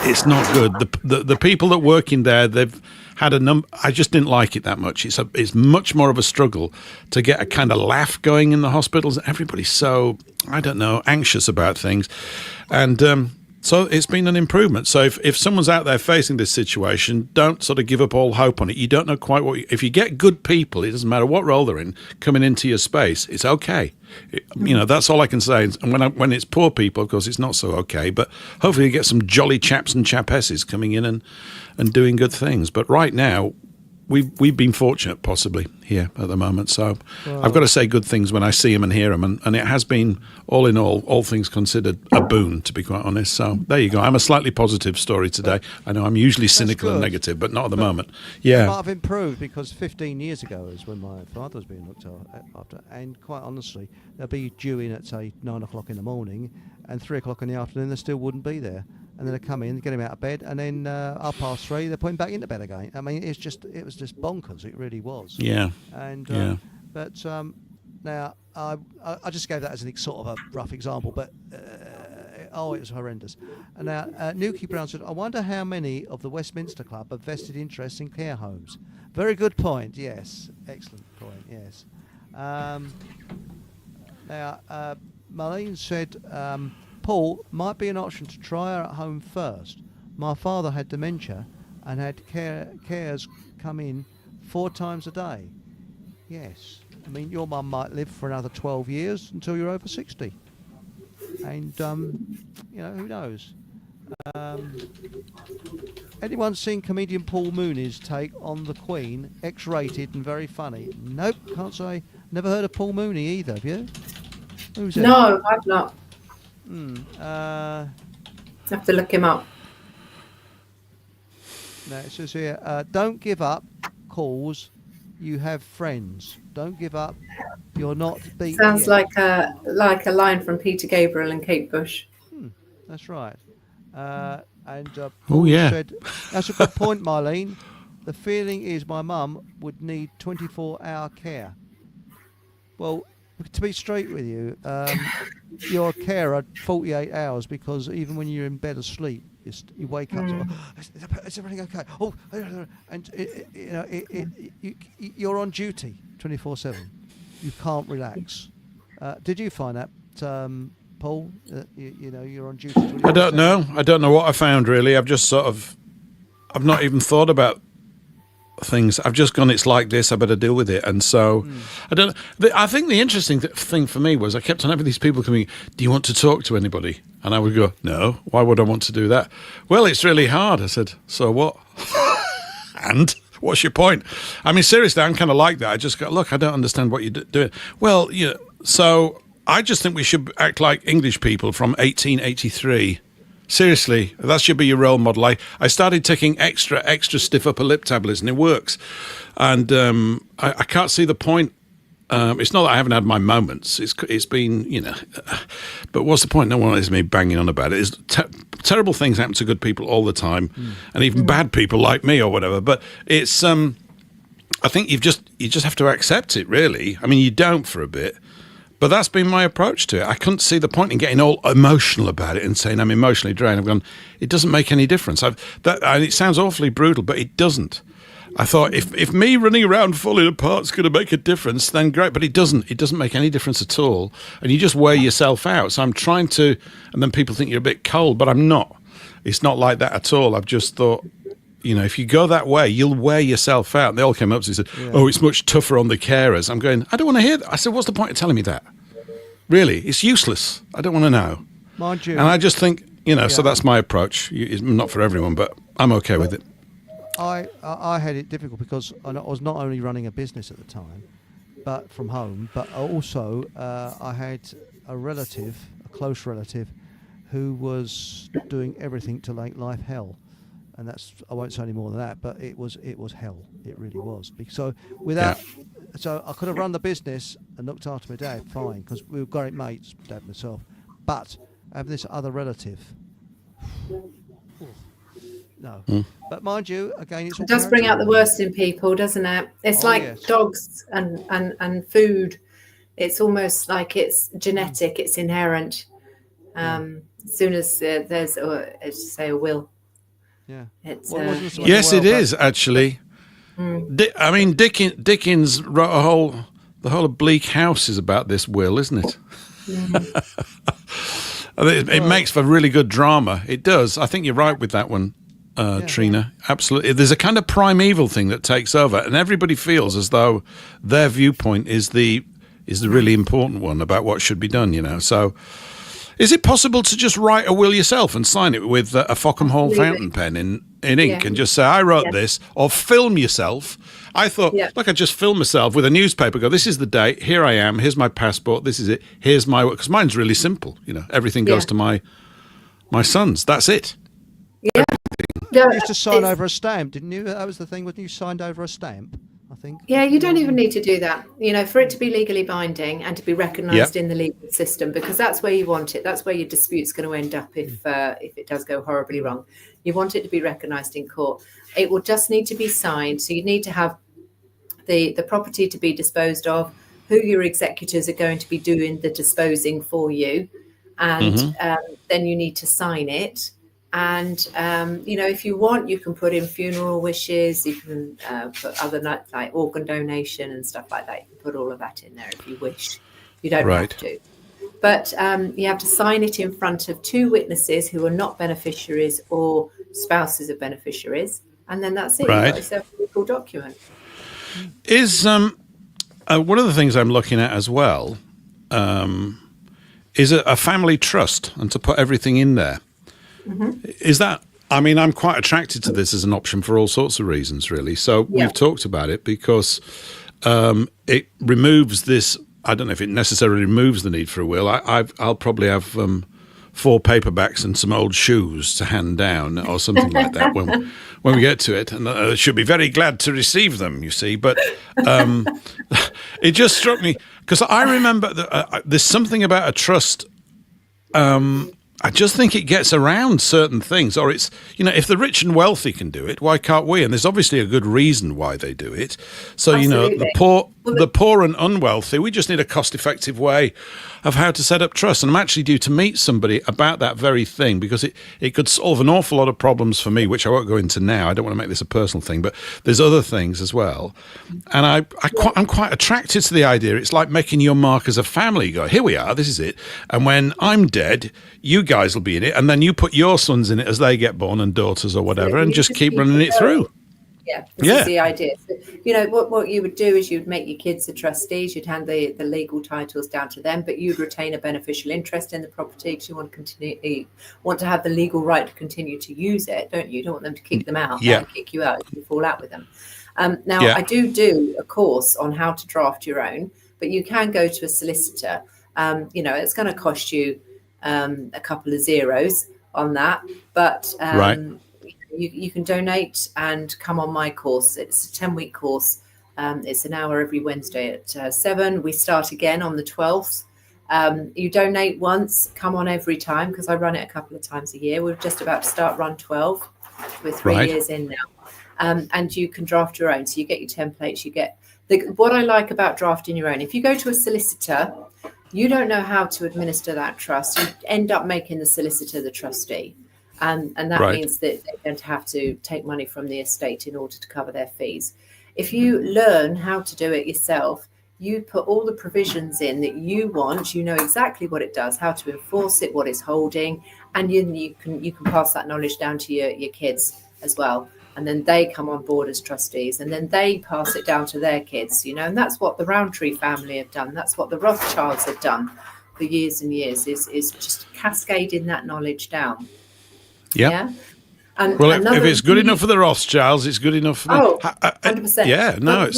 It's not good. The people that work in there, they've had a number. I just didn't like it that much. It's much more of a struggle to get a kind of laugh going in the hospitals. Everybody's so, I don't know, anxious about things, and so it's been an improvement. So if someone's out there facing this situation, don't sort of give up all hope on it. You don't know quite what. If you get good people, it doesn't matter what role they're in, coming into your space, it's okay. That's all I can say. And when it's poor people, of course, it's not so okay. But hopefully you get some jolly chaps and chapesses coming in and doing good things. But right now, we've been fortunate, possibly, here at the moment. So I've got to say good things when I see them and hear them. And it has been, all in all things considered, a boon, to be quite honest. So there you go. I'm a slightly positive story today. I know I'm usually cynical and negative, but not at the moment. Yeah. It might have improved because 15 years ago is when my father was being looked after. And quite honestly, they'll be due in at, say, 9 o'clock in the morning, and 3 o'clock in the afternoon they still wouldn't be there. And then they come in, get him out of bed, and then 3:30 they put him back into bed again. I mean, it was just bonkers. It really was. Yeah. And but now I just gave that as a sort of a rough example, but it was horrendous. And now Nuki Brown said, I wonder how many of the Westminster Club have vested interest in care homes. Very good point. Yes, excellent point. Yes. Now Marlene said. Paul, might be an option to try her at home first. My father had dementia and had carers come in 4 times a day. Yes. I mean, your mum might live for another 12 years until you're over 60. And, who knows? Anyone seen comedian Paul Mooney's take on the Queen? X-rated and very funny. Nope, can't say. Never heard of Paul Mooney either, have you? Who's that? No, I've not. Have to look him up. No, it says here, don't give up, cause you have friends. Don't give up, you're not beaten. Sounds like a line from Peter Gabriel and Kate Bush. That's right. Paul said, that's a good point, Marlene. The feeling is my mum would need 24-hour care. Well, to be straight with you, you're a carer 48 hours because even when you're in bed asleep, you wake up. Is everything okay? And you're on duty 24/7. you can't relax. Did you find that, Paul? You know, you're on duty. I don't know. I don't know what I found really. I've just I've not even thought about things. I've just gone, it's like this, I better deal with it. And so I think the interesting thing for me was I kept on having these people coming, do you want to talk to anybody? And I would go, no, why would I want to do that? Well, it's really hard. I said, so what? And what's your point? I mean, seriously, I'm kind of like that. I just go, look, I don't understand what you're doing. Well, so I just think we should act like English people from 1883. Seriously, that should be your role model. I started taking extra stiff upper lip tablets, and it works. And I can't see the point. It's not that I haven't had my moments. It's been, but what's the point? No one is me banging on about it. It's terrible things happen to good people all the time, and even bad people like me or whatever. But it's, I think you just have to accept it, really. I mean, you don't for a bit. But that's been my approach to it. I couldn't see the point in getting all emotional about it and saying I'm emotionally drained. I've gone, it doesn't make any difference. And it sounds awfully brutal, but it doesn't. I thought if me running around falling apart is going to make a difference, then great. But it doesn't. It doesn't make any difference at all. And you just wear yourself out. So I'm trying to, and then people think you're a bit cold, but I'm not. It's not like that at all. I've just thought, if you go that way, you'll wear yourself out. And they all came up to me and said, oh, it's much tougher on the carers. I'm going, I don't want to hear that. I said, what's the point of telling me that? Really, it's useless. I don't want to know. Mind you. And I just think, so that's my approach. It's not for everyone, but I'm okay with it. I had it difficult because I was not only running a business at the time, but from home, but also I had a close relative, who was doing everything to make life hell. And I won't say any more than that, but it was hell. It really was. So I could have run the business and looked after my dad, fine, because we were great mates, Dad and myself. But having this other relative, no. But mind you, again, it does bring out the worst in people, doesn't it? It's dogs and food. It's almost like it's genetic. It's inherent. As soon as there's, a will. Yeah. Yes, it is actually. I mean, Dickens wrote the whole of Bleak House is about this will, isn't it? It makes for really good drama. It does. I think you're right with that one, Trina. Absolutely. There's a kind of primeval thing that takes over, and everybody feels as though their viewpoint is the really important one about what should be done. So. Is it possible to just write a will yourself and sign it with a Fockham Hall fountain pen in ink and just say, I wrote this, or film yourself? I thought, look, I just film myself with a newspaper, go, this is the date, here I am, here's my passport, this is it, here's my, because mine's really simple, everything goes to my sons, that's it. Yeah. You used to sign over a stamp, didn't you? That was the thing, when you signed over a stamp. I think. Yeah, you don't even need to do that, for it to be legally binding and to be recognised in the legal system, because that's where you want it. That's where your dispute's going to end up if it does go horribly wrong. You want it to be recognised in court. It will just need to be signed. So you need to have the property to be disposed of, who your executors are going to be doing the disposing for you, and then you need to sign it. And, if you want, you can put in funeral wishes, you can put other like organ donation and stuff like that. You can put all of that in there if you wish. You don't have to. But you have to sign it in front of two witnesses who are not beneficiaries or spouses of beneficiaries. And then that's it. You've got yourself a legal document. Is one of the things I'm looking at as well is a family trust, and to put everything in there. Is that, I'm quite attracted to this as an option for all sorts of reasons, really. So we've talked about it because it removes this, I don't know if it necessarily removes the need for a will. I'll probably have 4 paperbacks and some old shoes to hand down or something like that when we get to it. And I should be very glad to receive them, you see. But it just struck me, because I remember that there's something about a trust. I just think it gets around certain things, or it's, if the rich and wealthy can do it, why can't we? And there's obviously a good reason why they do it. So, Absolutely. The the poor and unwealthy. We just need a cost-effective way of how to set up trust. And I'm actually due to meet somebody about that very thing, because it could solve an awful lot of problems for me, which I won't go into now. I don't want to make this a personal thing, but there's other things as well. And I'm quite attracted to the idea. It's like making your mark as a family. You go, here we are, this is it. And when I'm dead, you guys will be in it. And then you put your sons in it as they get born, and daughters or whatever, and just keep running it through. Yeah, this is the idea. So, you know, what you would do is you'd make your kids the trustees, you'd hand the legal titles down to them, but you'd retain a beneficial interest in the property because you want to have the legal right to continue to use it, don't you? You don't want them to kick them out and kick you out if you fall out with them. I do a course on how to draft your own, but you can go to a solicitor. You know, it's going to cost you a couple of zeros on that, but you can donate and come on my course. It's a 10-week course. It's an hour every Wednesday at 7. We start again on the 12th. You donate once, come on every time, because I run it a couple of times a year. We're just about to start run 12. We're 3 years in now. And you can draft your own. So you get your templates. You get what I like about drafting your own. If you go to a solicitor, you don't know how to administer that trust. You end up making the solicitor the trustee. And that means that they're going to have to take money from the estate in order to cover their fees. If you learn how to do it yourself, you put all the provisions in that you want, you know exactly what it does, how to enforce it, what it's holding, and you can pass that knowledge down to your kids as well. And then they come on board as trustees, and then they pass it down to their kids, you know, and that's what the Roundtree family have done. That's what the Rothschilds have done for years and years, is just cascading that knowledge down. Yeah. And well, if it's good enough for the Rothschilds, it's good enough for me. 100%. Yeah, no,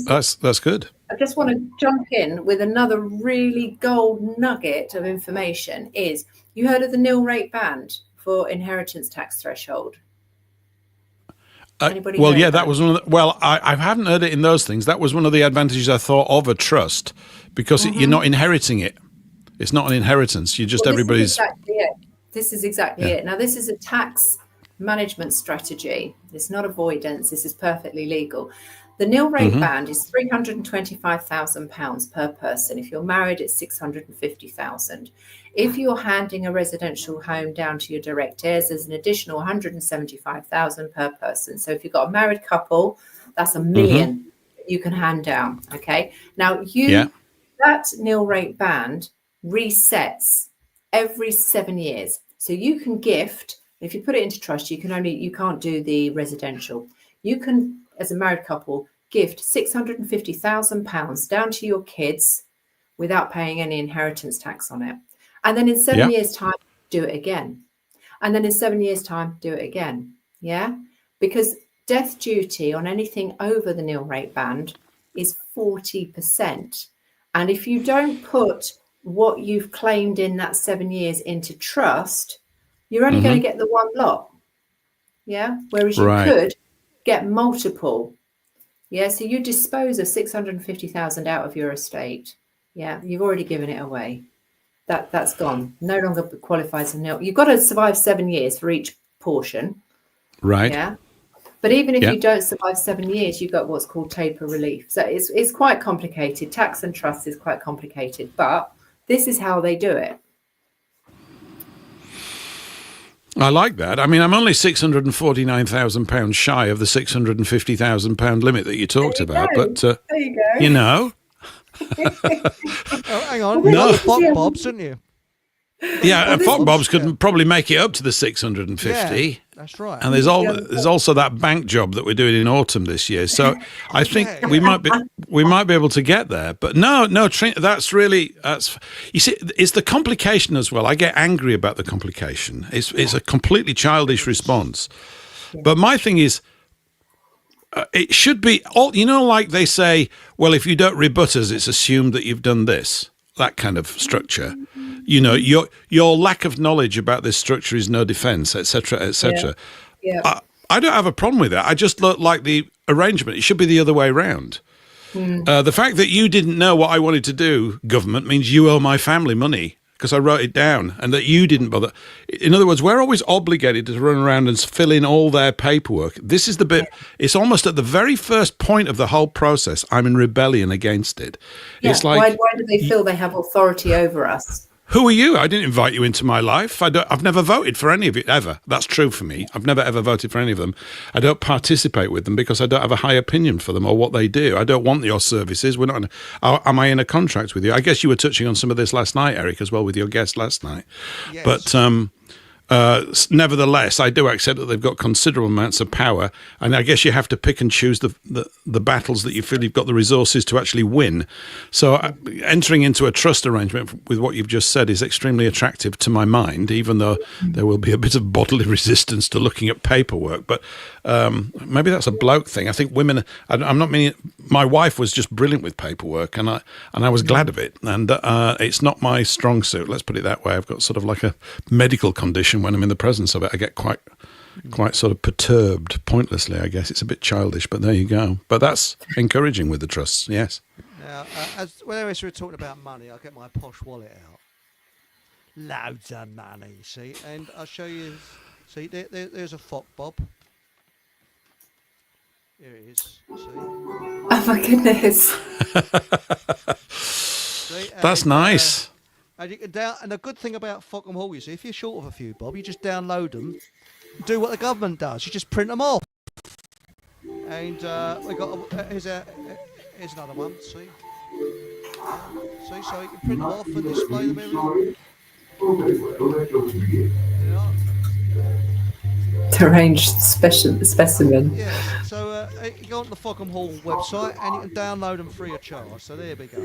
that's good. I just want to jump in with another really gold nugget of information. Is you heard of the nil rate band for inheritance tax threshold? Anybody? That was one of the, I haven't heard it in those things. That was one of the advantages I thought of a trust, because you're not inheriting it. It's not an inheritance. You're just everybody's. This is exactly it. Now, this is a tax management strategy. It's not avoidance. This is perfectly legal. The nil rate band is £325,000 per person. If you're married, it's £650,000. If you're handing a residential home down to your direct heirs, there's an additional £175,000 per person. So if you've got a married couple, that's $1 million you can hand down. Okay. Now that nil rate band resets every 7 years. So you can gift, if you put it into trust, you can't do the residential. You can, as a married couple, gift £650,000 down to your kids without paying any inheritance tax on it. And then in 7 years' time, do it again. And then in 7 years' time, do it again. Yeah? Because death duty on anything over the nil rate band is 40%. And if you don't put what you've claimed in that 7 years into trust, you're only going to get the one lot. Yeah. Whereas you could get multiple. Yeah. So you dispose of 650,000 out of your estate. Yeah. You've already given it away. That's gone. No longer qualifies as nil. You've got to survive 7 years for each portion. Right. Yeah. But even if you don't survive 7 years, you've got what's called taper relief. So it's quite complicated. Tax and trust is quite complicated, but this is how they do it. I like that. I mean, I'm only £649,000 shy of the £650,000 limit that you talked about. But there you go. You know, hang on, no, Bob's, didn't you? Yeah, and Fock Bob's could probably make it up to the 650. Yeah, that's right. And there's also that bank job that we're doing in autumn this year. So I think we might be able to get there. But no, that's you see, it's the complication as well. I get angry about the complication. It's a completely childish response. But my thing is, it should be all, you know, like they say, well, if you don't rebut us, it's assumed that you've done this. That kind of structure. You know, your lack of knowledge about this structure is no defense, etc., etc. Yeah. I don't have a problem with that. I just like the arrangement. It should be the other way around. The fact that you didn't know what I wanted to do, government, means you owe my family money because I wrote it down, and that you didn't bother. In other words, we're always obligated to run around and fill in all their paperwork. This is the bit, it's almost at the very first point of the whole process, I'm in rebellion against it. Yeah. It's like, why do they feel they have authority over us? who are you? I didn't invite you into my life. I've never voted for any of it, ever. That's true for me. I've never, ever voted for any of them. I don't participate with them because I don't have a high opinion for them or what they do. I don't want your services. We're not. Am I in a contract with you? I guess you were touching on some of this last night, Eric, as well, with your guest last night. Yes. But nevertheless, I do accept that they've got considerable amounts of power, and I guess you have to pick and choose the battles that you feel you've got the resources to actually win. So entering into a trust arrangement with what you've just said is extremely attractive to my mind, even though there will be a bit of bodily resistance to looking at paperwork. But maybe that's a bloke thing. I think women, I'm not meaning, my wife was just brilliant with paperwork, and I was glad of it. And it's not my strong suit, let's put it that way. I've got sort of like a medical condition. When I'm in the presence of it, I get quite sort of perturbed pointlessly, I guess. It's a bit childish, but there you go. But that's encouraging with the trusts, yes. Now, whenever we're talking about money, I get my posh wallet out. Loads of money, see? And I'll show you, see, there's a fock bob. Here it is, see? Oh my goodness. See? That's nice. And you can and the good thing about Fockham Hall, you see, if you're short of a few bob, you just download them, do what the government does. You just print them off. And we got here's another one. See, so you can print them off and display them everywhere. Yeah. Arranged specimen. Yeah. So you go on the Fockham Hall website and you can download them free of charge. So there we go.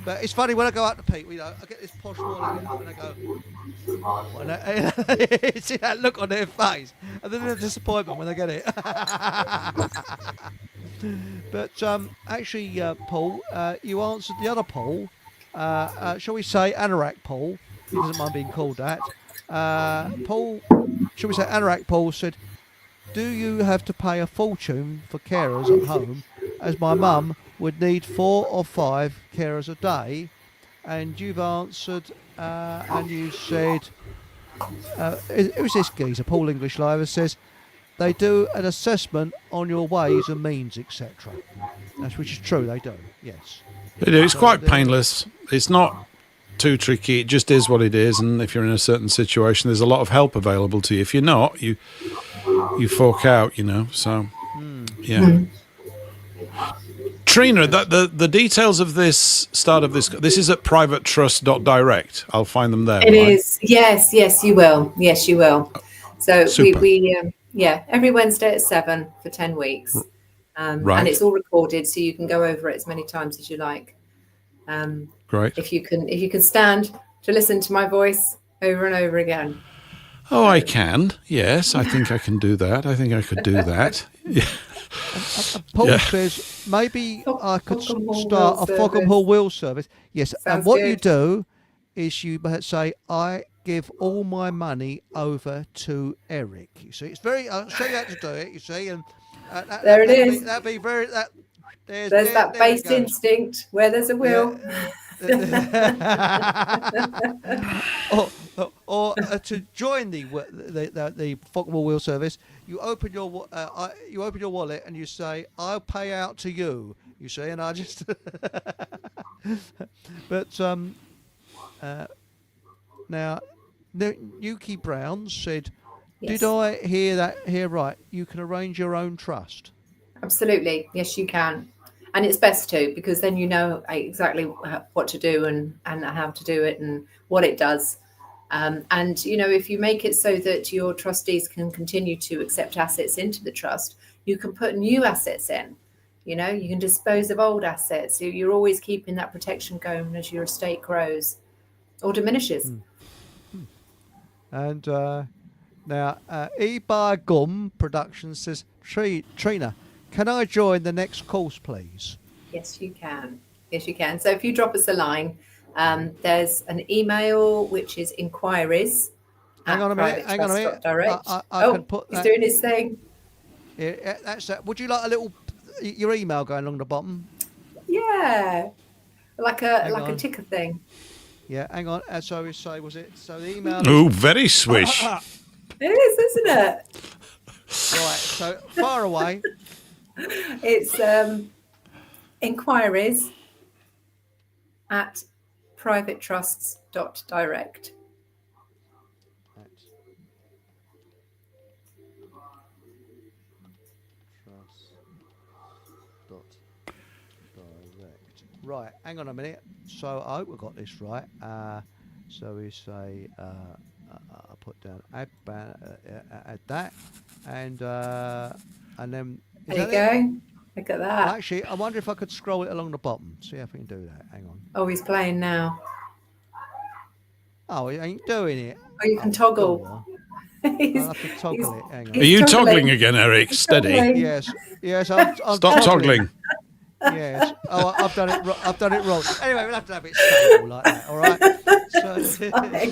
But it's funny when I go out to Pete, I get this posh wallet out and I go, oh, and see that look on their face, and then the disappointment when they get it. But actually, Paul, you answered the other poll. Shall we say Anorak Paul? He doesn't mind being called that. Paul, shall we say Anorak Paul said, do you have to pay a fortune for carers at home, as my mum would need 4 or 5 carers a day? And you've answered, and you said, who's this geezer? Paul English Liver says, they do an assessment on your ways and means, etc. That's which is true, they do, yes. They do. It's quite painless. It's not too tricky. It just is what it is. And if you're in a certain situation, there's a lot of help available to you. If you're not, you fork out, you know. So, yeah. Trina, the details of this this is at privatetrust.direct. I'll find them there. It is. Yes, you will. Yes, you will. So Super. we every Wednesday at 7 for 10 weeks. Right. And it's all recorded, so you can go over it as many times as you like. Great. If you can stand to listen to my voice over and over again. Oh, I can. Yes, I think I can do that. I think I could do that. Yeah. Paul says, maybe I could Fockham Hall start a Wheel Fockham service. Hall wheel service. Yes, and Sounds what good. you do is you say, I give all my money over to Eric. You see, it's very, I'll show you how to do it, you see. And There it is. That'd be very, There's that base instinct where there's a will. or to join the Fockham Hall wheel service, you open your wallet and you say, I'll pay out to you. You see, and I just. But now, Yuki Brown said, Yes. "Did I hear right? You can arrange your own trust." Absolutely. Yes, you can. And it's best to, because then you know exactly what to do and how to do it and what it does. And, you know, if you make it so that your trustees can continue to accept assets into the trust, you can put new assets in. You know, you can dispose of old assets. You're always keeping that protection going as your estate grows or diminishes. And now, Ebar Gum Productions says, Trina, can I join the next course, please? Yes, you can. Yes, you can. So if you drop us a line, there's an email which is inquiries. Hang on a minute. Direct. I can put he's that. doing his thing. Yeah, that's that. Would you like a little your email going along the bottom? Yeah, like a on. ticker thing. Yeah, hang on. So we say, was it? So the email. Oh, very swish. It is, isn't it? Right. So far away. It's inquiries at privatetrusts.direct. Right, hang on a minute. So I hope we got this right. So we say I put down add that, and then There you go. Look at that. Actually, I wonder if I could scroll it along the bottom. See if we can do that. Hang on. Oh, he's playing now. Oh, he ain't doing it. Oh, you can toggle. Go on. He's- I'll have to toggle it. Hang on. Are you toggling. toggling again, Eric? Steady. toggling. Yes. I'm Stop toggling. Yes. Oh, I've done it. I've done it wrong. Anyway, we'll have to have it stable like that. All right. So, Fine.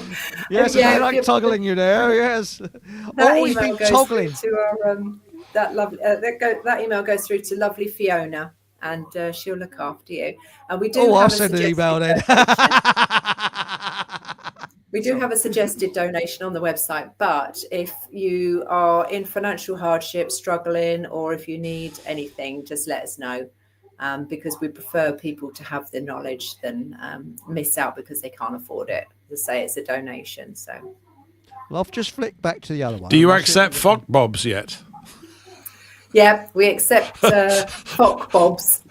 yes, Yeah, I like toggling you there. Yes. That Always email been goes toggling. through to our that email goes through to lovely Fiona, and she'll look after you. And we do. Oh, I'll have a send an email then. We do have a suggested donation on the website, but if you are in financial hardship, struggling, or if you need anything, just let us know, because we prefer people to have the knowledge than miss out because they can't afford it. To say it's a donation. So, Well, I've just flicked back to the other one. Do you I'll accept see- Fock Bobs yet? yeah, we accept Fock Bobs.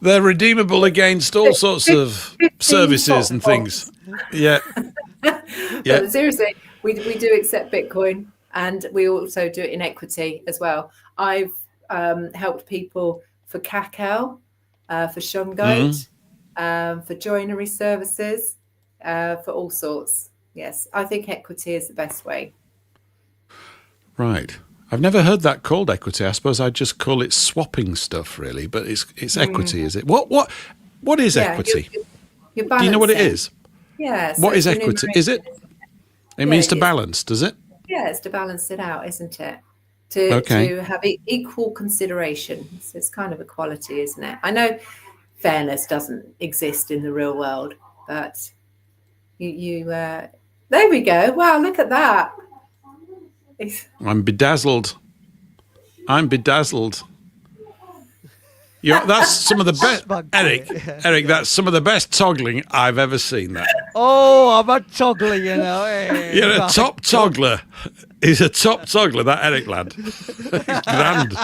They're redeemable against all sorts of 15 services and Fock things. Yeah. Yeah. But seriously, we do accept Bitcoin, and we also do it in equity as well. I've helped people for cacao, for shungite, for joinery services, for all sorts. Yes, I think equity is the best way. Right. I've never heard that called equity. I suppose I'd just call it swapping stuff, really. But it's equity, is it? What is equity? You're Do you know what it balancing. is? Yeah. so What is it's equity? Is it? It means to balance, does it? Yeah, it's to balance it out, isn't it? To have equal consideration. So it's kind of equality, isn't it? I know fairness doesn't exist in the real world, but you there we go. Wow, look at that. I'm bedazzled. Yeah, that's some of the best, Smug Eric. bit, yeah. Eric, that's some of the best toggling I've ever seen. That Oh, I'm a toggler, you know. Hey, you're a right. top toggler. He's a top toggler, that Eric lad. Grand.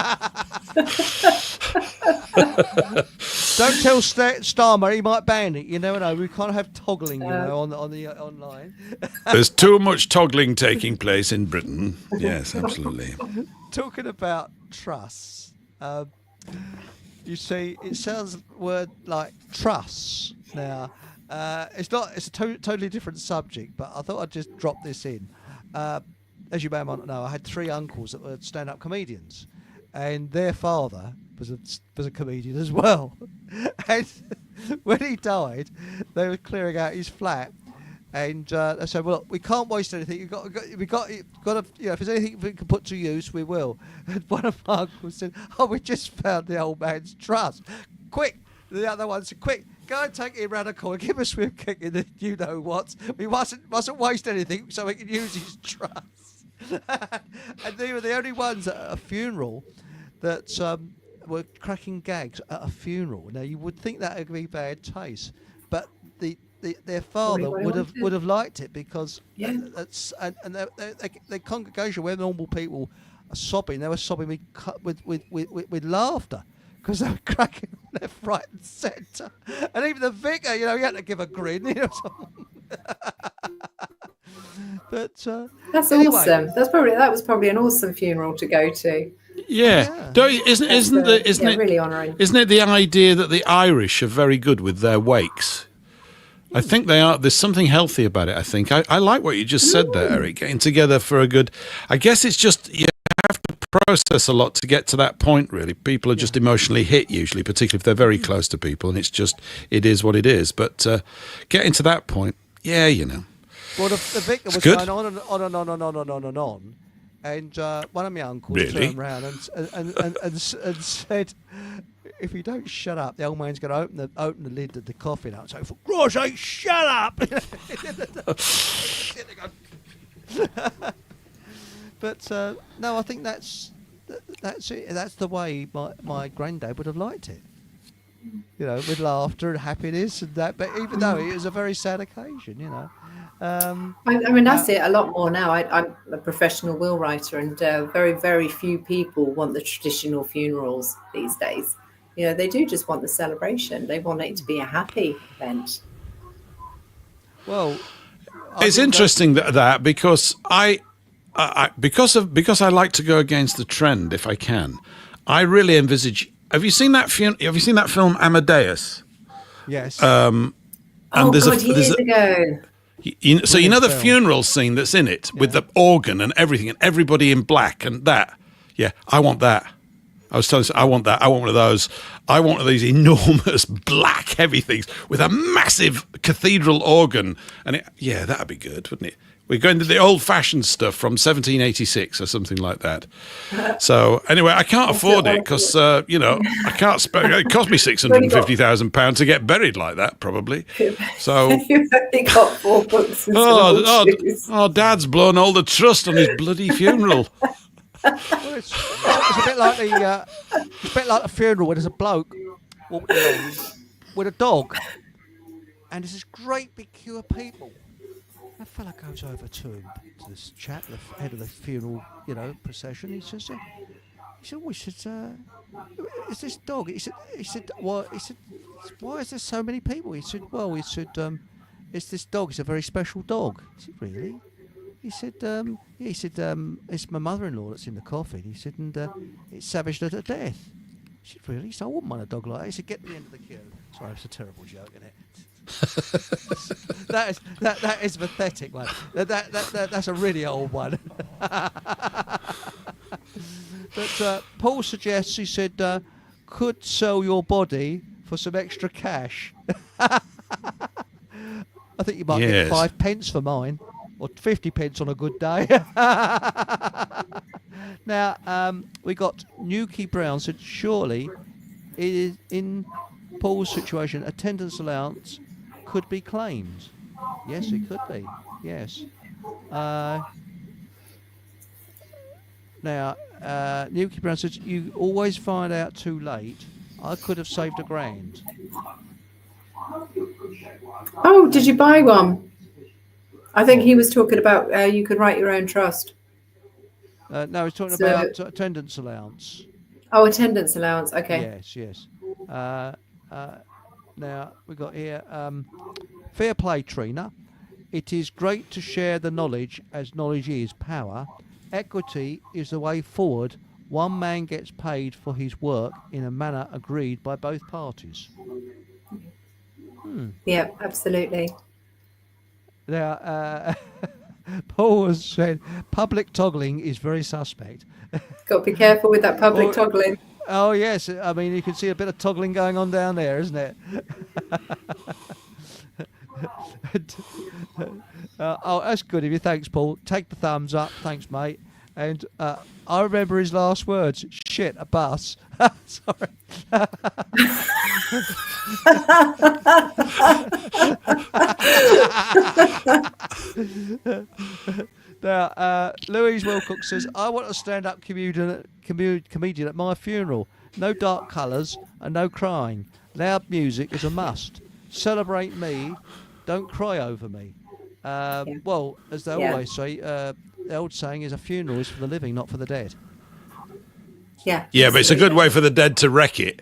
Don't tell Starmer, he might ban it. You never know. We can't have toggling, you know, on the online. There's too much toggling taking place in Britain. Yes, absolutely. Talking about trusts, you see, it sounds word like trusts. Now, it's not. It's a totally different subject, but I thought I'd just drop this in. As you may not know, I had 3 uncles that were stand-up comedians, and their father was a comedian as well. And when he died, they were clearing out his flat, and they said, "Well, we can't waste anything. We got to, you know, if there's anything we can put to use, we will." And one of my uncles said, "Oh, we just found the old man's trust. Quick!" The other one said, "Quick, go and take him round the corner, give a swim kick in the you know what. We mustn't waste anything so we can use his trust." And they were the only ones at a funeral that were cracking gags at a funeral. Now you would think that would be bad taste, but their father Probably what he would have liked it because Yeah. that's and the congregation where normal people are sobbing, they were sobbing with laughter because they were cracking left, right, and centre. And even the vicar, you know, he had to give a grin. You know, but That's anyway. awesome. That was probably an awesome funeral to go to. Yeah. Don't you, isn't it really honouring? Isn't it the idea that the Irish are very good with their wakes? I think they are. There's something healthy about it, I think. I like what you just said there, Eric. Getting together for a good... I guess it's just... You have to process a lot to get to that point, really. People are just emotionally hit, usually, particularly if they're very close to people, and it's just... It is what it is. But getting to that point, yeah, you know. Well, the vicar was good. going on and on and on and on and on and on. And one of my uncles Really? turned around and said, "If you don't shut up, the old man's going to open the lid of the coffin up." So, for God's sake, shut up! But no, I think that's it. That's the way my granddad would have liked it. You know, with laughter and happiness and that. But even though it was a very sad occasion, you know. I mean, I see it a lot more now. I'm a professional will writer, and very, very few people want the traditional funerals these days. You know, they do just want the celebration. They want it to be a happy event. Well, It's interesting that because because I like to go against the trend if I can. I really envisage. Have you seen that film Amadeus? yes. Oh, God, years ago. So you know the film. funeral scene that's in it with the organ and everything and everybody in black and that. Yeah, I want that. I was telling you, I want that. I want one of those. I want one of these enormous black heavy things with a massive cathedral organ. And that'd be good, wouldn't it? We're going to the old-fashioned stuff from 1786 or something like that. So anyway, I can't afford it because I can't spend. It cost me £650,000 to get buried like that, probably. So You've only got 4 books and some old shoes. Dad's blown all the trust on his bloody funeral. Well, it's a bit like a funeral where there's a bloke walking along with a dog, and there's this great big queue of people. That fella goes over to this chap, the head of the funeral, procession. He says, "Is this dog?" He said, "What?" He said, "Why is there so many people?" He said, "It's this dog. It's a very special dog." He said, "Really?" He said, "It's my mother-in-law that's in the coffin." He said, "And it's savaged her to death." He said, "Really?" He said, "I wouldn't want a dog like that." He said, "Get to the end of the queue." Sorry, it's a terrible joke, isn't it? that is pathetic, one. That's a really old one. But Paul suggests, he said, could sell your body for some extra cash. I think you might get 5 pence for mine, or 50 pence on a good day. Now, we got Nuki Brown said, surely it is in Paul's situation, attendance allowance could be claimed. Yes, it could be. Yes. Now, Nuki Brown says, you always find out too late. I could have saved £1,000. Oh, did you buy one? I think he was talking about you could write your own trust. No, he's talking about attendance allowance. Oh, attendance allowance. Okay. Yes. Now, we've got here, fair play, Trina. It is great to share the knowledge, as knowledge is power. Equity is the way forward. One man gets paid for his work in a manner agreed by both parties. Yeah, absolutely. Now, Paul has said public toggling is very suspect. Got to be careful with that public toggling. Oh, yes. I mean, you can see a bit of toggling going on down there, isn't it? That's good of you. Thanks, Paul. Take the thumbs up. Thanks, mate. And I remember his last words. Shit, a bus. Sorry. Now, Louise Wilcox says, I want a stand-up comedian at my funeral. No dark colours and no crying. Loud music is a must. Celebrate me, don't cry over me. Well, as they always say, the old saying is a funeral is for the living, not for the dead. Yeah. Yeah, but it's a good way for the dead to wreck it.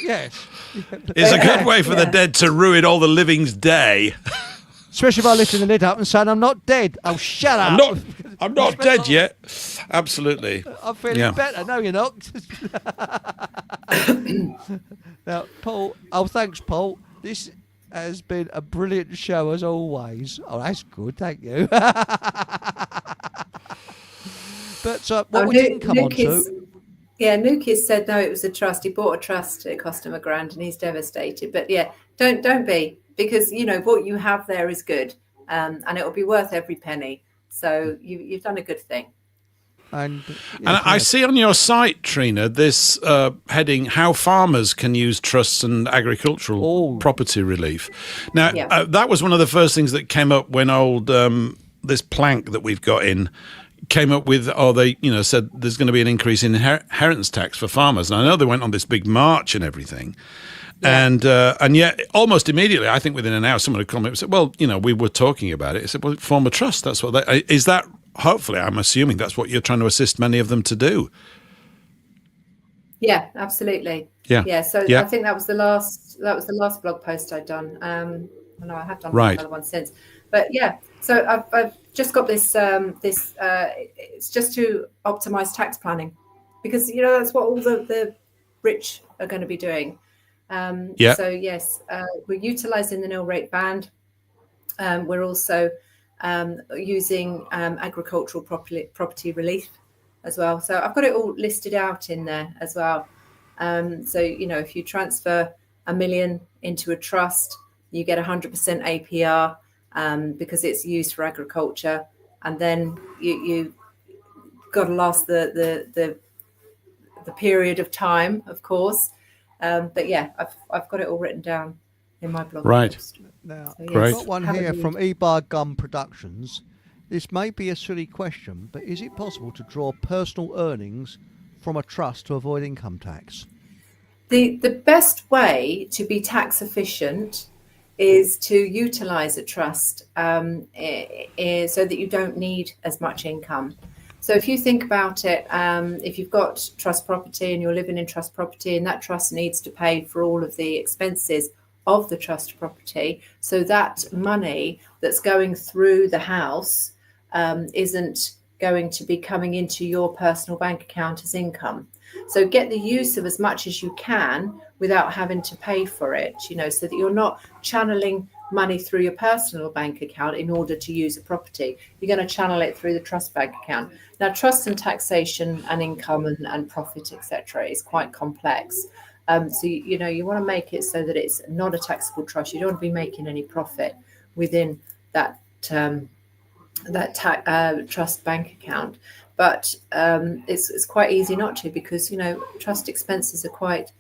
Yes. It's a good way for the dead to ruin all the living's day. Especially by lifting the lid up and saying, I'm not dead. Oh, shut up. I'm not dead yet. Absolutely. I'm feeling better. No, you're not. Now, Paul. Oh, thanks, Paul. This has been a brilliant show as always. Oh, that's good. Thank you. But what we didn't come on to... Yeah, Nukis said no, it was a trust. He bought a trust. It cost him £1,000 and he's devastated. But yeah, don't be, because what you have there is good, and it will be worth every penny. So you've done a good thing. And And I see on your site, Trina, this heading, how farmers can use trusts and agricultural property relief. Now, Yeah. that was one of the first things that came up when this plank that we've got in came up with, they said there's going to be an increase in inheritance tax for farmers. And I know they went on this big march and everything. Yeah. And yet, almost immediately, I think within an hour, someone had come up and said, well, we were talking about it. I said, well, form a trust. That's what is that. Hopefully, I'm assuming that's what you're trying to assist many of them to do. Yeah, absolutely. Yeah. So I think that was the last blog post I'd done. No, I have done another one since. But yeah, so I've just got this. It's just to optimize tax planning, because that's what all the rich are going to be doing. So yes, we're utilizing the nil rate band. We're also using agricultural property relief as well. So I've got it all listed out in there as well. So if you transfer $1 million into a trust, you get 100% APR because it's used for agriculture, and then you got to last the period of time, of course. But yeah, I've got it all written down in my blog post. Now, so, yes, I've got one here from Ebar Gum Productions. This may be a silly question, but is it possible to draw personal earnings from a trust to avoid income tax? The best way to be tax efficient is to utilize a trust so that you don't need as much income. So if you think about it, if you've got trust property and you're living in trust property, and that trust needs to pay for all of the expenses of the trust property, so that money that's going through the house isn't going to be coming into your personal bank account as income. So get the use of as much as you can without having to pay for it, so that you're not channeling money through your personal bank account in order to use a property. You're going to channel it through the trust bank account. Now, trust and taxation and income and profit, etc., is quite complex. So you want to make it so that it's not a taxable trust. You don't want to be making any profit within that trust bank account. But it's quite easy not to, because trust expenses are quite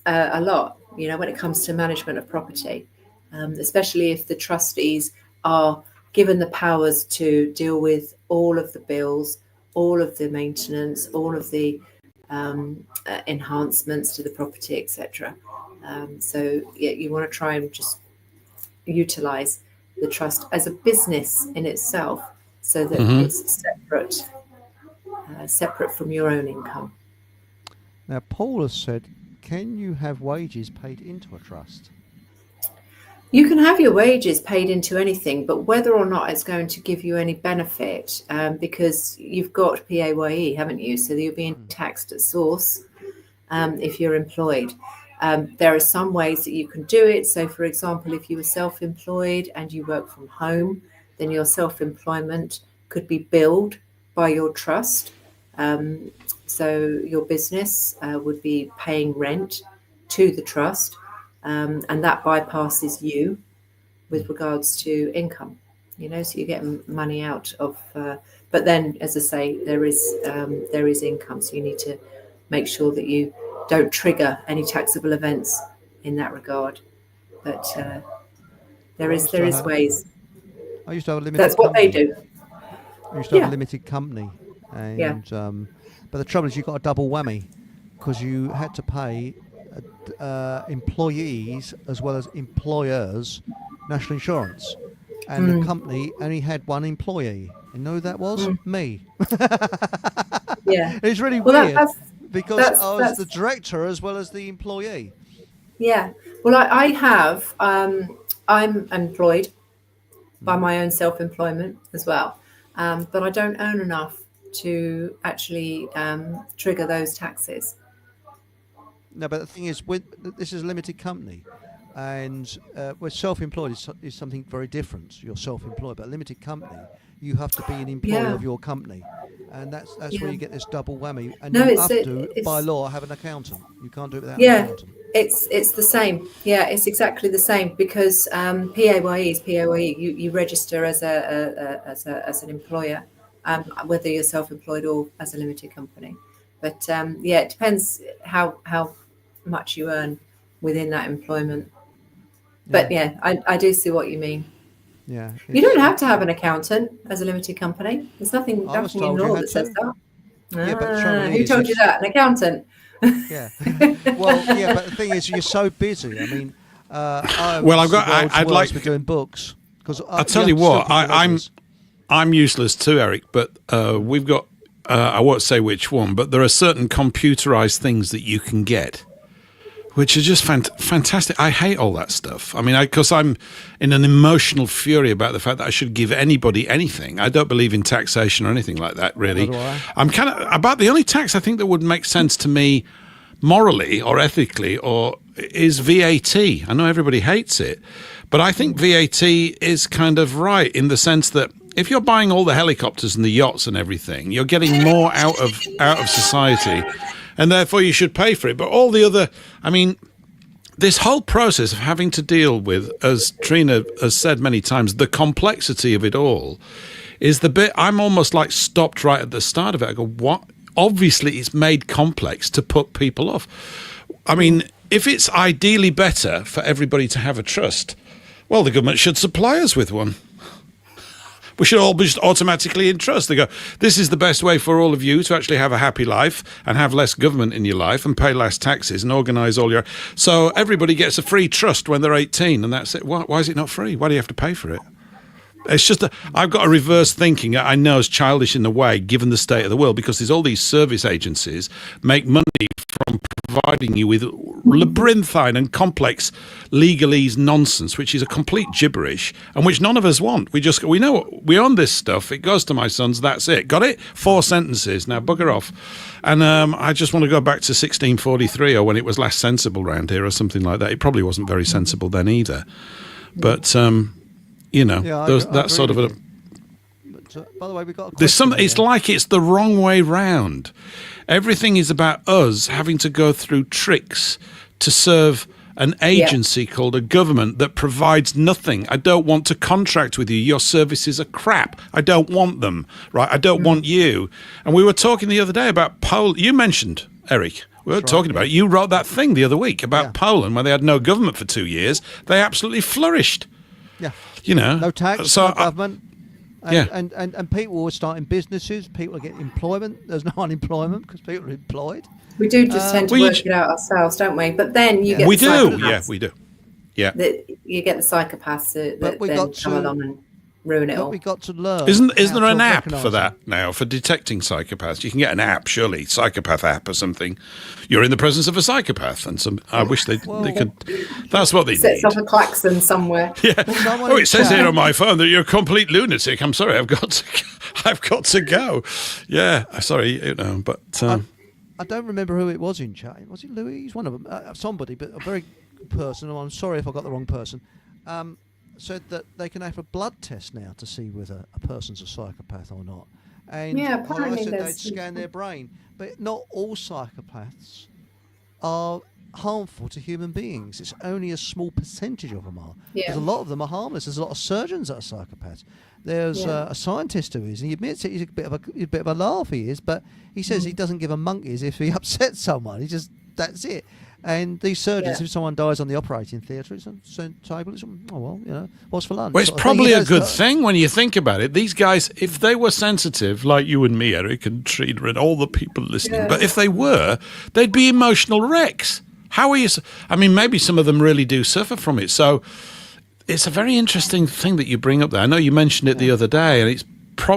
a lot. When it comes to management of property, especially if the trustees are given the powers to deal with all of the bills, all of the maintenance, all of the enhancements to the property, etc. So you want to try and just utilize the trust as a business in itself, so that it's separate from your own income. Now, Paul has said, can you have wages paid into a trust? You can have your wages paid into anything, but whether or not it's going to give you any benefit, because you've got PAYE, haven't you? So you're being taxed at source if you're employed. There are some ways that you can do it. So, for example, if you were self-employed and you work from home, then your self-employment could be billed by your trust. So your business would be paying rent to the trust. And that bypasses you with regards to income, so you're getting money out of, but then, as I say, there is income. So you need to make sure that you don't trigger any taxable events in that regard. But there is ways. I used to have a limited That's what company. they do. I used to have a limited company, and but the trouble is you got a double whammy, because you had to pay employees as well as employers national insurance, and the company only had one employee. You know who that was? Me. It's really weird, because I was the director as well as the employee. Well, I have I'm employed by my own self-employment as well, but I don't earn enough to actually trigger those taxes. No, but the thing is, this is a limited company, and with self-employed is something very different. You're self-employed, but a limited company, you have to be an employee of your company, and that's where you get this double whammy. And you have to, by law, have an accountant. You can't do it without an accountant. It's the same. It's exactly the same, because PAYE is PAYE. You register as an employer, whether you're self-employed or as a limited company. But yeah, it depends how much you earn within that employment. But yeah, I do see what you mean. Yeah, You don't have to have an accountant as a limited company. There's nothing in told you law had that says to. that. Yeah, but the trouble Who is, told you that? An accountant. Yeah. Well, yeah, but the thing is, you're so busy. I mean, Well, I'd like to be doing books because I'll tell you what, I'm useless too, Eric. But we've got I won't say which one, but there are certain computerized things that you can get, which are just fantastic. I hate all that stuff. I mean, because I'm in an emotional fury about the fact that I should give anybody anything. I don't believe in taxation or anything like that, really. I'm kind of about the only tax I think that would make sense to me morally or ethically or is VAT. I know everybody hates it, but I think VAT is kind of right in the sense that if you're buying all the helicopters and the yachts and everything, you're getting more out of society, and therefore you should pay for it. But all the other, I mean, this whole process of having to deal with, as Trina has said many times, the complexity of it all is the bit I'm almost like stopped right at the start of it. I go, what? Obviously, it's made complex to put people off. I mean, if it's ideally better for everybody to have a trust, well, the government should supply us with one. We should all be just automatically in trust. They go, this is the best way for all of you to actually have a happy life and have less government in your life and pay less taxes and organise all your... So everybody gets a free trust when they're 18 and that's it. Why is it not free? Why do you have to pay for it? It's just I've got a reverse thinking I know is childish in a way, given the state of the world, because there's all these service agencies make money from providing you with labyrinthine and complex legalese nonsense, which is a complete gibberish and which none of us want. We know we own this stuff. It goes to my sons. That's it. Got it? 4 sentences. Now bugger off. And I just want to go back to 1643 or when it was last sensible round here or something like that. It probably wasn't very sensible then either. But you know, that sort of a. But, by the way, we got. There's some. It's like it's the wrong way round. Everything is about us having to go through tricks to serve an agency called a government that provides nothing. I don't want to contract with you. Your services are crap. I don't want them. Right? I don't want you. And we were talking the other day about Poland. You mentioned, Eric. We were talking about it. You wrote that thing the other week about Poland when they had no government for 2 years. They absolutely flourished. Yeah. You know, no tax, so no government, and people were starting businesses. People are getting employment. There's no unemployment because people are employed. We do just tend to work it out ourselves, don't we? But then you get we the do, psychopaths. we do, yeah. You get the psychopaths that then come along and ruin it all. We got to learn. Isn't there an app for that now for detecting psychopaths? You can get an app, surely, psychopath app or something. You're in the presence of a psychopath, and I wish they could. That's what they sets need. off a klaxon somewhere. Yeah. Oh, it says here on my phone that you're a complete lunatic. I'm sorry, I've got to go. Yeah, sorry, but. I don't remember who it was in chat. Was it Louise? One of them. Somebody, but a very good person. I'm sorry if I got the wrong person. Said that they can have a blood test now to see whether a person's a psychopath or not. And apparently said they'd scan their brain. But not all psychopaths are harmful to human beings. It's only a small percentage of them are. Because a lot of them are harmless. There's a lot of surgeons that are psychopaths. There's a scientist who is, and he admits it. He's a bit of a laugh. He is, but he says he doesn't give a monkeys if he upsets someone. That's it. And these surgeons, if someone dies on the operating theatre, it's on table. It's what's for lunch? Well, it's probably a good thing when you think about it. These guys, if they were sensitive, like you and me, Eric, and Trina, and all the people listening, but if they were, they'd be emotional wrecks. How are you? I mean, maybe some of them really do suffer from it. So it's a very interesting thing that you bring up there. I know you mentioned it the other day, and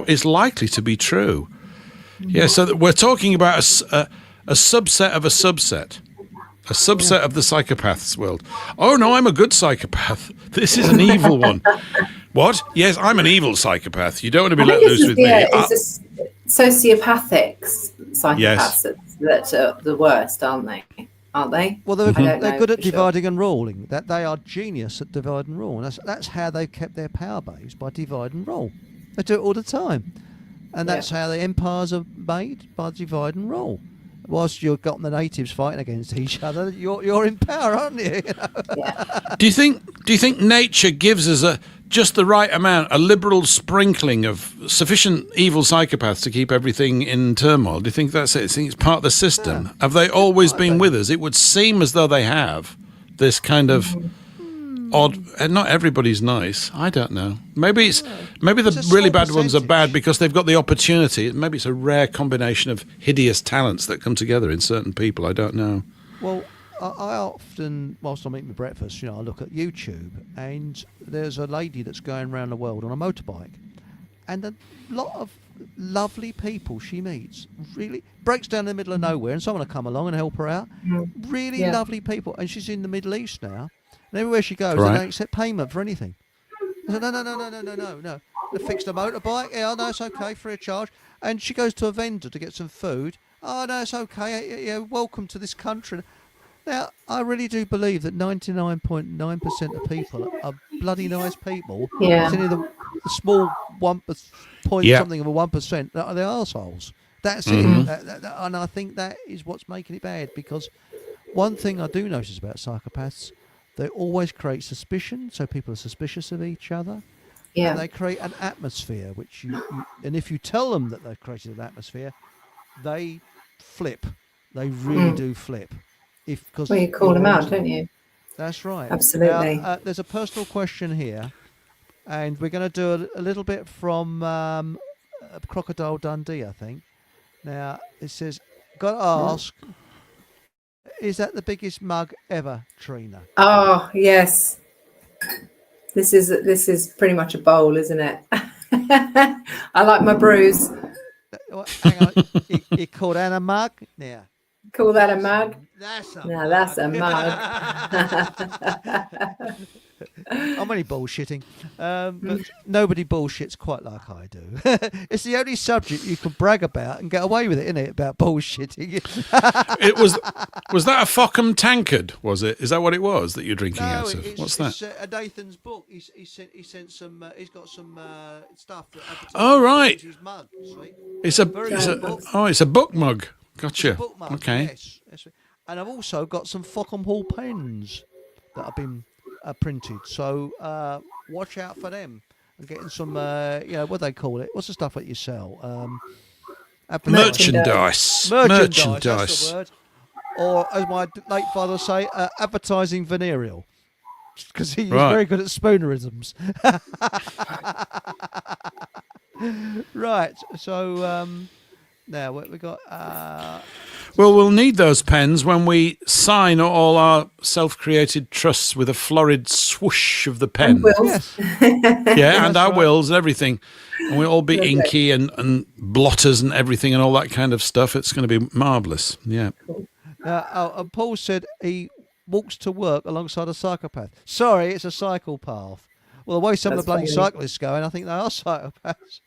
it's likely to be true. Yeah, so we're talking about a subset of a subset. A subset of the psychopaths world. Oh, no, I'm a good psychopath. This is an evil one. What? Yes, I'm an evil psychopath. You don't want to be let loose with me. It's sociopathic psychopaths that are the worst, aren't they? Well, they're good at dividing and ruling. That they are genius at divide and rule. And that's how they've kept their power base, by divide and rule. They do it all the time. And that's how the empires are made, by divide and rule. Whilst you've got the natives fighting against each other, you're in power, aren't you? Do you think nature gives us just the right amount, a liberal sprinkling of sufficient evil psychopaths to keep everything in turmoil? Do you think that's it? Do you think it's part of the system? Have they always been with us? It would seem as though they have. This kind of odd, and not everybody's nice. I don't know. Maybe the really bad ones are bad because they've got the opportunity. Maybe it's a rare combination of hideous talents that come together in certain people. I don't know. Well, I often, whilst I'm eating my breakfast, I look at YouTube, and there's a lady that's going around the world on a motorbike, and a lot of lovely people she meets. Really breaks down in the middle of nowhere, and someone will come along and help her out. Really lovely people, and she's in the Middle East now. And everywhere she goes, they don't accept payment for anything. I said, no. They fixed a motorbike. Yeah, no, it's okay, free of charge. And she goes to a vendor to get some food. Oh, no, it's okay. Yeah, welcome to this country. Now, I really do believe that 99.9% of people are bloody nice people. Yeah. It's only the small 1% something of a 1% that are the arseholes. That's it. And I think that is what's making it bad, because one thing I do notice about psychopaths, they always create suspicion, so people are suspicious of each other. Yeah. And they create an atmosphere, which and if you tell them that they've created an atmosphere, they flip. They really do flip. Well, you call them out, don't you? That's right. Absolutely. Now, there's a personal question here, and we're going to do a little bit from Crocodile Dundee, I think. Now, it says, got to ask, is that the biggest mug ever, Trina? Oh, yes. This is pretty much a bowl, isn't it? I like my brews. Hang on. You call that a mug? Yeah. Call that a mug? That's a mug. I'm only bullshitting, but nobody bullshits quite like I do. It's the only subject you can brag about and get away with it, isn't it? About bullshitting. It was that a Fockham tankard? Was it? Is that what it was that you're drinking out of? What's that? It's Nathan's book. He sent some. He's got some stuff. Oh right. His mug, it's a book mug. Gotcha. Book mug, okay. Yes. And I've also got some Fockham Hall pens that have been printed. So watch out for them. I'm getting some, what do they call it? What's the stuff that you sell? Merchandise. That's the word. Or, as my late father would say, advertising venereal. Because he's very good at spoonerisms. Right. So now we got. Well, we'll need those pens when we sign all our self-created trusts with a florid swoosh of the pen. And wills. Yeah, and our wills and everything. And we'll all be inky and blotters and everything and all that kind of stuff. It's going to be marvellous. Yeah. Cool. And Paul said he walks to work alongside a psychopath. Sorry, it's a psychopath. Well, the way some of the bloody cyclists going, I think they are psychopaths.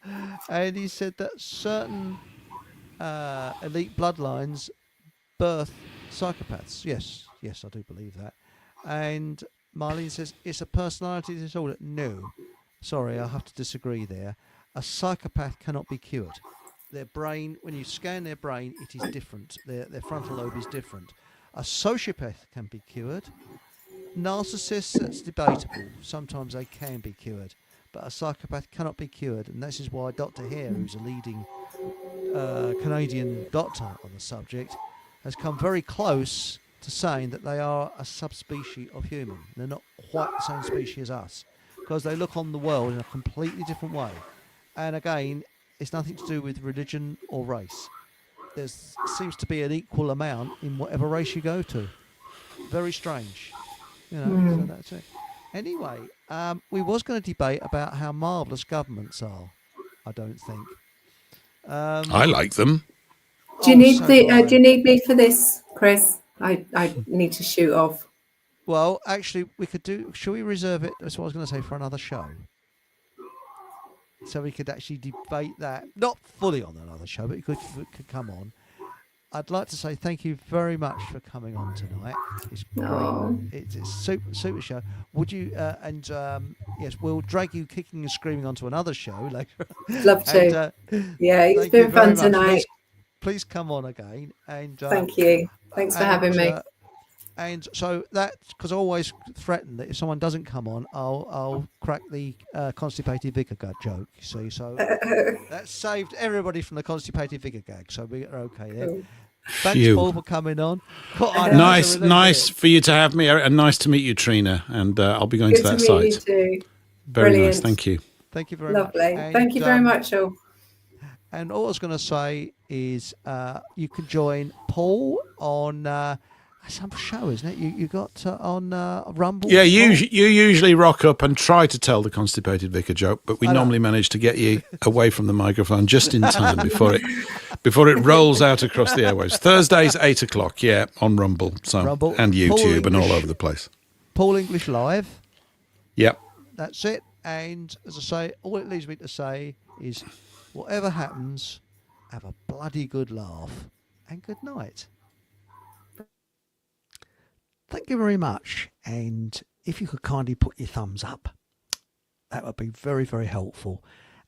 And he said that certain elite bloodlines birth psychopaths. Yes, I do believe that. And Marlene says it's a personality disorder. No, sorry, I have to disagree there. A psychopath cannot be cured. Their brain, when you scan their brain, it is different. Their frontal lobe is different. A sociopath can be cured. Narcissists, that's debatable. Sometimes they can be cured, but a psychopath cannot be cured, and this is why Dr. Hare, who's a leading Canadian doctor on the subject, has come very close to saying that they are a subspecies of human. They're not quite the same species as us, because they look on the world in a completely different way. And again, it's nothing to do with religion or race. There seems to be an equal amount in whatever race you go to. Very strange. So that's it. Anyway, we was going to debate about how marvellous governments are. I don't think. I like them. Do you need do you need me for this, Chris? I need to shoot off. Well, actually, we could do. Shall we reserve it? That's what I was going to say, for another show. So we could actually debate that, not fully on another show, but it could come on. I'd like to say thank you very much for coming on tonight. It's great. It's a super show. Would you? Yes, we'll drag you kicking and screaming onto another show later. Love to. Yeah, it's been fun tonight. Please come on again. And thank you. Thanks for having me. And so that, because I always threaten that if someone doesn't come on, I'll crack the constipated vicar joke. You see, so that saved everybody from the constipated vicar gag. So we're okay there. Thanks, Phew. Paul, for coming on. God, I know, Nice, it's a relief, nice isn't it? for you to have me, Eric, and nice to meet you, Trina. And I'll be going Good to that to meet site. you too. Very Brilliant. nice, thank you. Thank you very Lovely. much. Thank you very much, all. And all I was going to say is you can join Paul on some show, isn't it? You got on Rumble. Yeah, Paul? you usually rock up and try to tell the constipated vicar joke, but we I know. normally manage to get you away from the microphone just in time before it rolls out across the airwaves. Thursdays 8:00, yeah, on Rumble, Rumble. and Paul YouTube and all English. over the place. Paul English Live. Yep. That's it. And as I say, all it leaves me to say is, whatever happens, have a bloody good laugh and good night. Thank you very much. And if you could kindly put your thumbs up, that would be very, very helpful.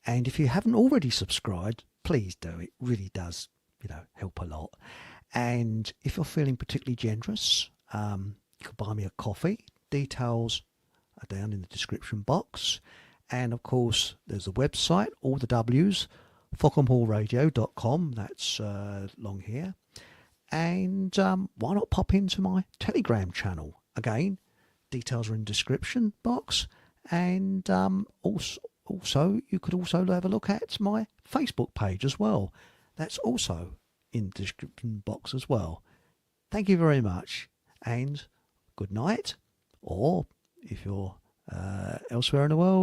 And if you haven't already subscribed, please do. It really does, help a lot. And if you're feeling particularly generous, you could buy me a coffee. Details are down in the description box. And of course, there's a website, all the W's, fockenhallradio.com. That's long here. And why not pop into my Telegram channel? Again, details are in the description box. And also, you could also have a look at my Facebook page as well. That's also in the description box as well. Thank you very much. And good night. Or if you're elsewhere in the world,